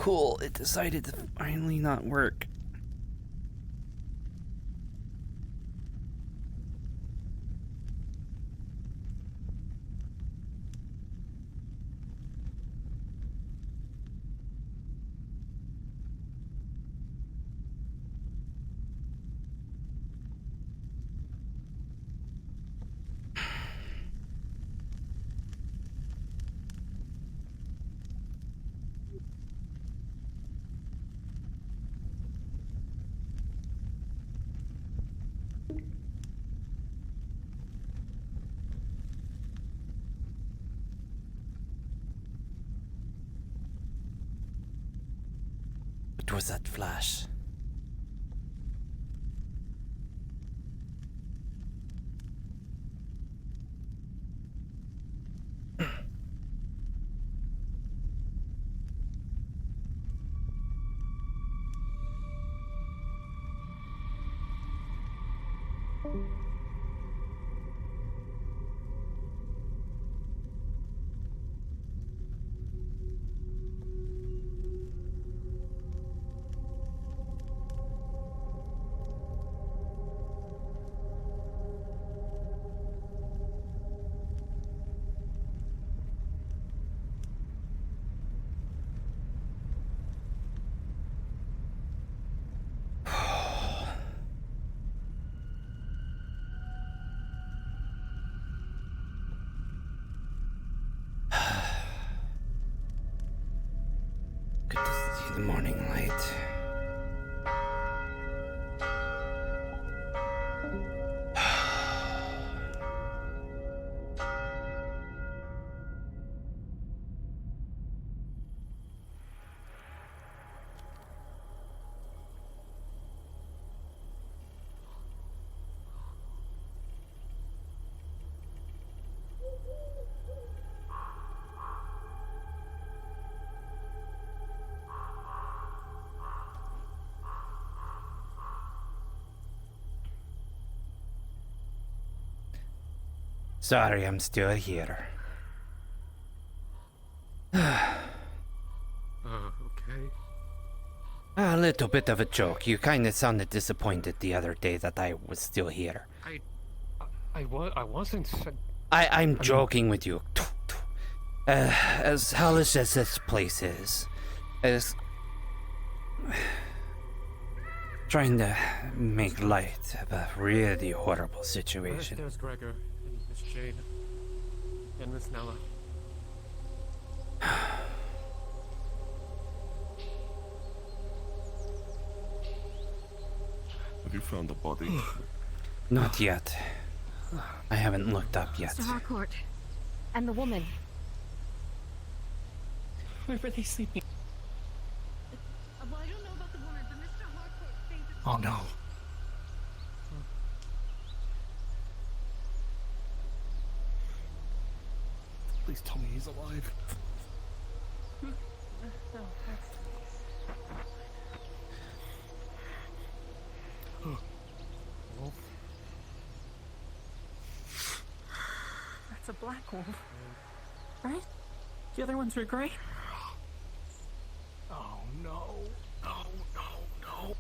Cool, it decided to finally not work. What was that flash? Good to see the morning light. Sorry, I'm still here. Okay. A little bit of a joke. You kinda sounded disappointed the other day that I was still here. I wasn't. I'm joking with you. As hellish as this place is, as trying to make light of a really horrible situation. There's Gregor and Miss Jane and Miss Nella. Have you found the body? Not yet. I haven't looked up yet. Mr. Harcourt. And the woman. Where were they sleeping? Well, I don't know about the woman, but Mr. Harcourt thinks it's... Oh no. Please tell me he's alive. That's a black wolf. Right? The other ones were gray? Oh no. No.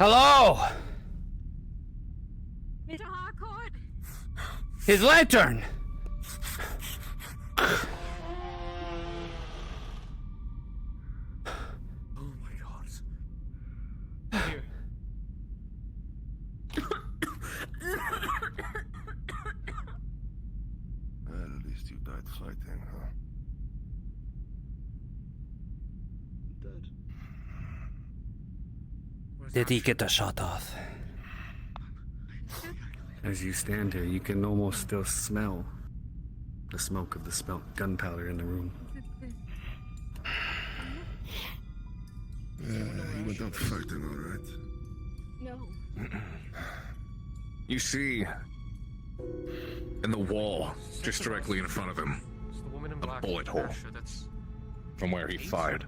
Hello! Mr. Harcourt! His lantern! Oh my god. Here. Well, at least you died fighting, huh? Dead. Did he get the shot off? As you stand here, you can almost still smell the smoke of the gunpowder in the room. Yeah, you went out fighting, all right? No. You see, in the wall, just directly in front of him, It's the woman in a black. bullet hole Asher, that's from where he fired.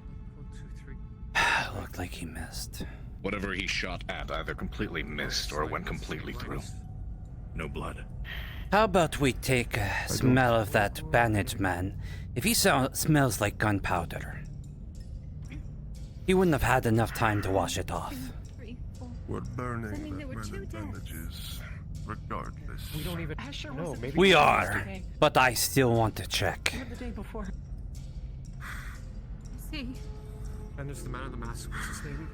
looked like he missed. Whatever he shot at either completely missed or went completely through. No blood. How about we take a smell of that bandage man? If he smells like gunpowder, he wouldn't have had enough time to wash it off. We're burning the bandages, regardless. We don't even know. Maybe We are, but I still want to check. The day before. See. And there's the man in the mask. What's his name?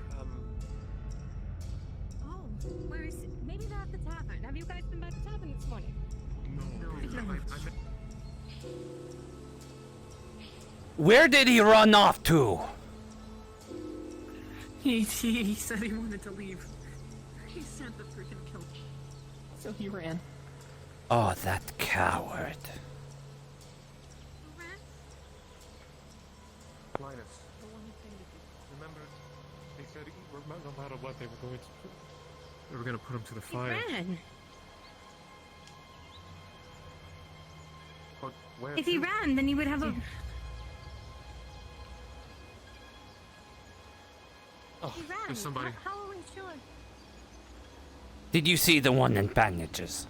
Oh, where is it? Maybe they're at the tavern. Have you guys been by the tavern this morning? Where did he run off to? He said he wanted to leave. He said the freaking killed. So he ran. Oh, that coward. Linus. Remember, they said no matter what they were going to put him to the fire. He ran. But where If he to? ran, then he would have a. Oh, He ran. there's somebody. How are we sure? Did you see the one in bandages?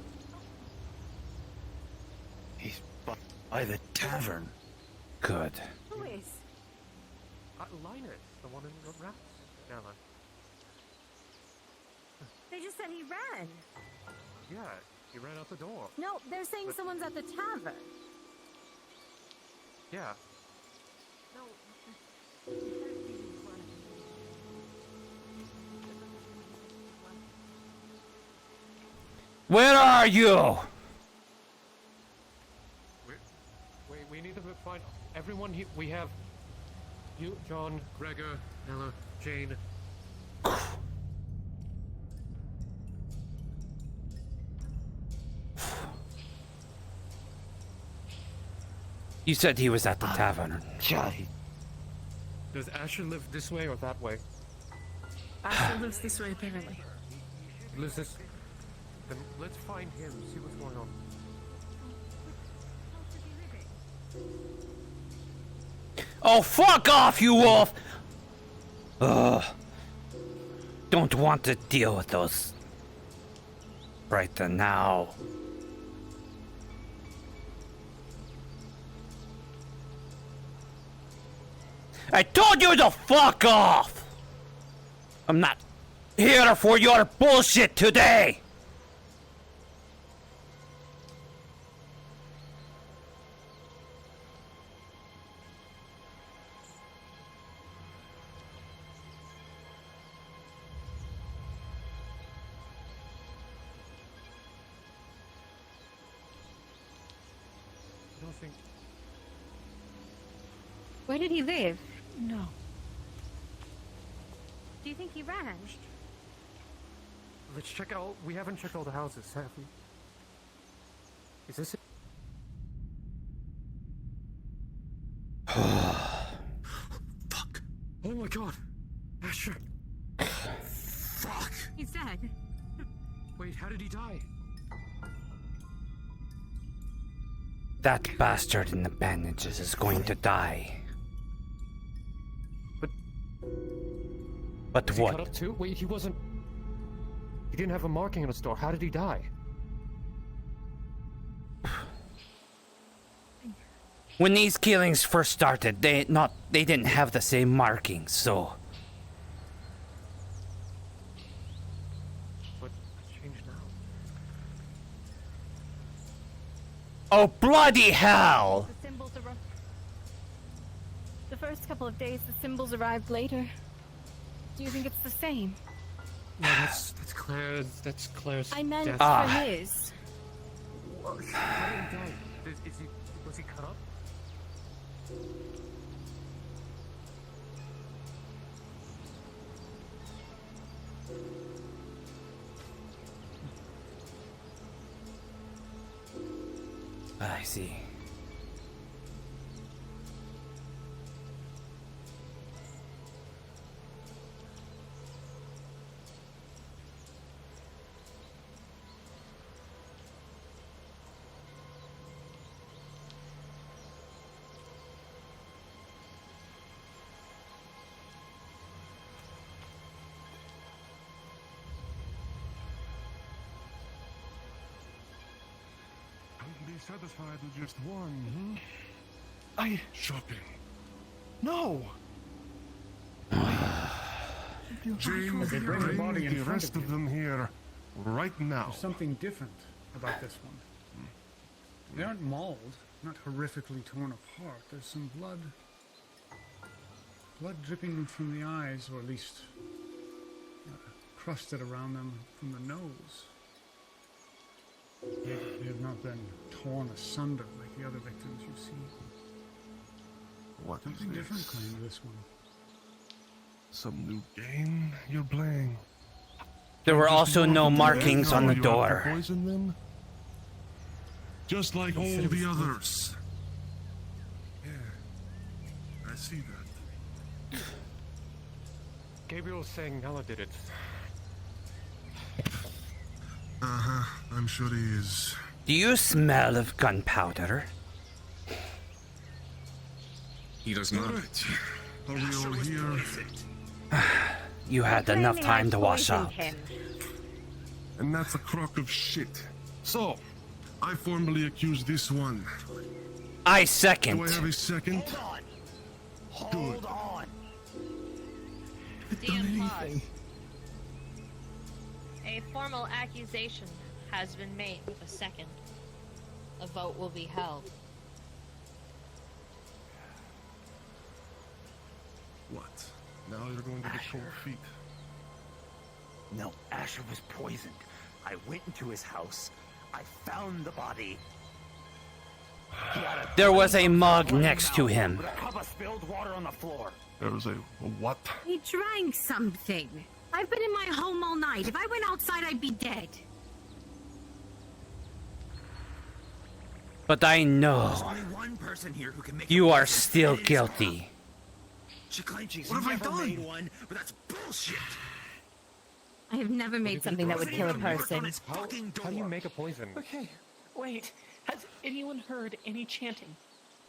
He's by the tavern. Good. Who is? Linus, the one in the rats. Ella. They just said he ran. Yeah, he ran out the door. No, they're saying someone's at the tavern. Yeah. Where are you? We need to find everyone here. We have you, John, Gregor, Ella, Jane. You said he was at the tavern. Does Asher live this way or that way? Asher lives this way, apparently. Lives this. Then let's find him. See what's going on. Oh, fuck off, you wolf! Ugh. Don't want to deal with those right now. I told you to fuck off! I'm not here for your bullshit today! I don't think. Where did he live? No. Do you think he ran? Let's check out. We haven't checked all the houses, have we? Is this it? Fuck. Oh my god. Asher. Fuck. He's dead. Wait, how did he die? That bastard in the bandages is going to die. But Was what? he cut up too? Wait, he wasn't. He didn't have a marking on his door. How did he die? When these killings first started, they didn't have the same markings, so But it's changed now. oh bloody hell! The symbols arrived. The first couple of days, the symbols arrived later. Do you think it's the same? No, that's Claire's. That's Claire's. I meant death. for his. How did he die? Was he cut up? I see. satisfied with just one, Shocking. No! James, They bring the body in the front rest of of them here right now. There's something different about this one. They aren't mauled, not horrifically torn apart. There's some blood dripping from the eyes, or at least crusted around them from the nose. They have not been torn asunder like the other victims you've seen. What is Something this? different claimed to this one. Some new game you're playing? There were also no markings on the You have to door. poison them? Just like all the others. Yeah, I see that. Gabriel's saying Nella did it. I'm sure he is. Do you smell of gunpowder? He does not. Are we all here? You had enough time to wash up. And that's a crock of shit. So, I formally accuse this one. I second. Do I have a second? Hold on. DM pause. A formal accusation has been made with a second. A vote will be held. What? Now you're going to get cold feet. No, Asher was poisoned. I went into his house. I found the body. There was a mug next to him. With a cup of spilled water on the floor. There was a what? He drank something. I've been in my home all night. If I went outside, I'd be dead. But I know There's only one person here who can make you a are poison, still and it is guilty. her. She claims she's What have I never done? made one, but that's bullshit. I have never made something that would kill a person. How do you make a poison? Okay, wait. Has anyone heard any chanting?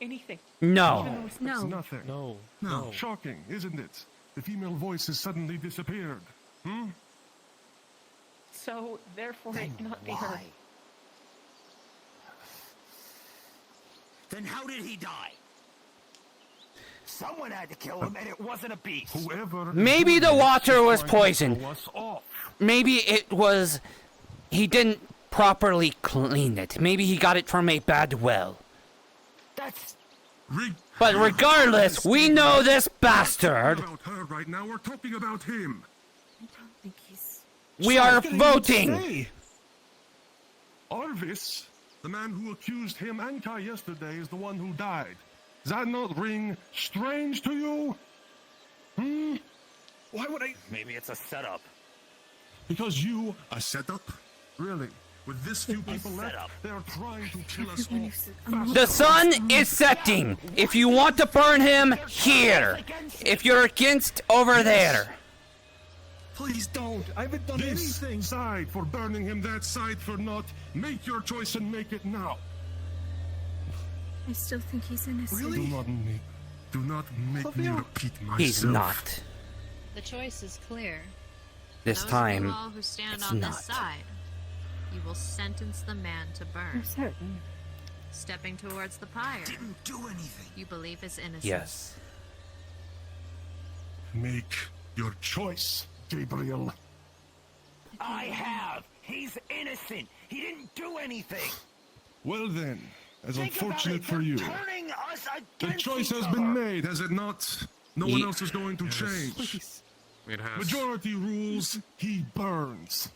Anything? No. It's No. nothing. No. No. Shocking, isn't it? The female voice has suddenly disappeared. So, therefore, it cannot be heard. Then how did he die? Someone had to kill him, and it wasn't a beast. Whoever. Maybe the water was poisoned. Throw us off. Maybe it was... He didn't properly clean it. Maybe he got it from a bad well. That's... But regardless, we know this bastard. We're not talking about her right now. We're talking about him. I don't think he's... We are voting. Arvis, the man who accused him and Kai yesterday, is the one who died. Does that not ring strange to you? Why would I? Maybe it's a setup. Because you a setup? Really? With this few people left, they are trying to kill us all. The sun is setting. If you want to burn him, here. If you're against, over there. Please don't. I haven't done anything. Side for burning him, that side for not. Make your choice and make it now. I still think he's innocent. Do not make me repeat myself. He's not. The choice is clear. This Those time, of you all who stand it's on not. this side, you will sentence the man to burn. I'm certain. Stepping towards the pyre. Didn't do anything. You believe is innocent. Yes. Make your choice, Gabriel. I have. He's innocent. He didn't do anything. Well then, as Think about unfortunate it, for they're you, turning us the against choice each has other. been made, has it not? No one else is going to change. It has. Majority rules, he burns.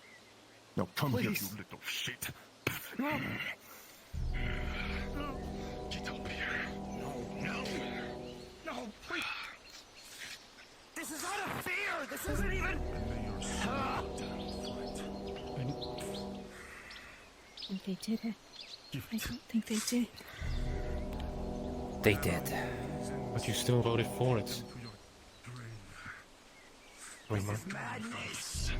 Now come here, you little shit. Get up here. No, please. This is out of fear. This isn't even. I think they did it. I don't think they did. They did. But you still voted for it. Wait, Mark. Madness.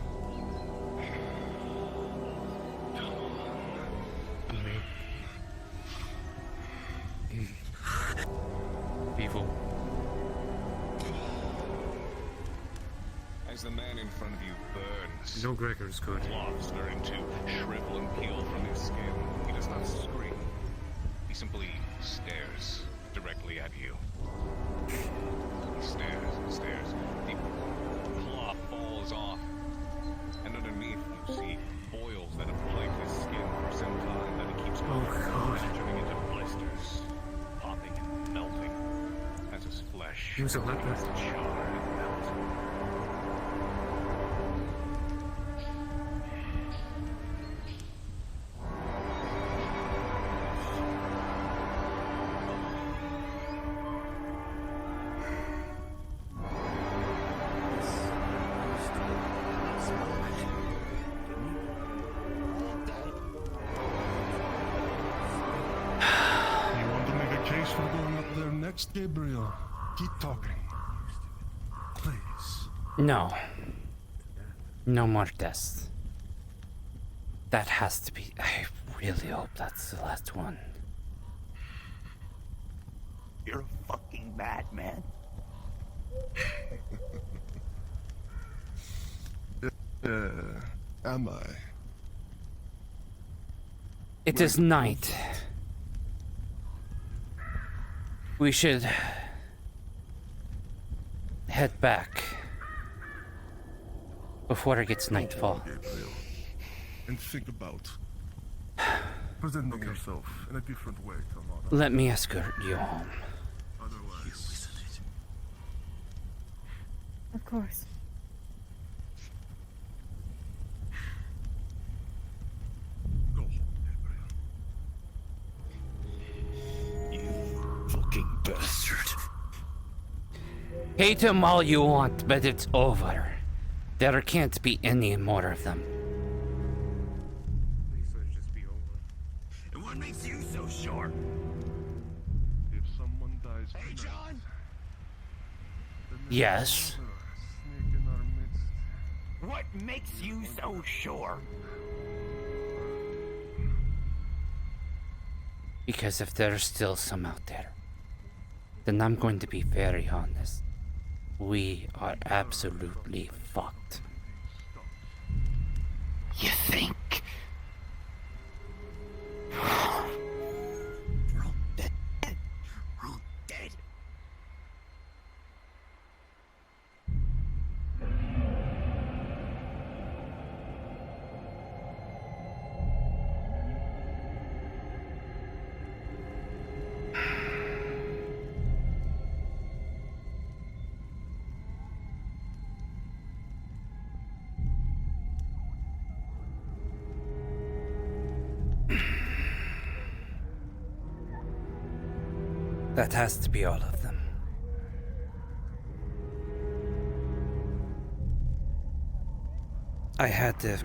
Evil. As the man in front of you burns, No Gregor's good. claws starting to shrivel and peel from his skin, he does not scream. He simply stares directly at you. He stares and stares. The cloth falls off, and underneath you see boils that have plagued his skin for some time that he keeps going, turning into blisters, popping and melting as his flesh He was a leper. begins to char and melt. You want to make a case for going up there next, Gabriel? Keep talking. Please. No. No more tests. That has to be. I really hope that's the last one. You're a fucking madman. Am I? It is night. We should head back before it gets nightfall. Gabriel. And think about presenting yourself in a different way tomorrow. Let me escort you home. Otherwise, Of course. Fucking bastard. Hate him all you want, but it's over. There can't be any more of them. And what makes you so sure? if someone dies, Hey, John! Yes. snake in our midst. What makes you so sure? Because if there's still some out there, then I'm going to be very honest. We are absolutely fucked. You think? We're all dead. We're all dead. That has to be all of them. I had to.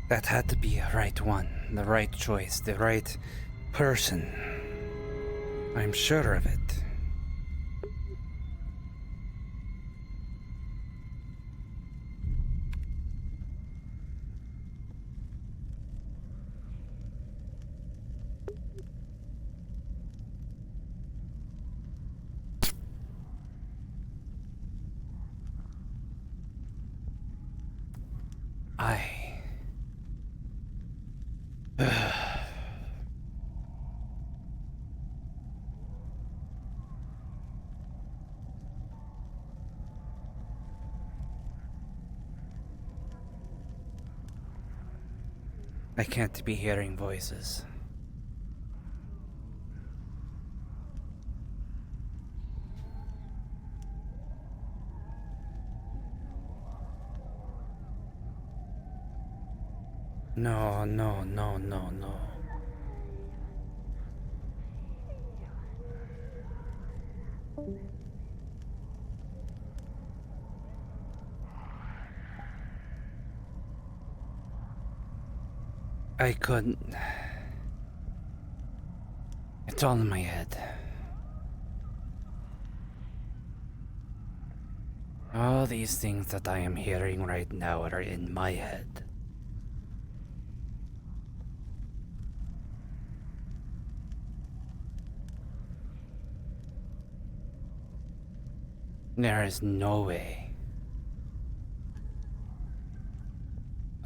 That had to be a right one, the right choice, the right person. I'm sure of it. I can't be hearing voices. No, no, no, no, no. I couldn't. It's all in my head. All these things that I am hearing right now are in my head. There is no way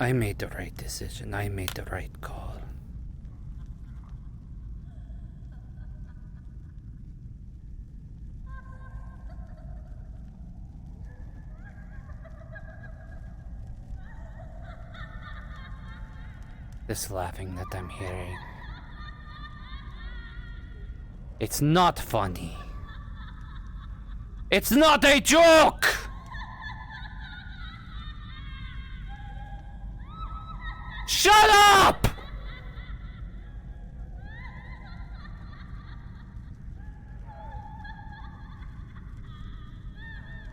I made the right decision. I made the right call. This laughing that I'm hearing. It's not funny. It's not a joke! Shut up!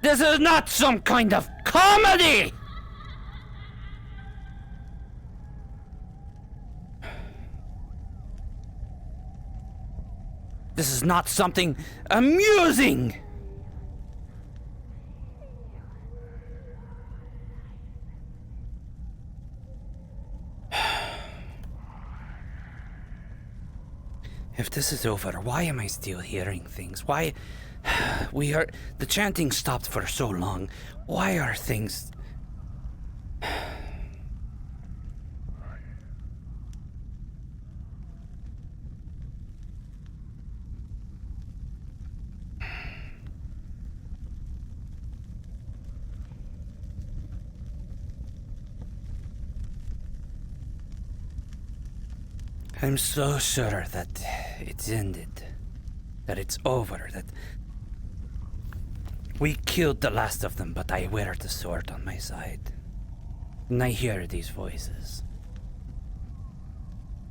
This is not some kind of comedy! This is not something amusing! If this is over, why am I still hearing things? Why... The chanting stopped for so long. Why are things... I'm so sure that it's ended. That it's over. That we killed the last of them, but I wear the sword on my side. And I hear these voices.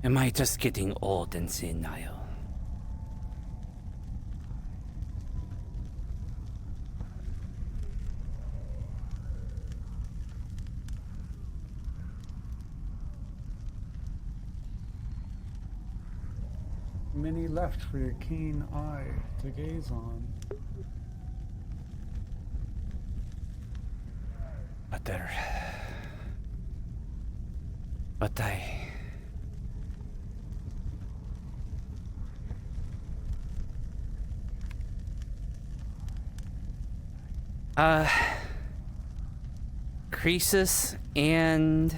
Am I just getting old and senile? Many left for your keen eye to gaze on. But I... Croesus and...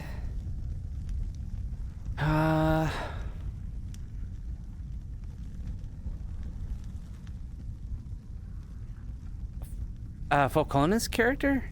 Falcona's character?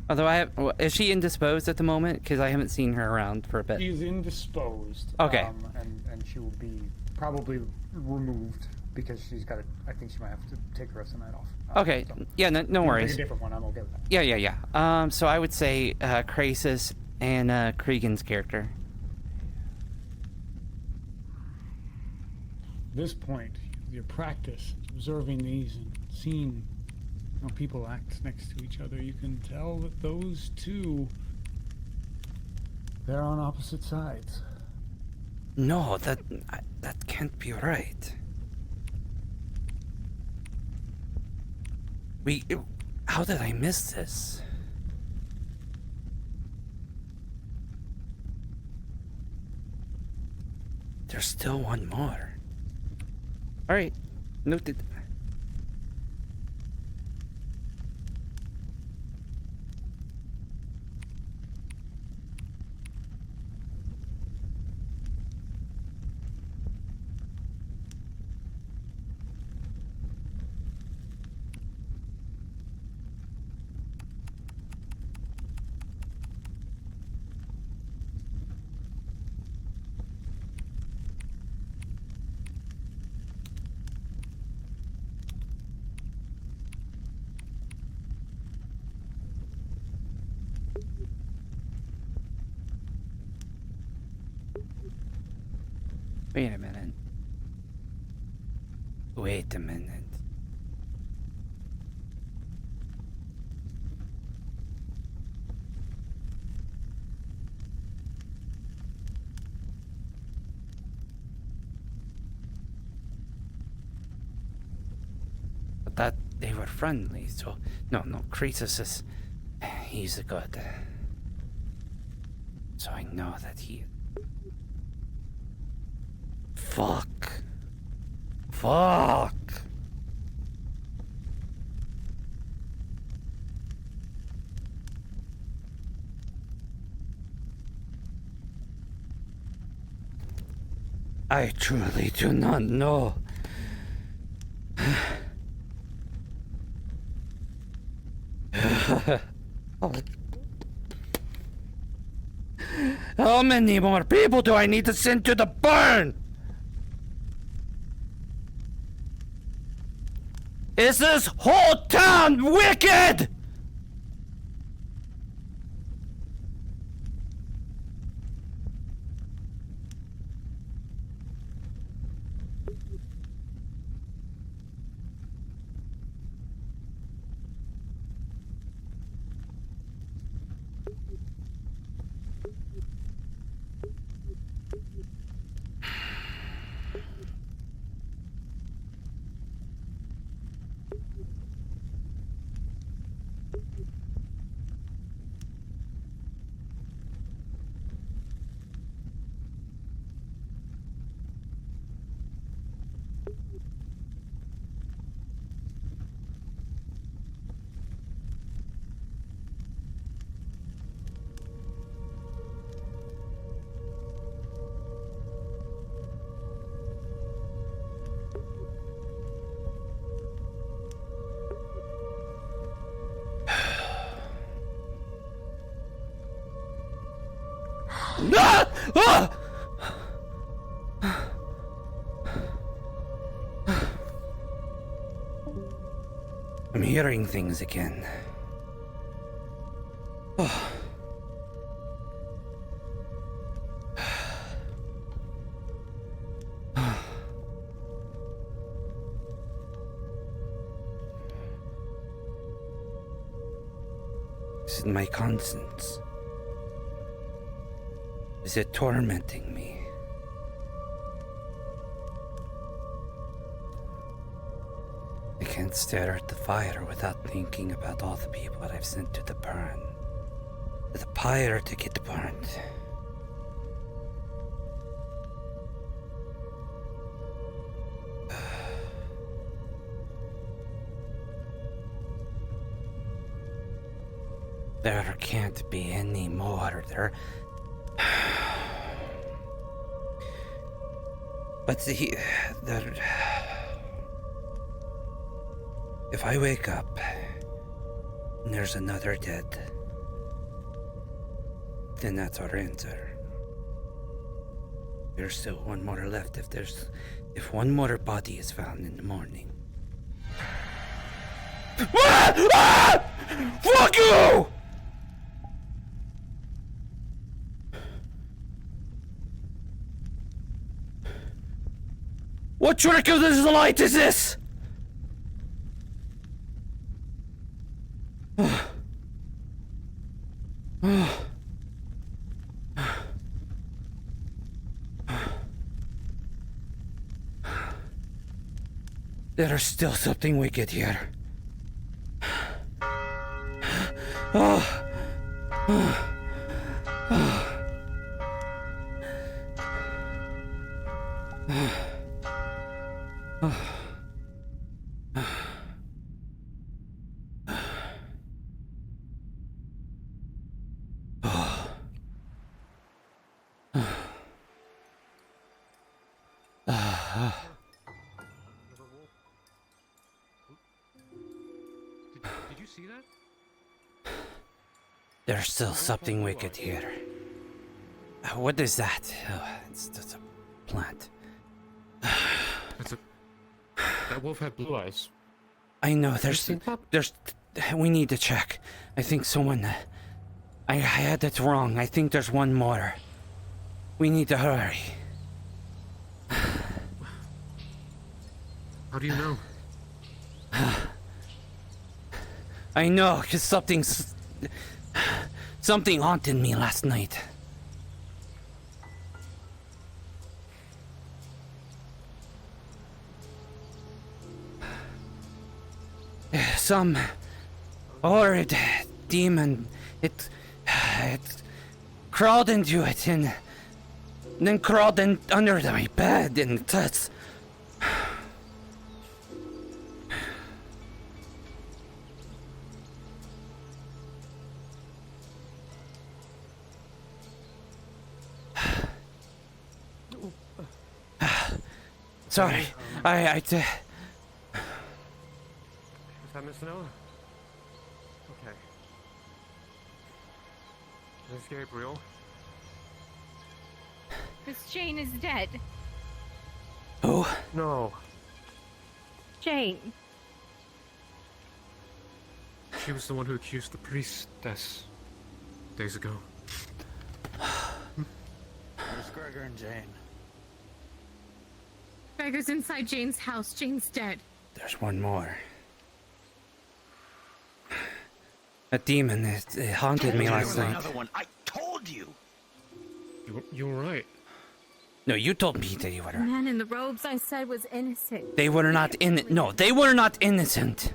Although is she indisposed at the moment? Because I haven't seen her around for a bit. She's indisposed. Okay. And she will be probably removed because she's got I think she might have to take the rest of the night off. Okay. So Yeah, no worries. Pick a different one. I'm okay with that. Yeah. So I would say Croesus and Cregan's character. At this point, your practice, observing these and seeing how people act next to each other, you can tell that those two, they're on opposite sides. No, that can't be right. How did I miss this? There's still one more. Alright, noted. Wait a minute. Wait a minute. But that they were friendly, so no, Croesus is he's a god. So I know that he Fuck. I truly do not know. How many more people do I need to send to the burn? Is this whole town wicked? Ah! Ah! I'm hearing things again. Oh. Is it my conscience? Is it tormenting me? I can't stare at the fire without thinking about all the people that I've sent to the burn. To the pyre to get burned. There can't be any more. But if I wake up and there's another dead, then that's our answer. There's still one more left if one more body is found in the morning. Fuck you! What trick of this light is this? There is still something wicked here. Did you see that? There's still something wicked here. What is that? Oh, it's just a plant. That wolf had blue eyes. I know, we need to check. I think someone, I had it wrong. I think there's one more. We need to hurry. How do you know? I know, because something haunted me last night. Some horrid demon, it crawled into it and then crawled under my bed, and that's... Sorry. I Is that Miss Noah? Okay. Miss Gabriel? Miss Jane is dead. Who? No. Jane. She was the one who accused the priestess days ago. There's Gregor and Jane. Gregor's inside Jane's house. Jane's dead. There's one more. A demon. It haunted me last night. Another one. I told you. You were right. No, you told me they The were. man in the robes I said was innocent. They were not in. No, they were not innocent.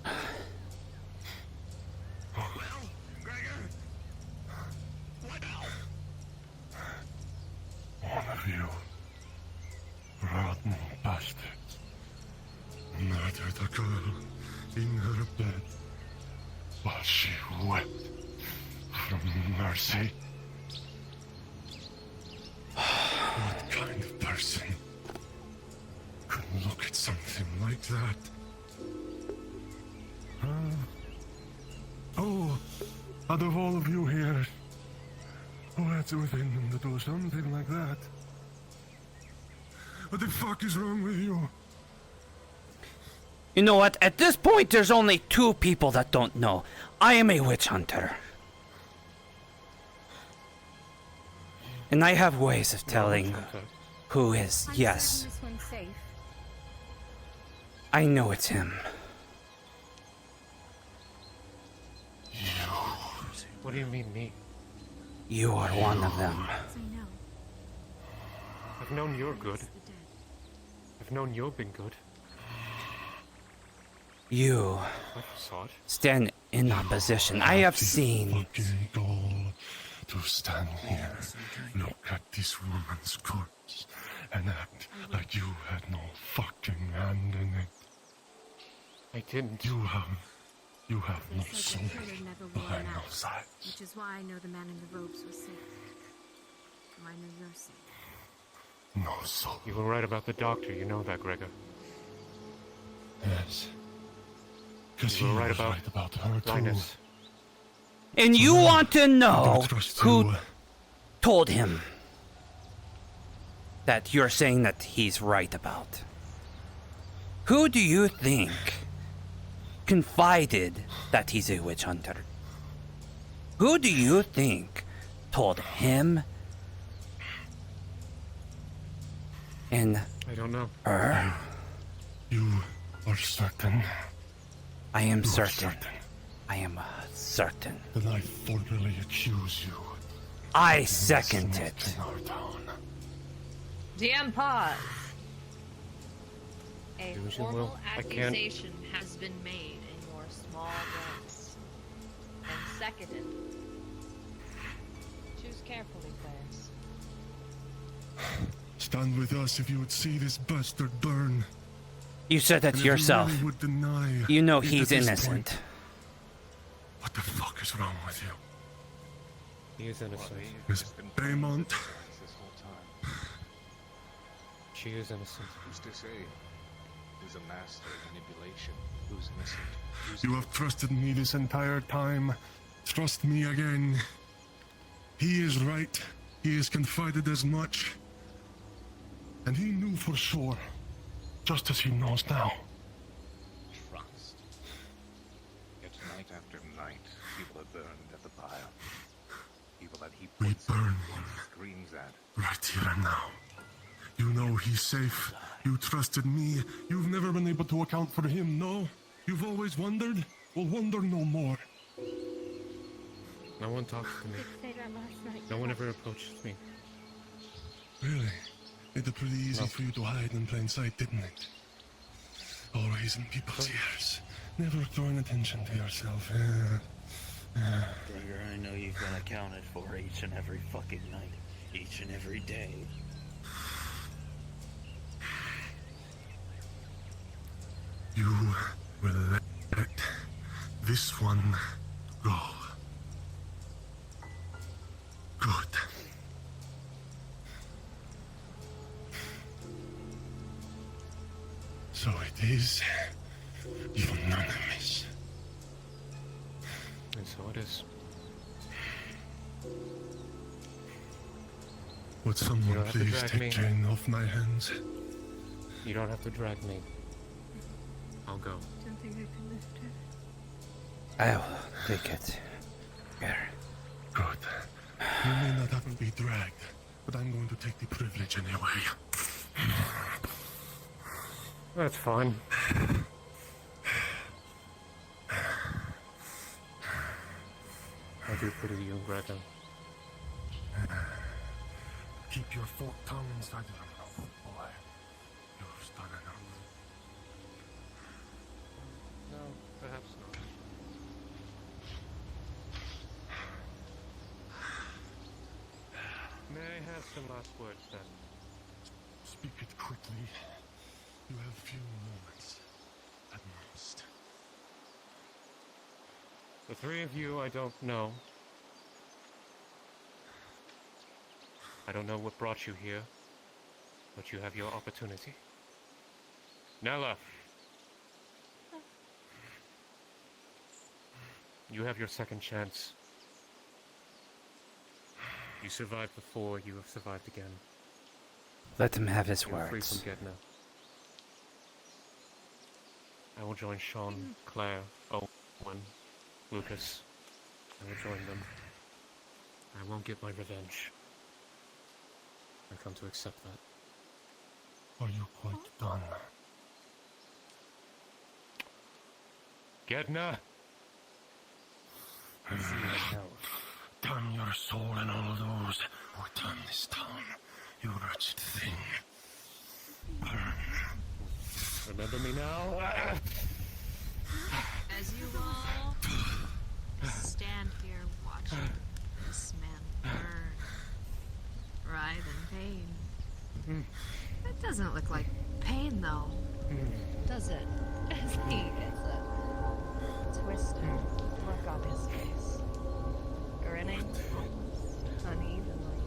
No. One of you, rotten bastards, murdered a girl in her bed while she wept from mercy. What kind of person could look at something like that? Oh, out of all of you here, who had it within them to do something like that? What the fuck is wrong with you? You know what? At this point, there's only two people that don't know. I am a witch hunter. And I have ways of telling who is. Yes. I know it's him. What do you mean, me? You are one of them. I've known you're good. I've known you've been good. You I saw it. stand in opposition. I have seen. Fucking goal to stand here, look at this woman's corpse, and act like you had no fucking hand in it. I didn't. You have no They said soul the killer never wore behind a those mask, eyes. which is why I know the man in the robes was safe. So I know you're safe. No soul. You were right about the doctor, you know that, Gregor. Yes. Because You he were was right about her too. Linus. And you want to know trust who you. told him that you're saying that he's right about? Who do you think confided that he's a witch hunter? Who do you think told him and I don't know. her? You are certain. I am You are certain. I am certain. Then I formally accuse you. I second it. in our town. DM pause. A Do as you formal will. I can't- accusation has been made in your small ranks. And seconded. Choose carefully, players. Stand with us if you would see this bastard burn. You said that And if you yourself. really would deny You know it he's at this innocent. point, what the fuck is wrong with you? He is innocent. Miss Beaumont, This whole time. She is innocent. Who's to say? Who's a master of manipulation? Who's innocent? Who's you have trusted me this entire time. Trust me again. He is right. He has confided as much. And he knew for sure, just as he knows now. trust? Yet night after night, people are burned at the pyre. People that he We points burn and screams at. right here and now. You know he's safe. You trusted me. You've never been able to account for him, no? You've always wondered? Well, wonder no more. No one talks to me. No one ever approaches me. Really? Made it pretty easy for you to hide in plain sight, didn't it? Always in people's ears. Never drawing attention to yourself. Gregor, I know you've been accounted for each and every fucking night, each and every day. You will let this one go. Good. So it is unanimous. And so it is. Would You someone don't have to please drag take me. Jane off my hands? You don't have to drag me. I'll go. Don't think I can lift her. I'll take it. Here. Good. You may not have to be dragged, but I'm going to take the privilege anyway. That's fine. I do pity you, Gregor. Keep your forked tongue inside your mouth, boy. You've done enough. No, perhaps not. May I have some last words, then? Speak it quickly. You have few moments, at most. The three of you I don't know. I don't know what brought you here, but you have your opportunity. Nella! You have your second chance. You survived before, you have survived again. Let him have his You're free words. from Gedna. I will join Sean, Claire, Owen, Lucas. I will join them. I won't get my revenge. I come to accept that. Are you quite done? Gedna! I see right now. Damn your soul and all of those who turn this town, you wretched thing. Burn. Remember me now? As you all stand here watching this man burn, writhe in pain. That doesn't look like pain, though, does it? As he gets a twisted look on his face, grinning almost unevenly,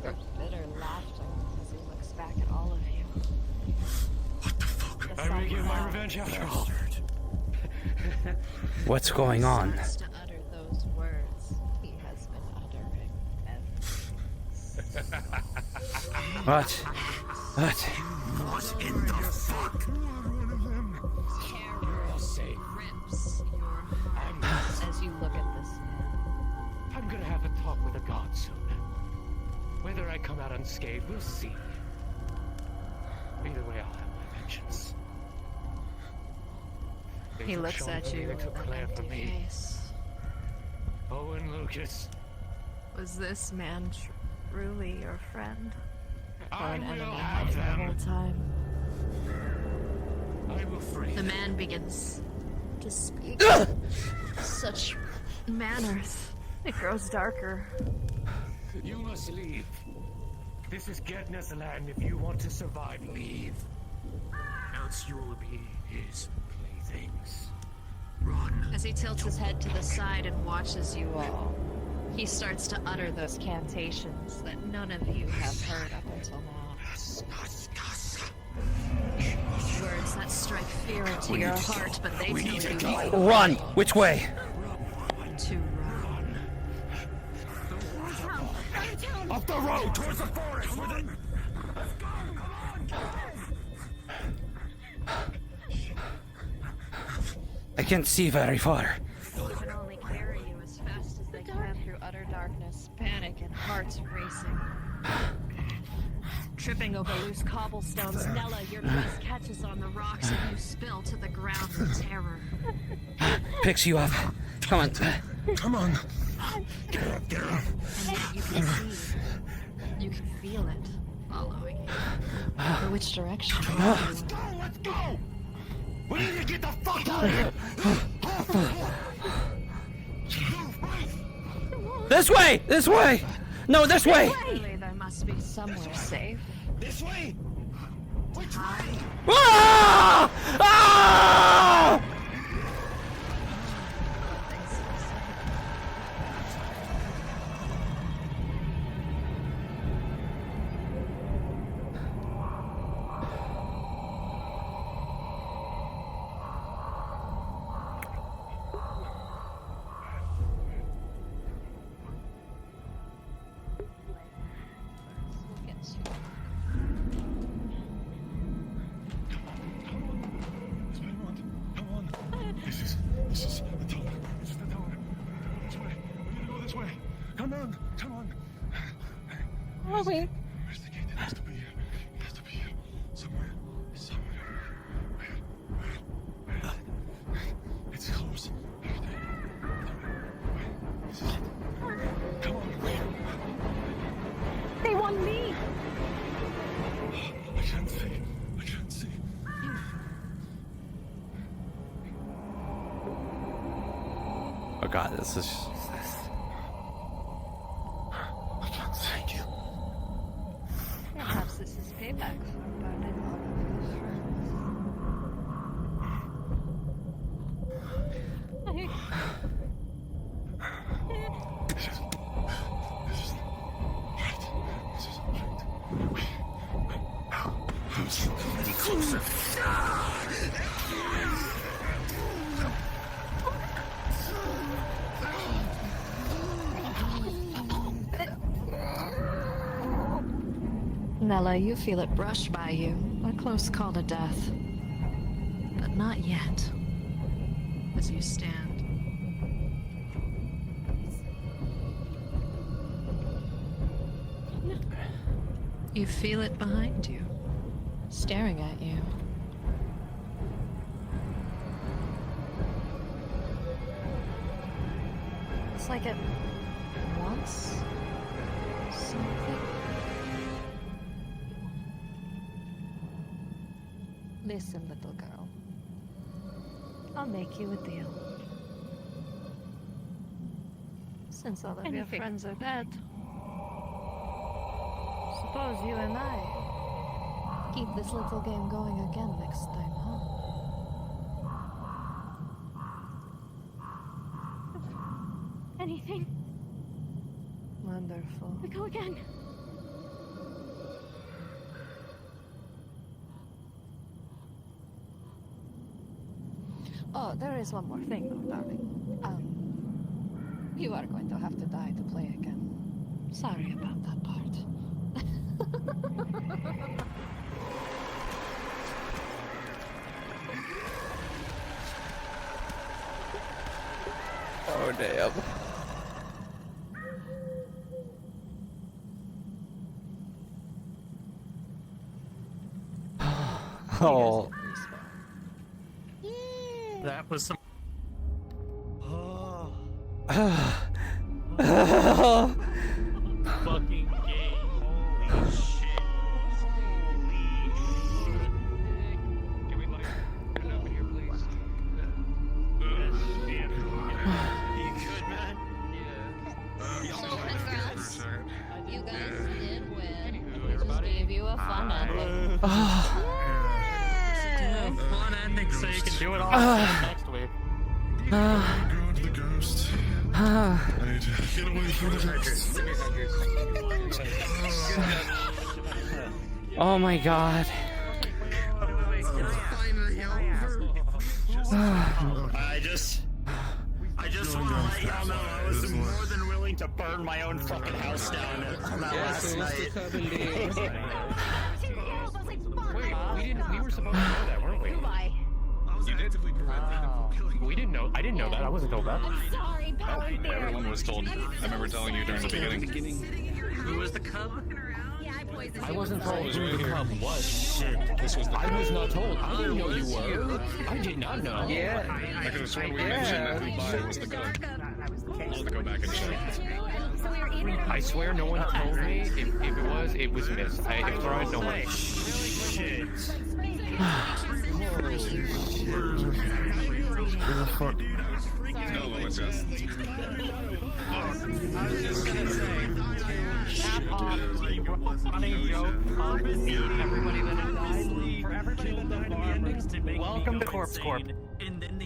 with bitter laughter as he looks back at all of you. I will get my revenge after all. What's going on? Starts to utter those words he has been uttering ever since. What? What? What in the fuck? Terror grips your heart as you look at this man. I'm gonna have a talk with a god soon. Whether I come out unscathed, we'll see. Either way, I'll have my vengeance. They He took looks Sean at from me, you they with took an Claire from empty me. face. Owen, Lucas. Was this man truly your friend? Or I an will enemy have the them. whole time? I will free The them. man begins to speak. Such manners. It grows darker. You must leave. This is Gedna's land. If you want to survive, leave. Else you will be his playthings. Run. As he tilts his head to the side and watches you all, he starts to utter those cantations that none of you have heard up until now. Words that strike fear into your heart, but they tell you Run! Which way? to run. Up the road towards the forest with it! I can't see very far. They can only carry you as fast as they can through utter darkness, panic, and hearts racing. Tripping over loose cobblestones, Nella, your dress catches on the rocks and you spill to the ground in terror. Picks you up. Come on. Come on. Get her up, get her up. And yet you can see, you can feel it following you. But which direction? Let's go, let's go! We need to get the fuck out of here! This way! This way! No, this way! Surely there must be somewhere safe. This way! Ah! Ah! This is the tower. This is the tower. This way. We need to go this way. Come on. Come on. Oh, wait. Where's the gate? It has to be here. It has to be here. Somewhere. Somewhere. Where? It's close. Right there. This is it. Come on. They want me. I can't see. I can't see. Oh god, this is... I can't see you. Perhaps this is payback for burning all of your Any closer? Nella, you feel it brush by you. A close call to death. But not yet. As you stand. You feel it behind you. Staring at you. It's like it wants something. Listen, little girl. I'll make you a deal. Since all of your friends are dead, suppose you and I keep this little game going again next time, huh? Anything. Wonderful. We go again. Oh, there is one more thing, though, darling. You are going to have to die to play again. Sorry about that part. Oh, damn. Oh. That was some. Fucking game. Holy shit. Can we like get over here, please? You good, man? Congrats. You guys did win. We just gave you a fun ending. Fun ending so you can do it all next week. God, the ghost. I need to get away from the ghost. Oh my god. I just want to let y'all know I was more than willing to burn my own fucking house down on that last night. We were supposed to know that, weren't we? You did. We didn't know. I didn't know that. I wasn't told that. Sorry, Power Bear. Everyone was told. I remember telling you during the beginning. Who was the cub? Yeah, I poisoned I you. wasn't told who the cub was. Shit. This was the I was not told. I didn't know you were. I did not know. I could have sworn we mentioned that Dubai was the cub. I'll have to go back and check. So we were in it. I swear no one told me. If it was missed. If there was no one. Shit. Where the fuck? No, What's up? I was just gonna say, cap off running joke of everybody that had died, for everybody that died in the ending, welcome to Corpse Corp. And then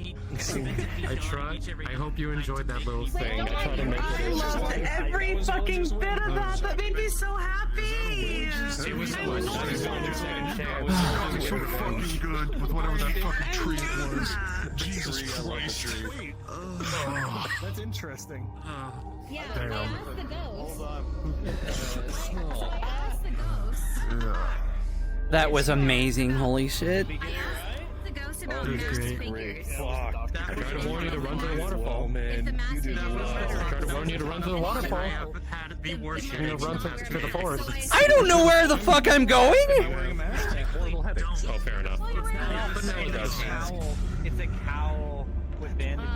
I tried. I hope you enjoyed that little thing. I tried to make I it. loved every fucking bit of that. That made me so happy. It was so much fun. Oh, so fucking good with whatever that fucking tree it was. Jesus Christ. Oh, that's interesting. Yeah, Damn. I asked the ghost. Hold on. I asked the ghost. That was amazing. Holy shit. The ghost about Oh, masked great. figures. Fuck. I tried to warn you to run to the waterfall. If the masked figures I tried to warn you to run to the waterfall. You're gonna run to the forest. I don't know where the fuck I'm going. Oh, fair enough. But now it does. It's a cowl with bandages.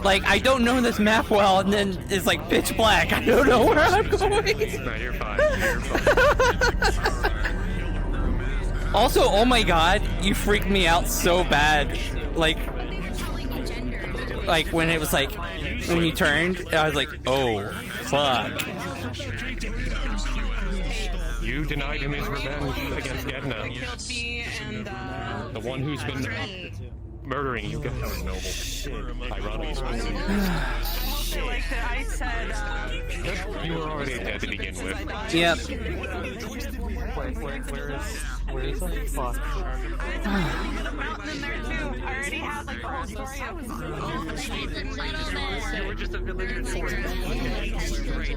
Like, I don't know this map well, and then it's like pitch black. I don't know where I'm going. No, you're fine. You're fine. Also, oh my god, you freaked me out so bad. Like when it was like, when you turned, I was like, oh, fuck. You denied him his revenge against Gedna. Killed me and The one who's been murdering you guys. Noble. Ironically. like that I said, You were already dead to begin with. Yep. Where is the fuck? mountain in there too. I already had like the whole story. I was You were just a villager in forest.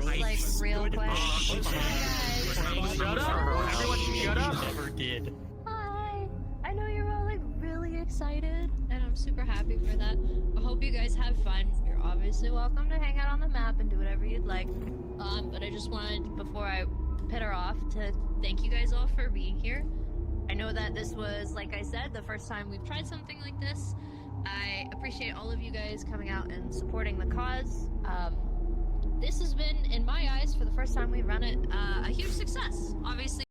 Like, real quick. Shut up! Everyone shut up! Never did. Hi! I know you're all like really excited, and I'm super happy for that. I hope you guys have fun. You're obviously welcome to hang out on the map and do whatever you'd like. But I just wanted, before I petter off, to thank you guys all for being here. I know that this was, like I said, the first time we've tried something like this. I appreciate all of you guys coming out and supporting the cause. This has been, in my eyes, for the first time we've run it, a huge success. Obviously